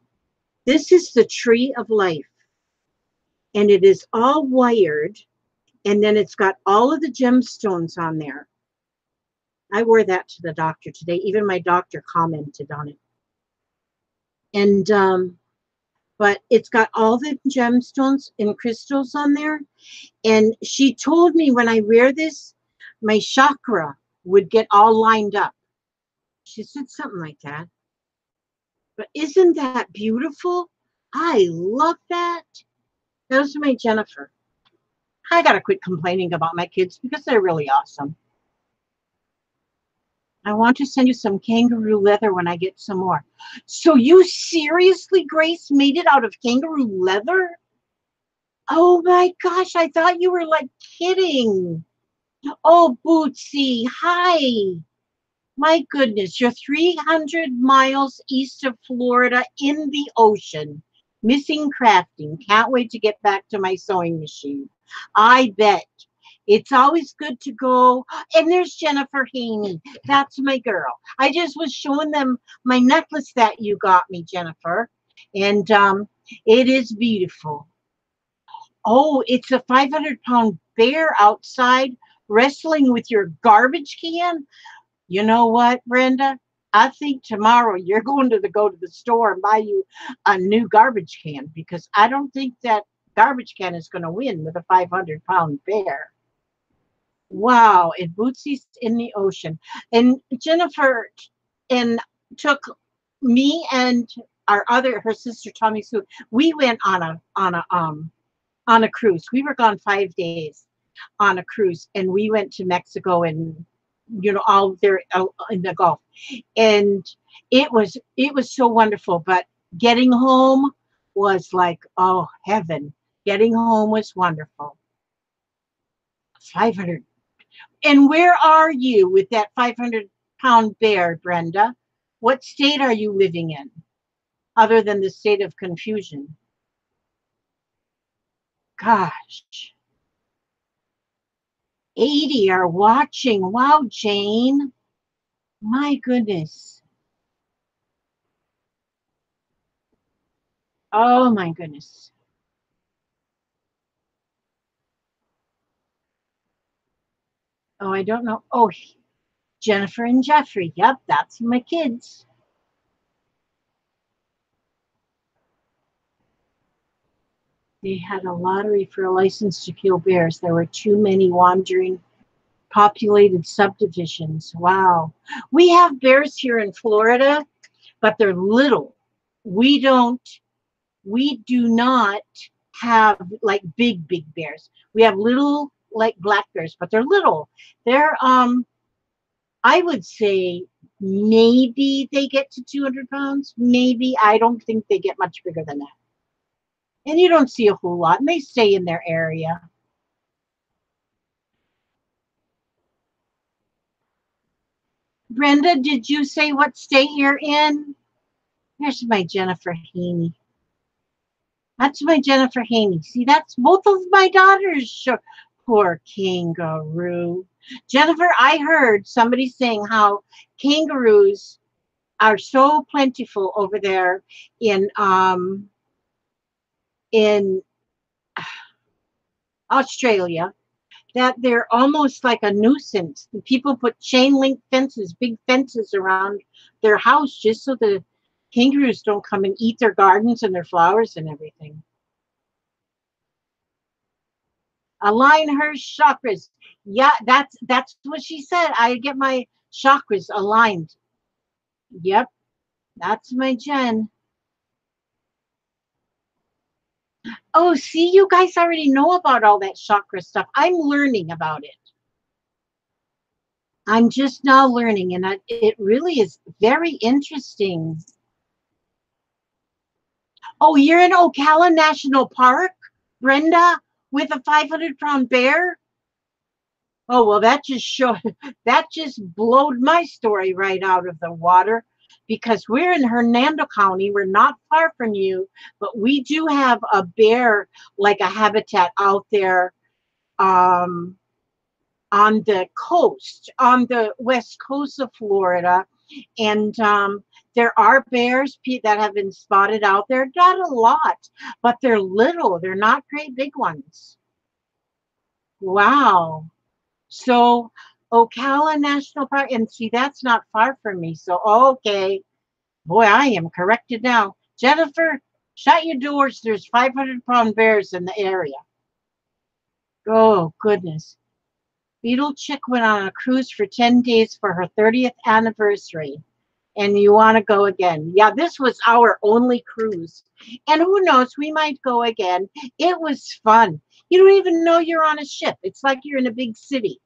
This is the tree of life, and it is all wired, and then it's got all of the gemstones on there. I wore that to the doctor today. Even my doctor commented on it. And but it's got all the gemstones and crystals on there. And she told me when I wear this, my chakra would get all lined up. She said something like that. But isn't that beautiful? I love that. Those are my Jennifer. I gotta quit complaining about my kids because they're really awesome. I want to send you some kangaroo leather when I get some more. So you seriously, Grace, made it out of kangaroo leather? Oh my gosh, I thought you were like kidding. Oh, Bootsy, hi. My goodness, you're 300 miles east of Florida in the ocean. Missing crafting. Can't wait to get back to my sewing machine. I bet. It's always good to go. And there's Jennifer Haney. That's my girl. I just was showing them my necklace that you got me, Jennifer. And it is beautiful. Oh, it's a 500-pound bear outside wrestling with your garbage can. You know what, Brenda? I think tomorrow you're going to go to the store and buy you a new garbage can, because I don't think that garbage can is going to win with a 500-pound bear. Wow, and Bootsy's in the ocean. And Jennifer took me and her sister Tommy Sue, we went on a cruise. We were gone 5 days on a cruise, and we went to Mexico and all there in the Gulf, and it was so wonderful. But getting home was like, oh, heaven. Getting home was wonderful. 500. And where are you with that 500-pound bear, Brenda? What state are you living in, other than the state of confusion? Gosh, 80 are watching. Wow, Jane. My goodness. Oh, my goodness. Oh, I don't know. Oh, Jennifer and Jeffrey. Yep, that's my kids. They had a lottery for a license to kill bears. There were too many wandering populated subdivisions. Wow. We have bears here in Florida, but they're little. We do not have like big bears. We have little like black bears, but they're little. They're I would say maybe they get to 200 pounds. Maybe. I don't think they get much bigger than that. And you don't see a whole lot, and they stay in their area. Brenda, did you say what state you're in? There's my Jennifer Haney. That's my Jennifer Haney. See, that's both of my daughters. Sure. Poor kangaroo. Jennifer, I heard somebody saying how kangaroos are so plentiful over there in Australia that they're almost like a nuisance. The people put chain link fences, big fences around their house just so the kangaroos don't come and eat their gardens and their flowers and everything. Align her chakras. Yeah, that's what she said. I get my chakras aligned. Yep, that's my Jen. Oh, see, you guys already know about all that chakra stuff. I'm learning about it. I'm just now learning, and it really is very interesting. Oh, you're in Ocala National Park, Brenda, with a 500-pound bear? Oh, well, that just blowed my story right out of the water, because we're in Hernando County. We're not far from you, but we do have a bear, like a habitat out there, on the coast, on the west coast of Florida. And there are bears that have been spotted out there. Not a lot, but they're little. They're not great big ones. Wow. So Ocala National Park, and see, that's not far from me. So, okay. Boy, I am corrected now. Jennifer, shut your doors. There's 500-pound bears in the area. Oh, goodness. Beetle Chick went on a cruise for 10 days for her 30th anniversary. And you want to go again. Yeah, this was our only cruise. And who knows, we might go again. It was fun. You don't even know you're on a ship. It's like you're in a big city.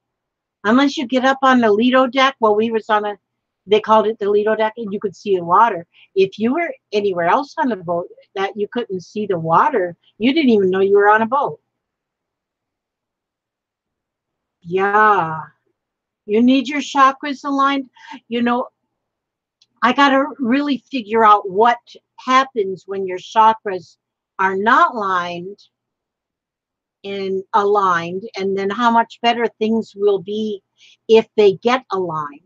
Unless you get up on the Lido deck. Well, we was on they called it the Lido deck, and you could see the water. If you were anywhere else on the boat that you couldn't see the water, you didn't even know you were on a boat. Yeah. You need your chakras aligned. You know, I got to really figure out what happens when your chakras are not aligned, and then how much better things will be if they get aligned.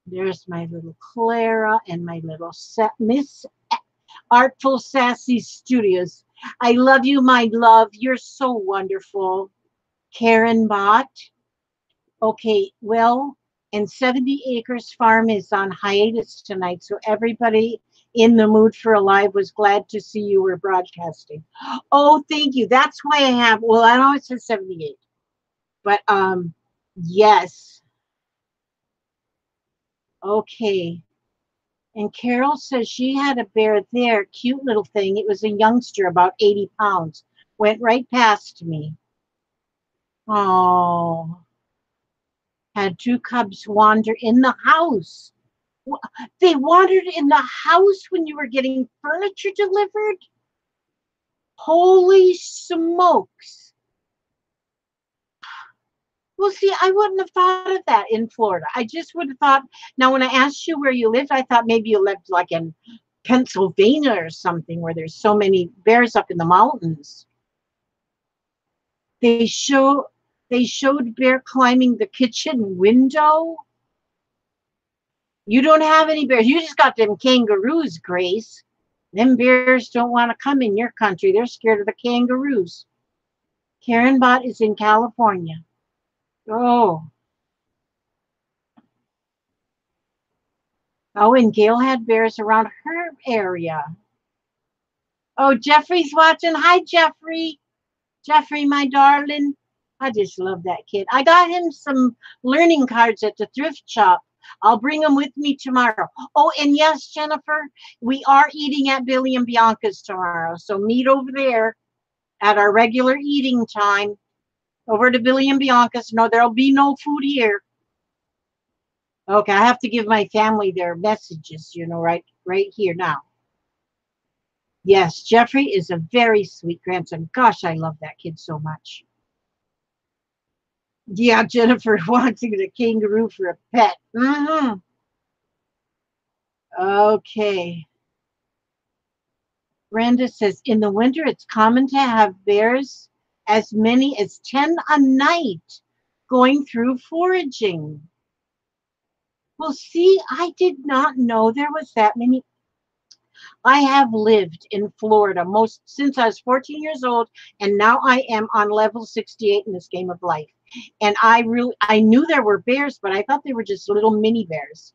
There's my little Clara and my little Miss Artful Sassy Studios. I love you, my love. You're so wonderful. Karen Bott. Okay, well, and 70 Acres Farm is on hiatus tonight, so everybody in the mood for a live was glad to see you were broadcasting. Oh, thank you. That's why I have, well, I know it says 78, but yes. Okay. And Carol says she had a bear there, cute little thing. It was a youngster, about 80 pounds. Went right past me. Oh, had two cubs wander in the house. They wandered in the house when you were getting furniture delivered? Holy smokes. Well, see, I wouldn't have thought of that in Florida. I just would have thought, now when I asked you where you lived, I thought maybe you lived like in Pennsylvania or something where there's so many bears up in the mountains. They show they showed bear climbing the kitchen window. You don't have any bears. You just got them kangaroos, Grace. Them bears don't want to come in your country. They're scared of the kangaroos. Karen Bott is in California. Oh. Oh, and Gail had bears around her area. Oh, Jeffrey's watching. Hi, Jeffrey. Jeffrey, my darling. I just love that kid. I got him some learning cards at the thrift shop. I'll bring them with me tomorrow. Oh, and yes, Jennifer, we are eating at Billy and Bianca's tomorrow. So meet over there at our regular eating time over to Billy and Bianca's. No, there'll be no food here. Okay, I have to give my family their messages, right here now. Yes, Jeffrey is a very sweet grandson. Gosh, I love that kid so much. Yeah, Jennifer wanting a kangaroo for a pet. Okay. Brenda says, in the winter, it's common to have bears as many as 10 a night going through foraging. Well, see, I did not know there was that many. I have lived in Florida most since I was 14 years old, and now I am on level 68 in this game of life. And I knew there were bears, but I thought they were just little mini bears.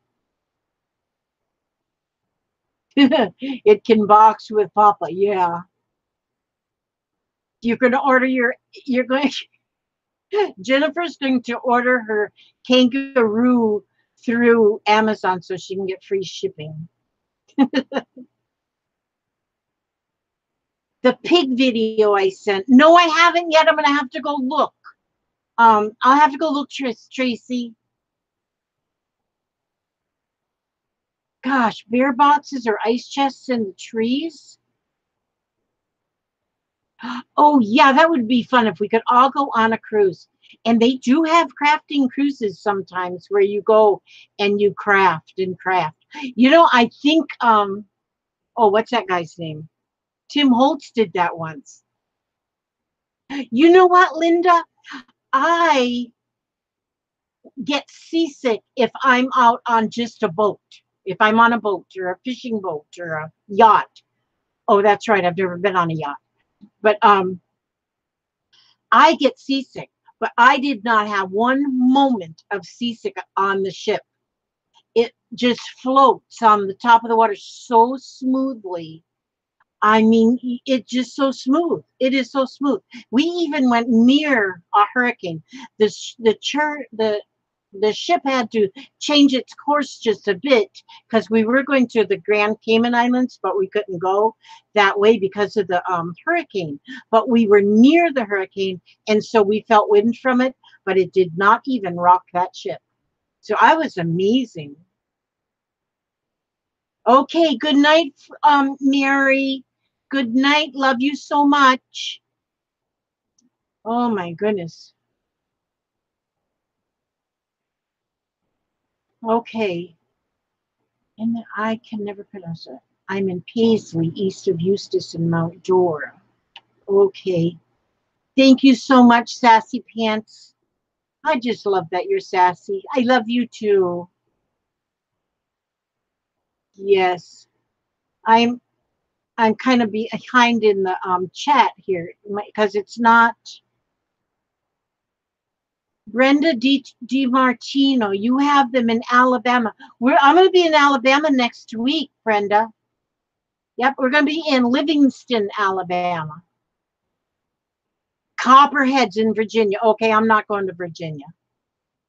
It can box with Papa, yeah. You're going to order you're going Jennifer's going to order her kangaroo through Amazon so she can get free shipping. The pig video I sent. No, I haven't yet. I'm going to have to go look. I'll have to go look, Tracy. Gosh, bear boxes or ice chests in the trees? Oh, yeah, that would be fun if we could all go on a cruise. And they do have crafting cruises sometimes where you go and you craft and craft. I think, what's that guy's name? Tim Holtz did that once. You know what, Linda? I get seasick if I'm out on just a boat. If I'm on a boat or a fishing boat or a yacht. Oh, that's right. I've never been on a yacht. But I get seasick. But I did not have one moment of seasick on the ship. It just floats on the top of the water so smoothly. I mean, it's just so smooth. It is so smooth. We even went near a hurricane. The ship had to change its course just a bit because we were going to the Grand Cayman Islands, but we couldn't go that way because of the hurricane. But we were near the hurricane, and so we felt wind from it, but it did not even rock that ship. So I was amazing. Okay, good night, Mary. Good night. Love you so much. Oh my goodness. Okay. And I can never pronounce it. I'm in Paisley, east of Eustis and Mount Dora. Okay. Thank you so much, Sassy Pants. I just love that you're sassy. I love you too. Yes. I'm kind of behind in the chat here because it's not Brenda DiMartino. You have them in Alabama. I'm going to be in Alabama next week, Brenda. Yep, we're going to be in Livingston, Alabama. Copperheads in Virginia. Okay, I'm not going to Virginia.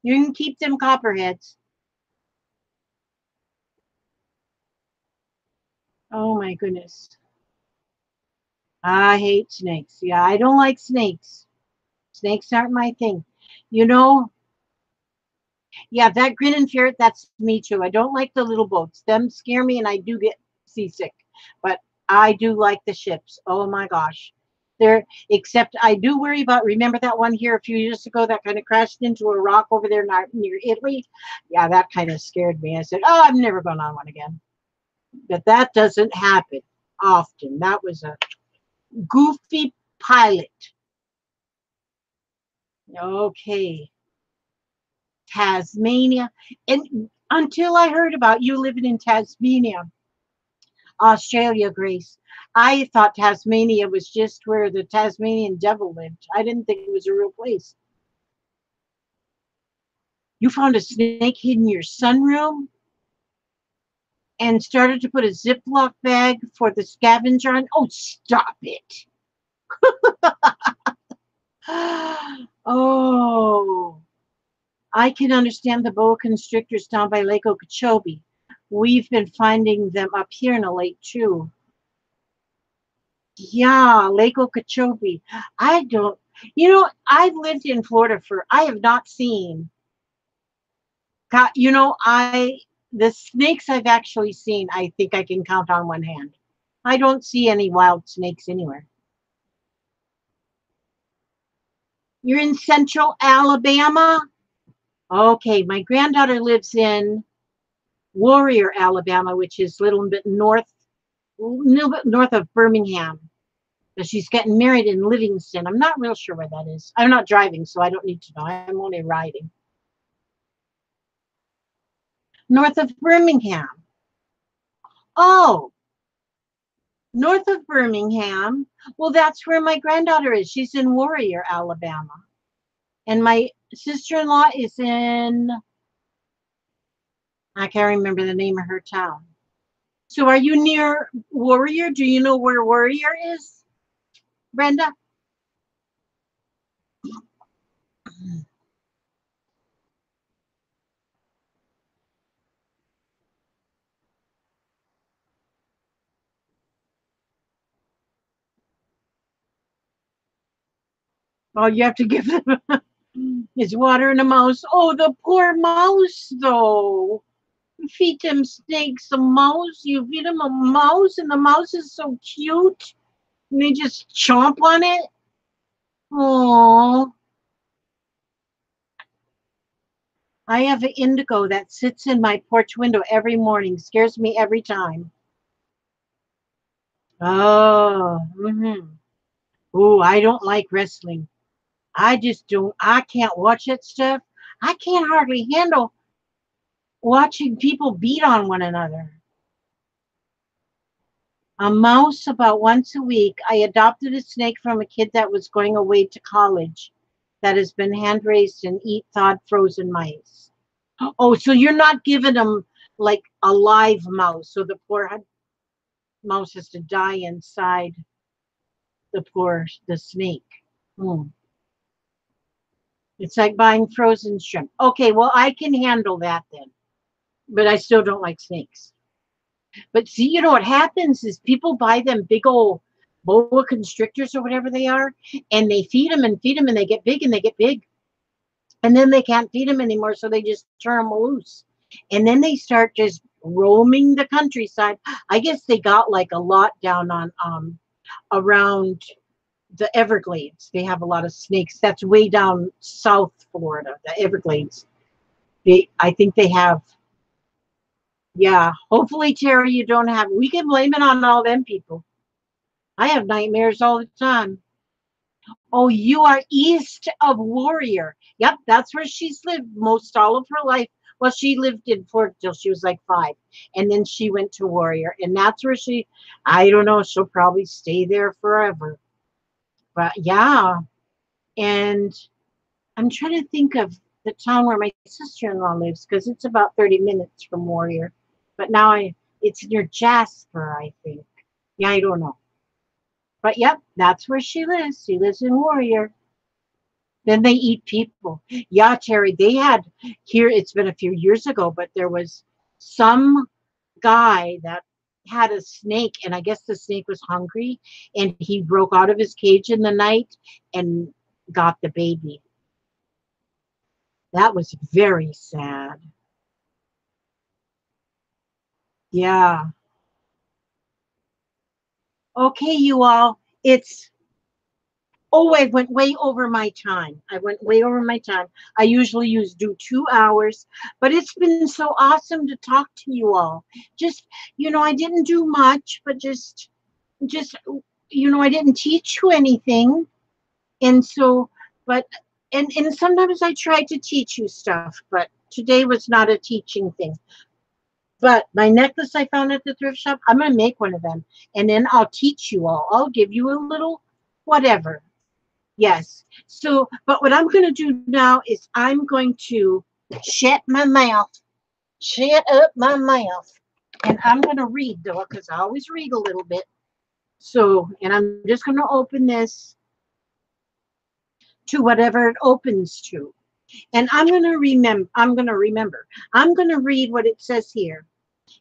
You can keep them copperheads. Oh my goodness. I hate snakes. Yeah, I don't like snakes. Snakes aren't my thing. You know, yeah, that grin and ferret, that's me too. I don't like the little boats. Them scare me and I do get seasick. But I do like the ships. Oh my gosh. There, except I do worry about, remember that one here a few years ago that kind of crashed into a rock over there near Italy? Yeah, that kind of scared me. I said, oh, I'm never going on one again. But that doesn't happen often. That was a goofy pilot. Okay. Tasmania. And until I heard about you living in Tasmania, Australia, Grace, I thought Tasmania was just where the Tasmanian devil lived. I didn't think it was a real place. You found a snake hidden in your sunroom and started to put a Ziploc bag for the scavenger on. Oh, stop it. Oh, I can understand the boa constrictors down by Lake Okeechobee. We've been finding them up here in the lake too. Yeah, Lake Okeechobee. I don't, I've lived in Florida I have not seen, the snakes I've actually seen, I think I can count on one hand. I don't see any wild snakes anywhere. You're in central Alabama? Okay, my granddaughter lives in Warrior, Alabama, which is a little bit north of Birmingham. But she's getting married in Livingston. I'm not real sure where that is. I'm not driving, so I don't need to know. I'm only riding. North of Birmingham. Oh, north of Birmingham. Well, that's where my granddaughter is. She's in Warrior, Alabama. And my sister-in-law is in, I can't remember the name of her town. So are you near Warrior? Do you know where Warrior is, Brenda? Oh, you have to give them his water and a mouse. Oh, the poor mouse, though. You feed them snakes a mouse. You feed them a mouse, and the mouse is so cute. And they just chomp on it. Oh, I have an indigo that sits in my porch window every morning. Scares me every time. Oh, oh, I don't like wrestling. I just don't. I can't watch that stuff. I can't hardly handle watching people beat on one another. A mouse about once a week. I adopted a snake from a kid that was going away to college that has been hand raised and eat thawed frozen mice. Oh, so you're not giving them like a live mouse. So the poor mouse has to die inside the snake. Hmm. It's like buying frozen shrimp. Okay, well, I can handle that then. But I still don't like snakes. But see, what happens is people buy them big old boa constrictors or whatever they are, and they feed them, and they get big and they get big. And then they can't feed them anymore, so they just turn them loose. And then they start just roaming the countryside. I guess they got like a lot down on around the Everglades. They have a lot of snakes. That's way down South Florida, the Everglades. I think they have. Yeah, hopefully, Terry, you don't have. We can blame it on all them people. I have nightmares all the time. Oh, you are east of Warrior. Yep, that's where she's lived most all of her life. Well, she lived in Florida till she was like 5, and then she went to Warrior, and that's where I don't know, she'll probably stay there forever. But yeah, and I'm trying to think of the town where my sister-in-law lives because it's about 30 minutes from Warrior. But now it's near Jasper, I think. Yeah, I don't know. But yep, that's where she lives. She lives in Warrior. Then they eat people. Yeah, Terry, they had here, it's been a few years ago, but there was some guy that had a snake, and I guess the snake was hungry, and he broke out of his cage in the night and got the baby. That was very sad. Yeah. Okay, you all. It's Oh, I went way over my time. I went way over my time. I usually do 2 hours, but it's been so awesome to talk to you all. Just, I didn't do much, but just, I didn't teach you anything. And so, but, and sometimes I try to teach you stuff, but today was not a teaching thing. But my necklace I found at the thrift shop, I'm going to make one of them, and then I'll teach you all. I'll give you a little whatever. Yes. So, but what I'm going to do now is I'm going to shut my mouth, shut up my mouth, and I'm going to read though, because I always read a little bit. So, and I'm just going to open this to whatever it opens to. And I'm going to remember, I'm going to read what it says here.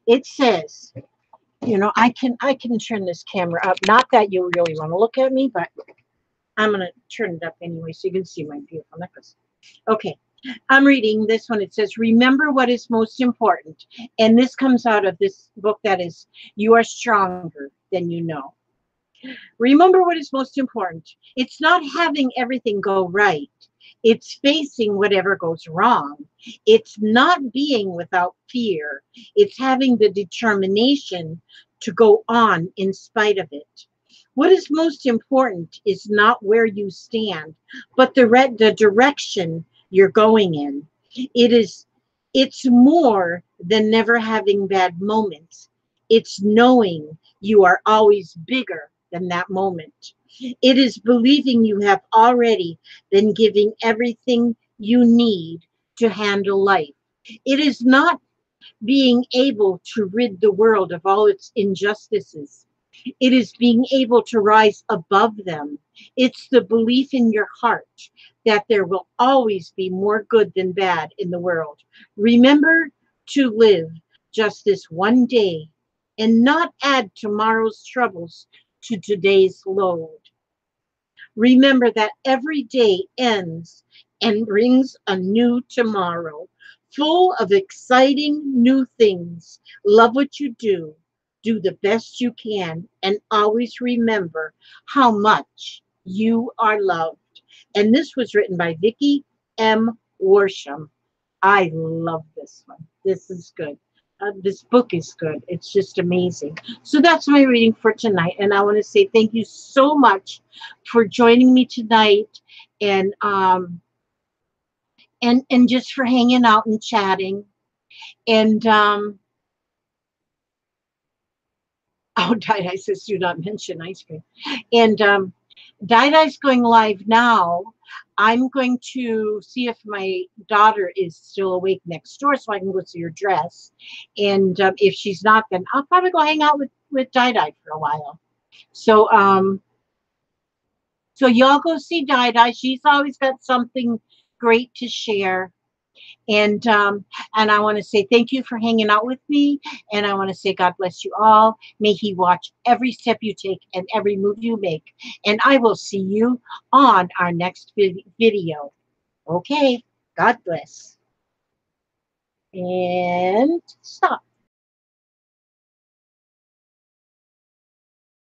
It says, I can turn this camera up. Not that you really want to look at me, but I'm going to turn it up anyway so you can see my beautiful necklace. Okay, I'm reading this one. It says, remember what is most important. And this comes out of this book that is, You Are Stronger Than You Know. Remember what is most important. It's not having everything go right. It's facing whatever goes wrong. It's not being without fear. It's having the determination to go on in spite of it. What is most important is not where you stand, but the direction you're going in. It's more than never having bad moments. It's knowing you are always bigger than that moment. It is believing you have already been giving everything you need to handle life. It is not being able to rid the world of all its injustices. It is being able to rise above them. It's the belief in your heart that there will always be more good than bad in the world. Remember to live just this one day and not add tomorrow's troubles to today's load. Remember that every day ends and brings a new tomorrow, full of exciting new things. Love what you do the best you can, and always remember how much you are loved. And this was written by Vicki M. Worsham. I love this one. This is good. This book is good. It's just amazing. So that's my reading for tonight. And I want to say thank you so much for joining me tonight, and and just for hanging out and chatting. And oh, Dai says do not mention ice cream. And Dai's going live now. I'm going to see if my daughter is still awake next door so I can go see her dress. And if she's not, then I'll probably go hang out with Dai for a while. So so y'all go see Dai. She's always got something great to share. And I want to say thank you for hanging out with me. And I want to say God bless you all. May He watch every step you take and every move you make. And I will see you on our next video. Okay, God bless. And stop.